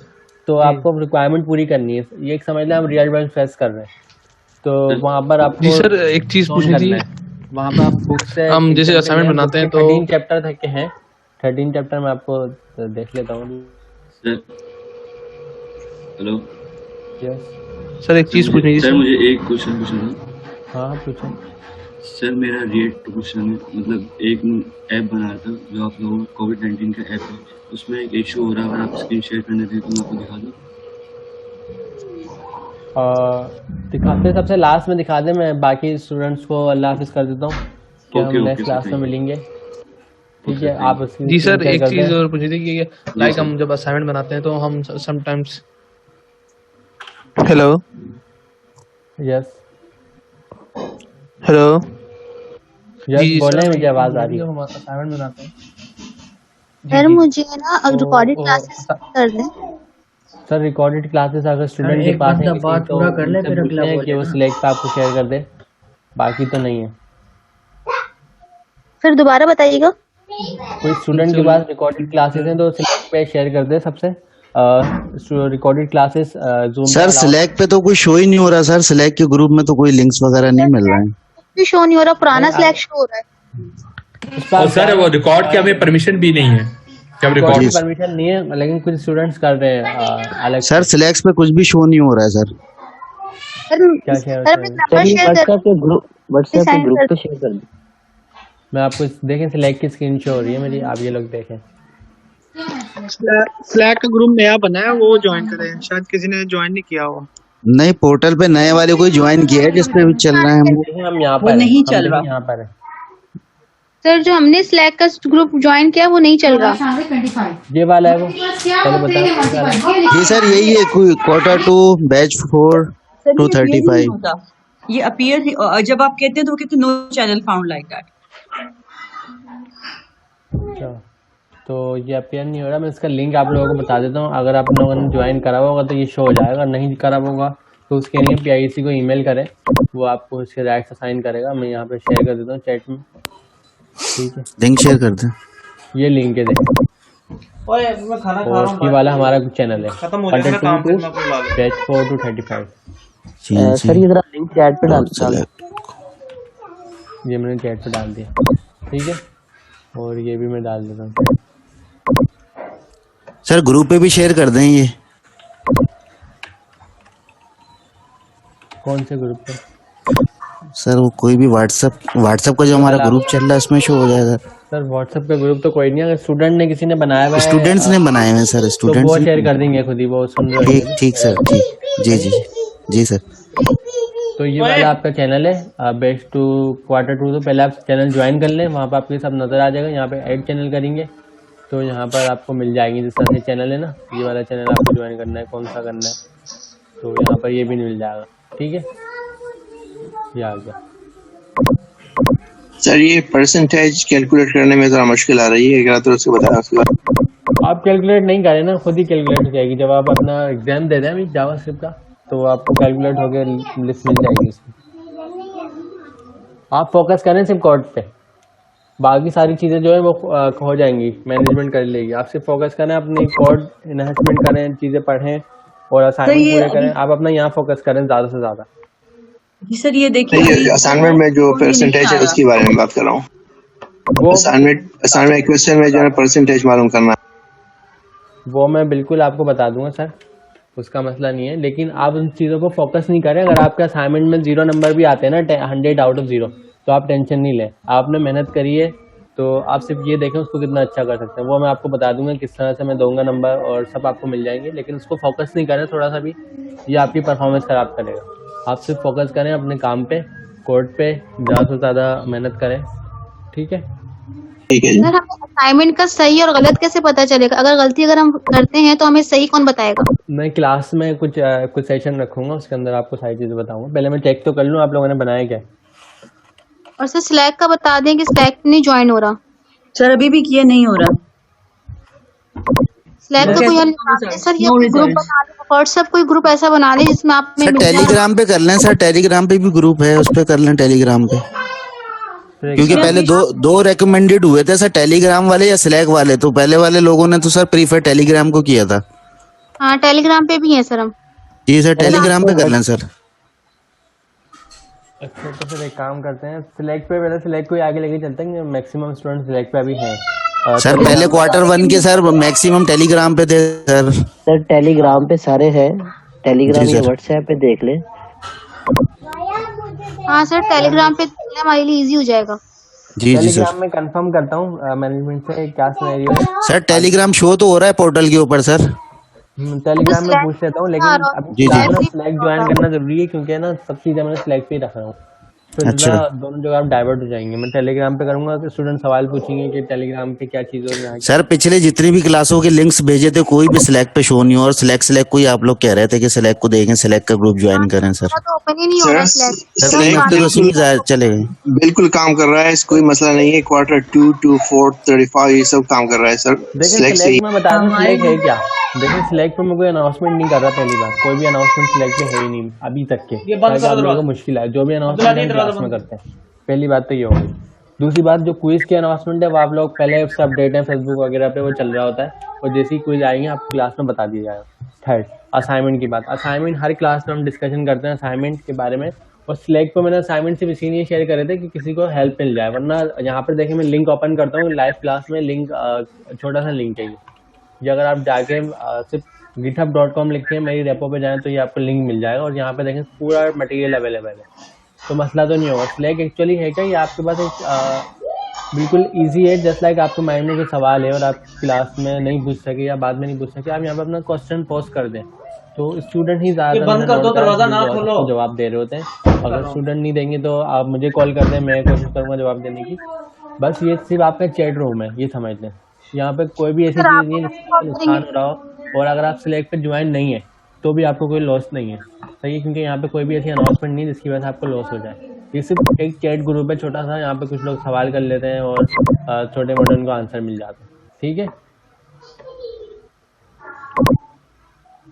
तो आपको रिक्वायरमेंट पूरी करनी है। ये एक समझ लें हम रियल वर्ल्ड फेस कर रहे हैं, तो वहाँ पर आपको जी सर एक चीज पूछनी थी, वहाँ पर आप बुक से हम जैसे असाइनमेंट बनाते हैं तो 13 चैप्टर तक के हैं, 13 चैप्टर मैं आपको देख लेता हूँ। हेलो सर एक चीज पूछनी थी सर, मुझे एक क्वेश्चन पूछना था। हाँ पूछो सर। मेरा रिएक्ट क्वेश्चन है, मतलब एक ऐप बनाया था जो आप लोगों कोविड-19 का ऐप है, उसमें एक इशू हो रहा है, अगर आप स्क्रीन शेयर करने दें तो मैं आपको दिखा दूँ। दिखाते सबसे लास्ट में दिखा दें, मैं बाकी स्टूडेंट्स को अल्लाह हाफिज कर देता हूँ कि हम नेक्स्ट क्लास में मिलेंगे। ठीक है आप जी सर एक चीज और पूछी थी कि लाइक हम जब असाइनमेंट बनाते हैं तो हम sometimes hello yes hello yes बोले मुझे आवाज आ रही है। हम असाइनमेंट बनाते हैं सर, मुझे ना रिकॉर्डेड क्लासेस कर दें। सर रिकॉर्डेड क्लासेस अगर स्टूडेंट के पास है बात पूरा कर ले फिर अगला कि वो सिलेक्ट पे आपको शेयर कर दे, बाकी तो नहीं है। फिर दोबारा बताइएगा। कोई स्टूडेंट के पास रिकॉर्डेड क्लासेस हैं तो सिलेक्ट पे शेयर कर दे सबसे recorded classes zoom. Sir select पे तो कोई शो ही नहीं हो रहा सर, सिलेक्ट के ग्रुप में तो कोई लिंक्स वगैरह नहीं मिल रहा है। भी शो नहीं हो रहा, पुराना सिलेक्ट शो हो रहा है। और सर वो रिकॉर्ड की हमें परमिशन भी नहीं है, जब रिकॉर्ड परमिशन नहीं है, लेकिन कुछ स्टूडेंट्स कर रहे हैं अलग। सर सिलेक्ट पे कुछ भी शो नहीं हो रहा है सर। व्हाट्सएप के ग्रुप पे शेयर कर दो। मैं आपको देखें सिलेक्ट की स्क्रीन शो हो रही है मेरी, आप ये लोग देखें। स्लैक का ग्रुप नया बना है, वो ज्वाइन करें, शायद किसी ने ज्वाइन नहीं किया हो। नहीं पोर्टल पे नए वाले कोई ज्वाइन किया है जिस पे भी चल रहा है। हम यहाँ पर नहीं चल रहा यहाँ पर है सर जो हमने स्लैक का ग्रुप ज्वाइन किया वो नहीं चल रहा। ये वाला है वो, चलो बताओ। जी सर यही है, कोई Q2 बैच 4 235। ये अपीयर जब आप कहते हैं तो वो कहते हैं no channel found like that. अच्छा तो ये अपीयर नहीं हो रहा, मैं इसका लिंक आप लोगों को बता देता हूँ। अगर आप लोगों ने ज्वाइन करा होगा तो ये शो हो जाएगा, नहीं करा होगा तो उसके लिए PIC को ईमेल करें, वो आपको उसके राइट्स असाइन करेगा। मैं यहाँ पे शेयर कर देता हूँ चैट में, ठीक है लिंक शेयर कर दें। ये लिंक है देखो, और ये वाला हमारा चैनल है बैच 4 to 35। सर ये जरा लिंक चैट पे डाल दो। ये मैंने चैट पे डाल दिया, ठीक है, और ये भी मैं डाल देता हूँ। सर ग्रुप पे भी शेयर कर दें ये। कौन से ग्रुप पे? सर वो कोई भी व्हाट्सएप का जो हमारा ग्रुप चल रहा है उसमें शो हो जाएगा। सर व्हाट्सएप का ग्रुप तो कोई नहीं है, अगर स्टूडेंट ने किसी ने बनाया हुआ है, स्टूडेंट्स ने बनाए हुए हैं सर, स्टूडेंट्स वो शेयर कर देंगे खुद ही, वो सुन रहे हैं। ठीक सर, ठीक जी जी जी सर। तो ये वाला आपका चैनल है बेस्ट टू Q2, तो पहले आप चैनल ज्वाइन कर लें, वहाँ पर आपको सब नजर आ जाएगा। यहाँ पे ऐड चैनल करेंगे तो यहाँ पर आपको मिल जाएंगे, जिस तरह से चैनल है ना, ये वाला चैनल आपको ज्वाइन करना है, कौन सा करना है, तो यहाँ पर ये भी मिल जाएगा, ठीक है। ये आ गया सर ये परसेंटेज कैलकुलेट करने में जरा मुश्किल आ रही है, एक तो उसको बताया उसके बाद। आप कैलकुलेट नहीं करें ना, खुद ही कैलकुलेट हो जाएगी। जब आप अपना एग्जाम दे दें अभी जावास्क्रिप्ट का, तो आपको कैलकुलेट होकर लिस्ट मिल जाएगी उसमें। आप फोकस करें सिर्फ कोड पे, बाकी सारी चीज़ें जो है वो हो जाएंगी, मैनेजमेंट कर लेगी। आप सिर्फ फोकस करें, अपनी कोड इन्हेंसमेंट करें, चीज़ें पढ़ें और असाइनमेंट पूरे करें। आप अपना यहाँ फोकस करें ज़्यादा से ज़्यादा। जी सर ये देखिए असाइनमेंट में जो परसेंटेज है उसके बारे में बात कर रहा हूँ। वो असाइनमेंट क्वेश्चन में जो है परसेंटेज मालूम करना है। वो मैं बिल्कुल आपको बता दूंगा सर, उसका मसला नहीं है, लेकिन आप उन चीज़ों को फोकस नहीं करें। अगर आपके असाइनमेंट में 0 नंबर भी आते हैं ना 100 आउट ऑफ 0, तो आप टेंशन नहीं लें। आपने मेहनत करी है तो आप सिर्फ ये देखें उसको कितना अच्छा कर सकते हैं। वो मैं आपको बता दूंगा किस तरह से मैं दूंगा नंबर, और सब आपको मिल जाएंगे। लेकिन उसको फोकस नहीं करें थोड़ा सा भी, ये आपकी परफॉर्मेंस ख़राब करेगा। आप सिर्फ फोकस करें अपने काम पे, कोड पे ज़्यादा से ज़्यादा मेहनत करें। ठीक है सर हमें असाइनमेंट का सही और गलत कैसे पता चलेगा? अगर गलती अगर हम करते हैं तो हमें सही कौन बताएगा? मैं क्लास में कुछ सेशन रखूंगा, उसके अंदर आपको सारी चीज़ें बताऊंगा। पहले मैं चेक तो कर लूँ आप लोगों ने बनाया क्या। और सर स्लैक का बता दें कि स्लैक नहीं ज्वाइन हो रहा। सर अभी भी किया नहीं हो रहा। स्लैक का कोई हल निकाल दे सर, या कोई ग्रुप बना ले, व्हाट्सएप कोई ग्रुप ऐसा बना ले जिसमें आप में सर टेलीग्राम पे कर लें सर, टेलीग्राम पे भी ग्रुप है, उस पे कर लें टेलीग्राम पे। क्योंकि पहले दो रेकमेंडेड हुए थे सर, टेलीग्राम वाले या स्लैक वाले। तो पहले वाले लोगों ने तो सर प्रीफर टेलीग्राम को किया था। हाँ टेलीग्राम पे भी है सर हम। जी सर टेलीग्राम पे कर लें सर। अच्छा तो फिर एक काम करते हैं, सिलेक्ट पे पहले सिलेक्ट को आगे लेके चलते हैं। मैक्सिमम स्टूडेंट सिलेक्ट पे अभी हैं सर। पहले Q1 के सर मैक्सिमम टेलीग्राम पे थे सर। सर टेलीग्राम पे सारे हैं, टेलीग्राम या व्हाट्सएप पे देख लें। हाँ सर टेलीग्राम पे हमारे लिए इजी हो जाएगा। जी जी सर। टेलीग्राम में कंफर्म करता हूँ मैनेजमेंट से क्या सिनेरियो है। सर टेलीग्राम शो तो हो रहा है पोर्टल के ऊपर सर। टेलीग्राम में पूछ लेता हूँ, लेकिन अभी सिलेक्ट ज्वाइन करना जरूरी है क्योंकि ना सब चीजें मैंने सिलेक्ट पे ही रखा हूँ। फिर दोनों जगह आप डाइवर्ट हो जाएंगे। मैं टेलीग्राम पे करूंगा तो स्टूडेंट सवाल पूछेंगे कि टेलीग्राम पे क्या चीज हो रही है। सर पिछले जितनी भी क्लासों के लिंक्स भेजे थे कोई भी सिलेक्ट पे शो नहीं हो, और सिलेक्ट को ही आप लोग कह रहे थे कि सिलेक्ट को देखें, सिलेक्ट का ग्रुप ज्वाइन करें सर। ओपन ही नहीं हो रहा सर चले गए। बिल्कुल काम कर रहा है, कोई मसला नहीं है। Q2 to 4 35 ये सब काम कर रहा है सर। सिलेक्ट में बता दूं सिलेक्ट है क्या। देखिए सिलेक्ट पे मैं कोई अनाउंसमेंट नहीं कर रहा, पहली बार कोई भी अनाउंसमेंट सिलेक्ट पे है ही नहीं अभी तक के। ये मुश्किल है, जो भी अनाउंसमेंट क्लास में करते हैं। पहली बात तो ये होगी। दूसरी बात जो क्विज की अनाउंसमेंट है वो आप लोग पहले से अपडेट है फेसबुक वगैरह पे, वो चल रहा होता है, और जैसे ही क्विज आएंगे आपको क्लास में बता दिया जाएगा। थर्ड असाइनमेंट की बात, असाइनमेंट हर क्लास में हम डिस्कशन करते हैं असाइनमेंट के बारे में। और सिलेक्ट पे मैंने असाइनमेंट सिर्फ इसीलिए शेयर करे थे कि किसी को हेल्प मिल जाए, वरना यहाँ पर देखिए मैं लिंक ओपन करता हूँ लाइव क्लास में, लिंक छोटा सा लिंक है ये अगर आप जाके सिर्फ github.com लिखते हैं मेरी रेपो पे जाएं तो ये आपको लिंक मिल जाएगा, और यहाँ पे देखें पूरा मटेरियल अवेलेबल है, तो मसला तो नहीं होगा। स्लैक एक्चुअली है क्या, ये आपके पास एक बिल्कुल इजी है। जस्ट लाइक आपके माइंड में कोई सवाल है और आप क्लास में नहीं पूछ सके या बाद में नहीं पूछ सके, आप यहाँ पे अपना क्वेश्चन पोस्ट कर दें तो स्टूडेंट ही ज़्यादा जवाब दे रहे होते हैं। अगर स्टूडेंट नहीं देंगे तो आप मुझे कॉल कर दें, मैं कोशिश करूँगा जवाब देने की। बस ये सिर्फ आपका चैट रूम है, ये समझ लें। यहाँ पे कोई भी ऐसी चीज़ नहीं है जिससे नुकसान हो रहा हो, और अगर आप सिलेक्ट पे ज्वाइन नहीं है तो भी आपको कोई लॉस नहीं है, सही है, क्योंकि यहाँ पे कोई भी ऐसी अनाउंसमेंट नहीं जिसकी वजह से आपको लॉस हो जाए। ये सिर्फ एक चैट ग्रुप है छोटा सा, यहाँ पे कुछ लोग सवाल कर लेते हैं और छोटे मोटे उनको आंसर मिल जाते हैं, ठीक है।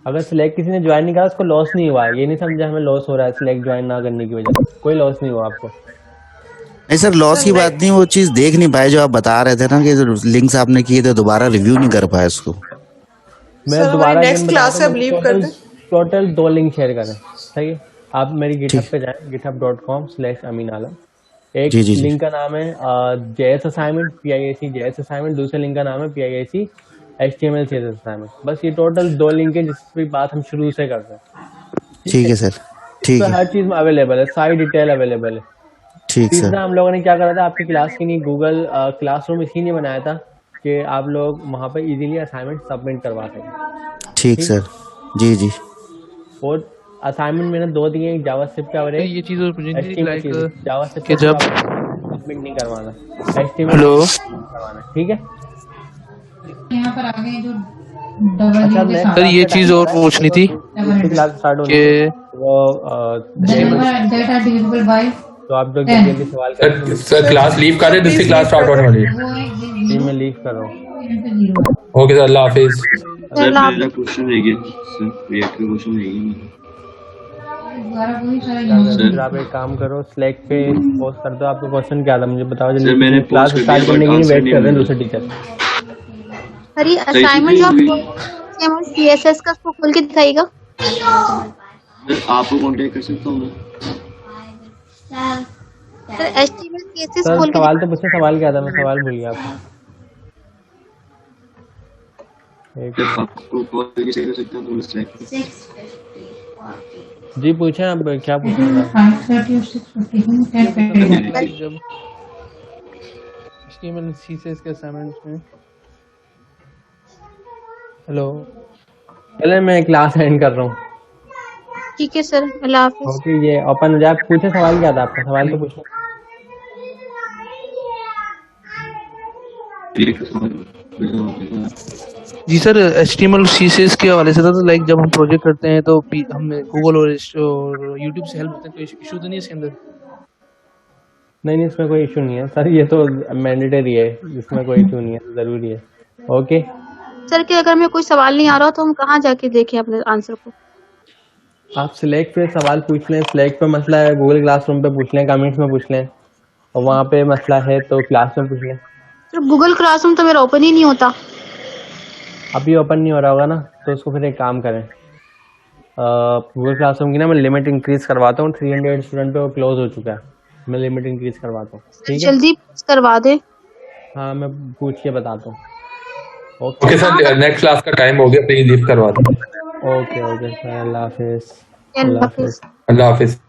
अगर सिलेक्ट किसी ने ज्वाइन नहीं करा उसको लॉस नहीं हुआ है, ये नहीं समझा हमें लॉस हो रहा है सिलेक्ट ज्वाइन ना करने की वजह से, कोई लॉस नहीं हुआ आपको। नहीं सर लॉस की बात नहीं, वो चीज देख नहीं पाए जो आप बता रहे थे ना कि लिंक्स आपने किए थे, दोबारा रिव्यू नहीं कर पाए उसको। मैं दोबारा नेक्स्ट क्लास से लीव कर दें। टोटल 2 लिंक शेयर करें, सही है। आप मेरी गिटहब पे जाएं, github.com/Amin Alam। एक लिंक का नाम है JS assignment PIAC JS assignment, दूसरे लिंक का नाम है PIAC HTML CSS असाइनमेंट। बस ये टोटल 2 लिंक है जिसकी बात हम शुरू से करते हैं, ठीक है सर, ठीक है। हर चीज में अवेलेबल है, सारी डिटेल अवेलेबल है, ठीक सर। हम लोगों ने क्या करा था आपकी क्लास के लिए गूगल क्लासरूम इसीलिए बनाया था कि आप लोग वहाँ पर इजीली असाइनमेंट सबमिट करवा सकें। ठीक सर, जी जी। और असाइनमेंट मैंने 2 दिए, एक जावास्क्रिप्ट का और ये चीज और जावास्क्रिप्ट के जब सबमिट नहीं करवाना, हेलो करवाना, ठीक है। यहाँ पर आगे जो सर ये चीज और पूछनी थी क्लास स्टार्ट होने कि वो that are divisible by तो आप लोग जल्दी जल्दी सवाल करें। सर क्लास लीव कर रहे हैं, दूसरी क्लास स्टार्ट होने वाली है। जी मैं लीव कर रहा हूँ। ओके सर, अल्लाह हाफिज। सर मेरा क्वेश्चन रह गया सर, एक क्वेश्चन रह गया। फिर आप एक काम करो, स्लैक पे पोस्ट कर दो। आपका क्वेश्चन क्या था मुझे बताओ सर, जल्दी। मैंने क्लास post कर स्टार्ट दिया, करने के but लिए answer वेट नहीं कर रहे हैं मिला। दूसरे टीचर। सर ये असाइनमेंट जो आप CSS का उसको खोल के दिखाइएगा। सर आपको कांटेक्ट कर सकता हूँ मैं? सर HTML CSS सर खोल के सवाल तो पूछे, सवाल क्या था? मैं सवाल भूल गया आपका। सर आपको कॉल करके शेयर कर सकता हूँ तो मैं Slack पे। जी पूछे, अब क्या पूछना था? 5:30 और 6:40 जब HTML CSS के असाइनमेंट्स में। हेलो, चले मैं क्लास एंड कर रहा हूँ। ठीक है सर, अल्लाह हाफिज। ओके ये ओपन हो जाए। आप पूछे सवाल क्या था आपका? सवाल तो पूछो। जी सर HTML और CSS के हवाले से था। तो लाइक जब हम प्रोजेक्ट करते हैं तो हमें गूगल और यूट्यूब से हेल्प होता है, कोई इशू तो नहीं है इसके अंदर? नहीं इसमें कोई इशू नहीं है सर, ये तो मैंडेटरी है, इसमें कोई इशू नहीं है, जरूरी है। ओके सर कि अगर हमें कोई सवाल नहीं आ रहा तो हम कहाँ जाके देखें अपने आंसर को? आप स्लैक पे सवाल पूछ लें। स्लैक पे मसला है, गूगल क्लासरूम पे पूछ लें, कमेंट्स में पूछ लें, और वहाँ पे मसला है तो क्लास में पूछ लें। सर गूगल क्लासरूम तो मेरा ओपन ही नहीं होता। अभी ओपन नहीं हो रहा होगा ना, तो उसको फिर एक काम करें, गूगल क्लासरूम की ना मैं लिमिट इंक्रीज करवाता हूँ। 300 स्टूडेंट पे वो क्लोज हो चुका है, मैं लिमिट इंक्रीज करवाता हूँ। ठीक है, जल्दी करवा दे। हाँ मैं पूछ के बताता हूँ। ओके सर, नेक्स्ट क्लास का टाइम हो गया, प्लीज लीव करवा दो। ओके सर, अल्लाह हाफिज। अल्लाह हाफिज। अल्लाह हाफिज।